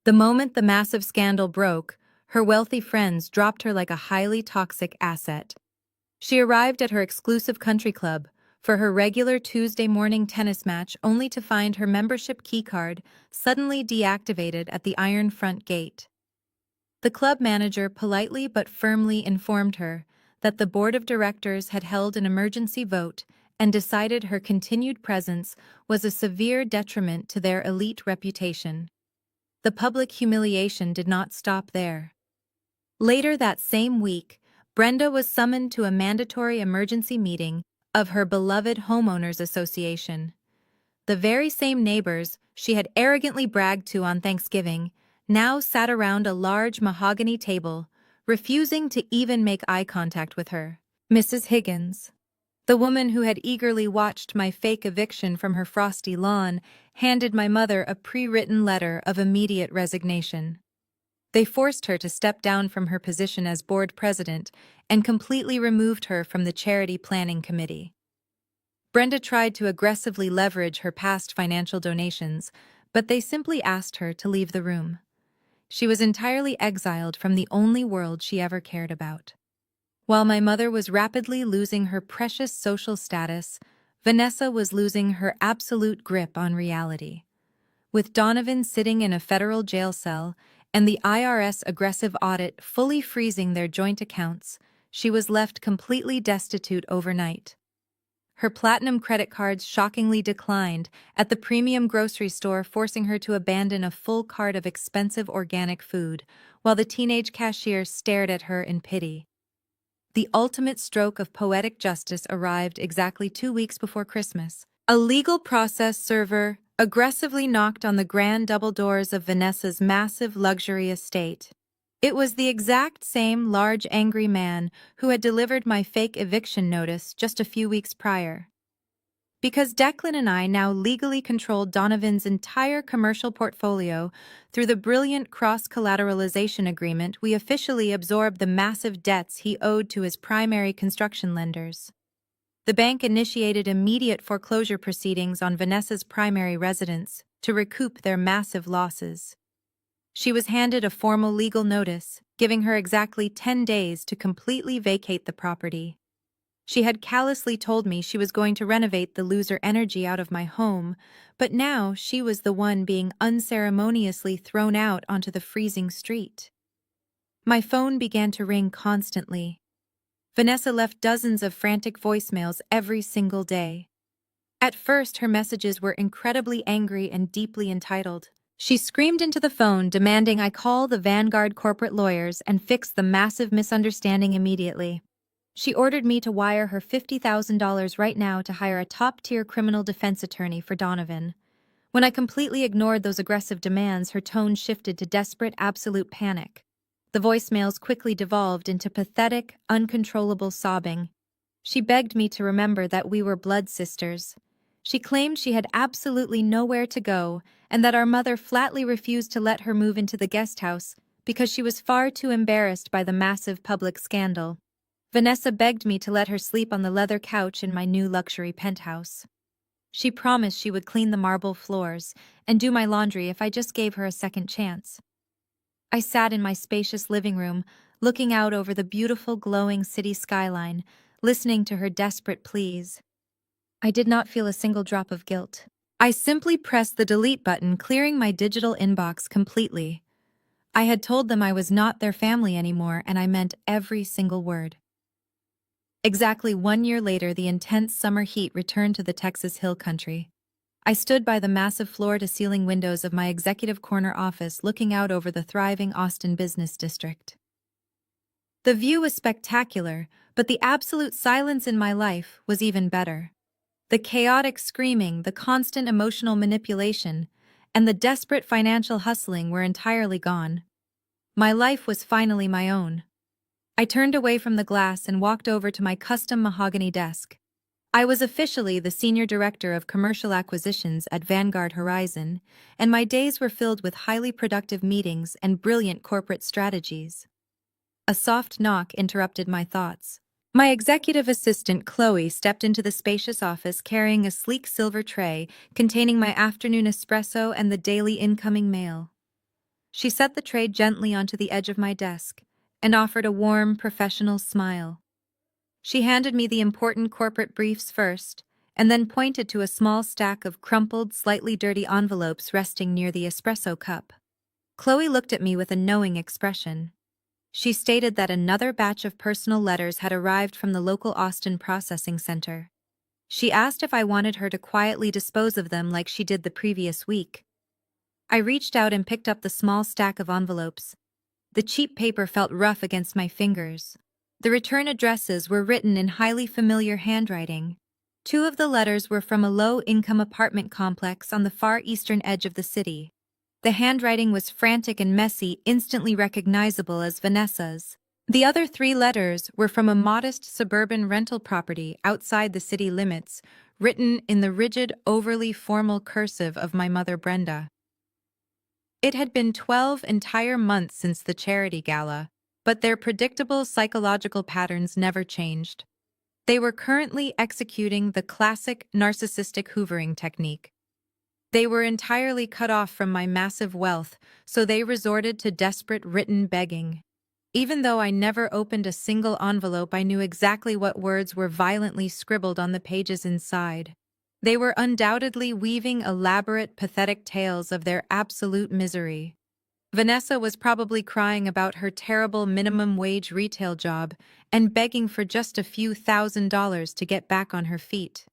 The moment the massive scandal broke, her wealthy friends dropped her like a highly toxic asset. She arrived at her exclusive country club for her regular Tuesday morning tennis match only to find her membership keycard suddenly deactivated at the iron front gate. The club manager politely but firmly informed her that the board of directors had held an emergency vote and decided her continued presence was a severe detriment to their elite reputation. The public humiliation did not stop there. Later that same week, Brenda was summoned to a mandatory emergency meeting of her beloved homeowners association. The very same neighbors she had arrogantly bragged to on Thanksgiving now sat around a large mahogany table, refusing to even make eye contact with her. Mrs. Higgins, The woman who had eagerly watched my fake eviction from her frosty lawn handed my mother a pre-written letter of immediate resignation. They forced her to step down from her position as board president and completely removed her from the charity planning committee. Brenda tried to aggressively leverage her past financial donations, but they simply asked her to leave the room. She was entirely exiled from the only world she ever cared about. While my mother was rapidly losing her precious social status, Vanessa was losing her absolute grip on reality. With Donovan sitting in a federal jail cell and the IRS aggressive audit fully freezing their joint accounts, she was left completely destitute overnight. Her platinum credit cards shockingly declined at the premium grocery store, forcing her to abandon a full cart of expensive organic food, while the teenage cashier stared at her in pity. The ultimate stroke of poetic justice arrived exactly 2 weeks before Christmas. A legal process server aggressively knocked on the grand double doors of Vanessa's massive luxury estate. It was the exact same large angry man who had delivered my fake eviction notice just a few weeks prior. Because Declan and I now legally controlled Donovan's entire commercial portfolio through the brilliant cross-collateralization agreement, we officially absorbed the massive debts he owed to his primary construction lenders. The bank initiated immediate foreclosure proceedings on Vanessa's primary residence to recoup their massive losses. She was handed a formal legal notice, giving her exactly 10 days to completely vacate the property. She had callously told me she was going to renovate the loser energy out of my home, but now she was the one being unceremoniously thrown out onto the freezing street. My phone began to ring constantly. Vanessa left dozens of frantic voicemails every single day. At first, her messages were incredibly angry and deeply entitled. She screamed into the phone, demanding I call the Vanguard corporate lawyers and fix the massive misunderstanding immediately. She ordered me to wire her $50,000 right now to hire a top-tier criminal defense attorney for Donovan. When I completely ignored those aggressive demands, her tone shifted to desperate, absolute panic. The voicemails quickly devolved into pathetic, uncontrollable sobbing. She begged me to remember that we were blood sisters. She claimed she had absolutely nowhere to go and that our mother flatly refused to let her move into the guest house because she was far too embarrassed by the massive public scandal. Vanessa begged me to let her sleep on the leather couch in my new luxury penthouse. She promised she would clean the marble floors and do my laundry if I just gave her a second chance. I sat in my spacious living room, looking out over the beautiful glowing city skyline, listening to her desperate pleas. I did not feel a single drop of guilt. I simply pressed the delete button, clearing my digital inbox completely. I had told them I was not their family anymore, and I meant every single word. Exactly 1 year later, the intense summer heat returned to the Texas Hill Country. I stood by the massive floor-to-ceiling windows of my executive corner office, looking out over the thriving Austin business district. The view was spectacular, but the absolute silence in my life was even better. The chaotic screaming, the constant emotional manipulation, and the desperate financial hustling were entirely gone. My life was finally my own. I turned away from the glass and walked over to my custom mahogany desk. I was officially the Senior Director of Commercial Acquisitions at Vanguard Horizon, and my days were filled with highly productive meetings and brilliant corporate strategies. A soft knock interrupted my thoughts. My executive assistant, Chloe, stepped into the spacious office carrying a sleek silver tray containing my afternoon espresso and the daily incoming mail. She set the tray gently onto the edge of my desk and offered a warm, professional smile. She handed me the important corporate briefs first, and then pointed to a small stack of crumpled, slightly dirty envelopes resting near the espresso cup. Chloe looked at me with a knowing expression. She stated that another batch of personal letters had arrived from the local Austin processing center. She asked if I wanted her to quietly dispose of them like she did the previous week. I reached out and picked up the small stack of envelopes. The cheap paper felt rough against my fingers. The return addresses were written in highly familiar handwriting. 2 of the letters were from a low-income apartment complex on the far eastern edge of the city. The handwriting was frantic and messy, instantly recognizable as Vanessa's. The other 3 letters were from a modest suburban rental property outside the city limits, written in the rigid, overly formal cursive of my mother Brenda. It had been 12 entire months since the charity gala, but their predictable psychological patterns never changed. They were currently executing the classic narcissistic hoovering technique. They were entirely cut off from my massive wealth, so they resorted to desperate written begging. Even though I never opened a single envelope, I knew exactly what words were violently scribbled on the pages inside. They were undoubtedly weaving elaborate, pathetic tales of their absolute misery. Vanessa was probably crying about her terrible minimum wage retail job and begging for just a few $1,000s to get back on her feet.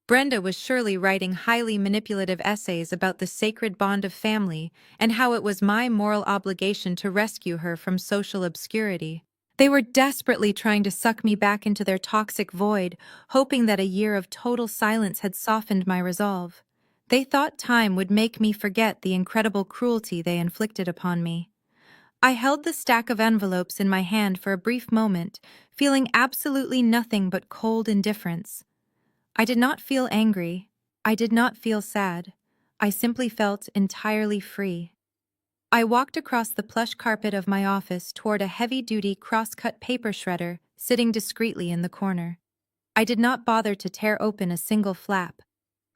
Brenda was surely writing highly manipulative essays about the sacred bond of family and how it was my moral obligation to rescue her from social obscurity. They were desperately trying to suck me back into their toxic void, hoping that a year of total silence had softened my resolve. They thought time would make me forget the incredible cruelty they inflicted upon me. I held the stack of envelopes in my hand for a brief moment, feeling absolutely nothing but cold indifference. I did not feel angry. I did not feel sad. I simply felt entirely free. I walked across the plush carpet of my office toward a heavy-duty cross-cut paper shredder sitting discreetly in the corner. I did not bother to tear open a single flap.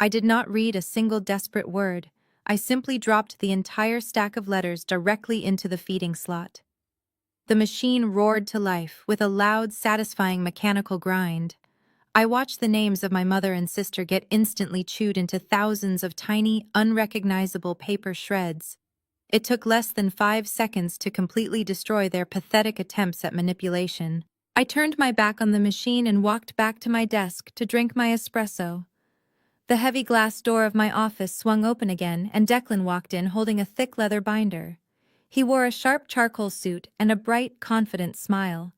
I did not read a single desperate word. I simply dropped the entire stack of letters directly into the feeding slot. The machine roared to life with a loud, satisfying mechanical grind. I watched the names of my mother and sister get instantly chewed into thousands of tiny, unrecognizable paper shreds. It took less than 5 seconds to completely destroy their pathetic attempts at manipulation. I turned my back on the machine and walked back to my desk to drink my espresso. The heavy glass door of my office swung open again, and Declan walked in holding a thick leather binder. He wore a sharp charcoal suit and a bright, confident smile.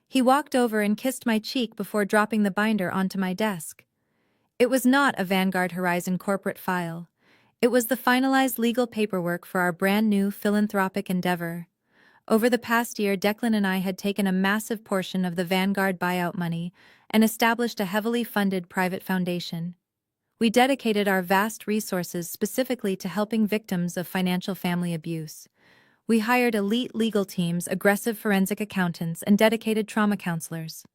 He walked over and kissed my cheek before dropping the binder onto my desk. It was not a Vanguard Horizon corporate file. It was the finalized legal paperwork for our brand new philanthropic endeavor. Over the past year, Declan and I had taken a massive portion of the Vanguard buyout money and established a heavily funded private foundation. We dedicated our vast resources specifically to helping victims of financial family abuse. We hired elite legal teams, aggressive forensic accountants, and dedicated trauma counselors.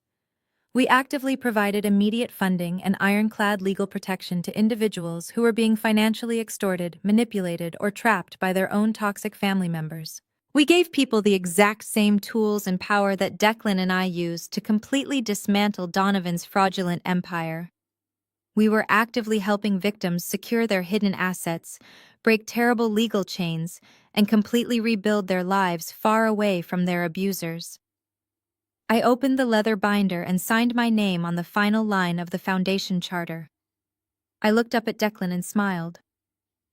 We actively provided immediate funding and ironclad legal protection to individuals who were being financially extorted, manipulated, or trapped by their own toxic family members. We gave people the exact same tools and power that Declan and I used to completely dismantle Donovan's fraudulent empire. We were actively helping victims secure their hidden assets, break terrible legal chains, and completely rebuild their lives far away from their abusers. I opened the leather binder and signed my name on the final line of the foundation charter. I looked up at Declan and smiled.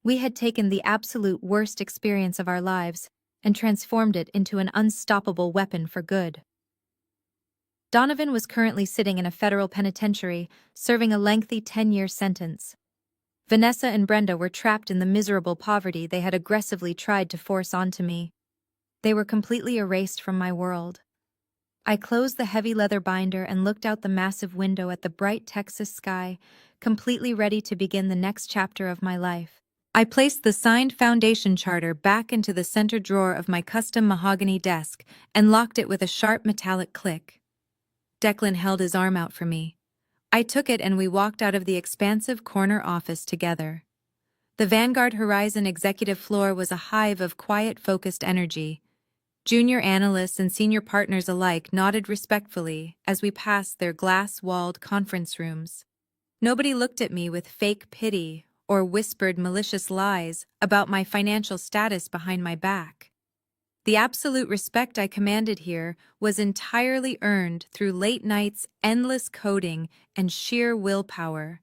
We had taken the absolute worst experience of our lives and transformed it into an unstoppable weapon for good. Donovan was currently sitting in a federal penitentiary, serving a lengthy 10-year sentence. Vanessa and Brenda were trapped in the miserable poverty they had aggressively tried to force onto me. They were completely erased from my world. I closed the heavy leather binder and looked out the massive window at the bright Texas sky, completely ready to begin the next chapter of my life. I placed the signed foundation charter back into the center drawer of my custom mahogany desk and locked it with a sharp metallic click. Declan held his arm out for me. I took it and we walked out of the expansive corner office together. The Vanguard Horizon executive floor was a hive of quiet, focused energy. Junior analysts and senior partners alike nodded respectfully as we passed their glass-walled conference rooms. Nobody looked at me with fake pity or whispered malicious lies about my financial status behind my back. The absolute respect I commanded here was entirely earned through late nights, endless coding, and sheer willpower.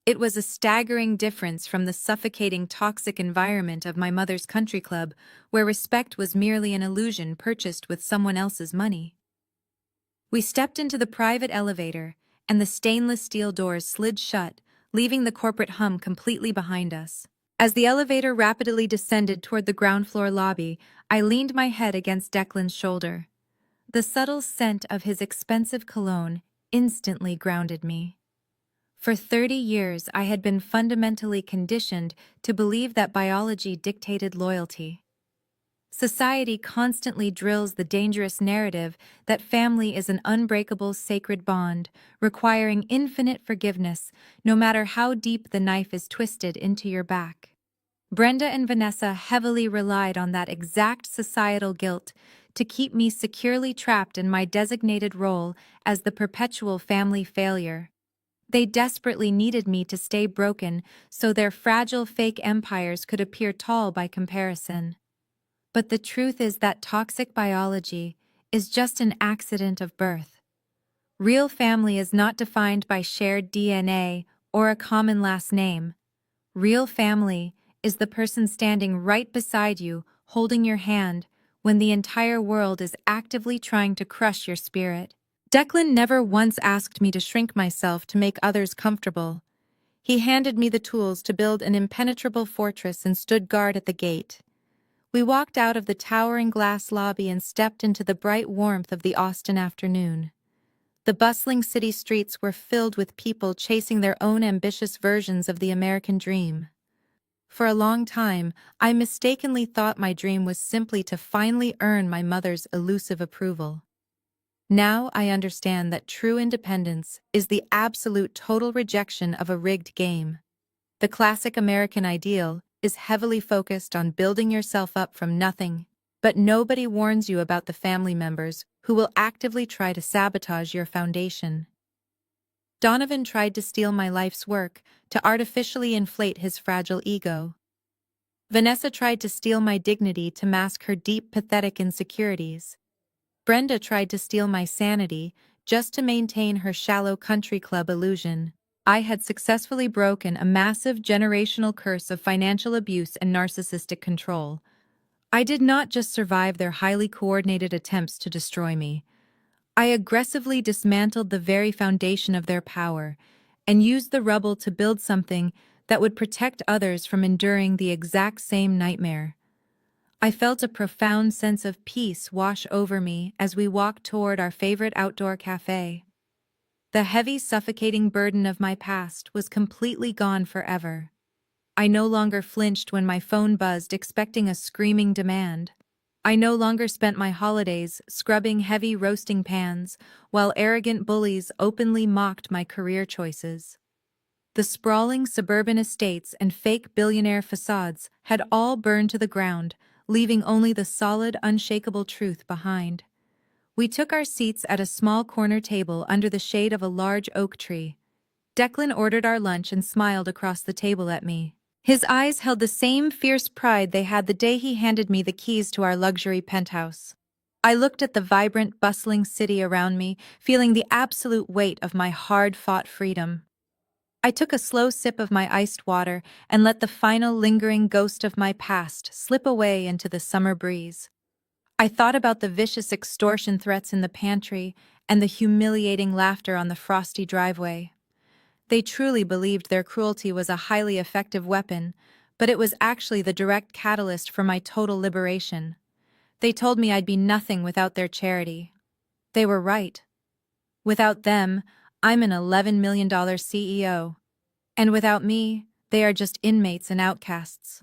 It was a staggering difference from the suffocating toxic environment of my mother's country club, where respect was merely an illusion purchased with someone else's money. We stepped into the private elevator, and the stainless steel doors slid shut, leaving the corporate hum completely behind us. As the elevator rapidly descended toward the ground floor lobby, I leaned my head against Declan's shoulder. The subtle scent of his expensive cologne instantly grounded me. For 30 years, I had been fundamentally conditioned to believe that biology dictated loyalty. Society constantly drills the dangerous narrative that family is an unbreakable sacred bond, requiring infinite forgiveness, no matter how deep the knife is twisted into your back. Brenda and Vanessa heavily relied on that exact societal guilt to keep me securely trapped in my designated role as the perpetual family failure. They desperately needed me to stay broken so their fragile fake empires could appear tall by comparison. But the truth is that toxic biology is just an accident of birth. Real family is not defined by shared DNA or a common last name. Real family is the person standing right beside you, holding your hand, when the entire world is actively trying to crush your spirit. Declan never once asked me to shrink myself to make others comfortable. He handed me the tools to build an impenetrable fortress and stood guard at the gate. We walked out of the towering glass lobby and stepped into the bright warmth of the Austin afternoon. The bustling city streets were filled with people chasing their own ambitious versions of the American dream. For a long time, I mistakenly thought my dream was simply to finally earn my mother's elusive approval. Now I understand that true independence is the absolute total rejection of a rigged game. The classic American ideal is heavily focused on building yourself up from nothing, but nobody warns you about the family members who will actively try to sabotage your foundation. Donovan tried to steal my life's work to artificially inflate his fragile ego. Vanessa tried to steal my dignity to mask her deep, pathetic insecurities. Brenda tried to steal my sanity just to maintain her shallow country club illusion. I had successfully broken a massive generational curse of financial abuse and narcissistic control. I did not just survive their highly coordinated attempts to destroy me. I aggressively dismantled the very foundation of their power and used the rubble to build something that would protect others from enduring the exact same nightmare. I felt a profound sense of peace wash over me as we walked toward our favorite outdoor cafe. The heavy, suffocating burden of my past was completely gone forever. I no longer flinched when my phone buzzed expecting a screaming demand. I no longer spent my holidays scrubbing heavy roasting pans while arrogant bullies openly mocked my career choices. The sprawling suburban estates and fake billionaire facades had all burned to the ground, leaving only the solid, unshakable truth behind. We took our seats at a small corner table under the shade of a large oak tree. Declan ordered our lunch and smiled across the table at me. His eyes held the same fierce pride they had the day he handed me the keys to our luxury penthouse. I looked at the vibrant, bustling city around me, feeling the absolute weight of my hard-fought freedom. I took a slow sip of my iced water and let the final lingering ghost of my past slip away into the summer breeze. I thought about the vicious extortion threats in the pantry and the humiliating laughter on the frosty driveway. They truly believed their cruelty was a highly effective weapon, but it was actually the direct catalyst for my total liberation. They told me I'd be nothing without their charity. They were right. Without them, I'm an $11 million CEO. And without me, they are just inmates and outcasts.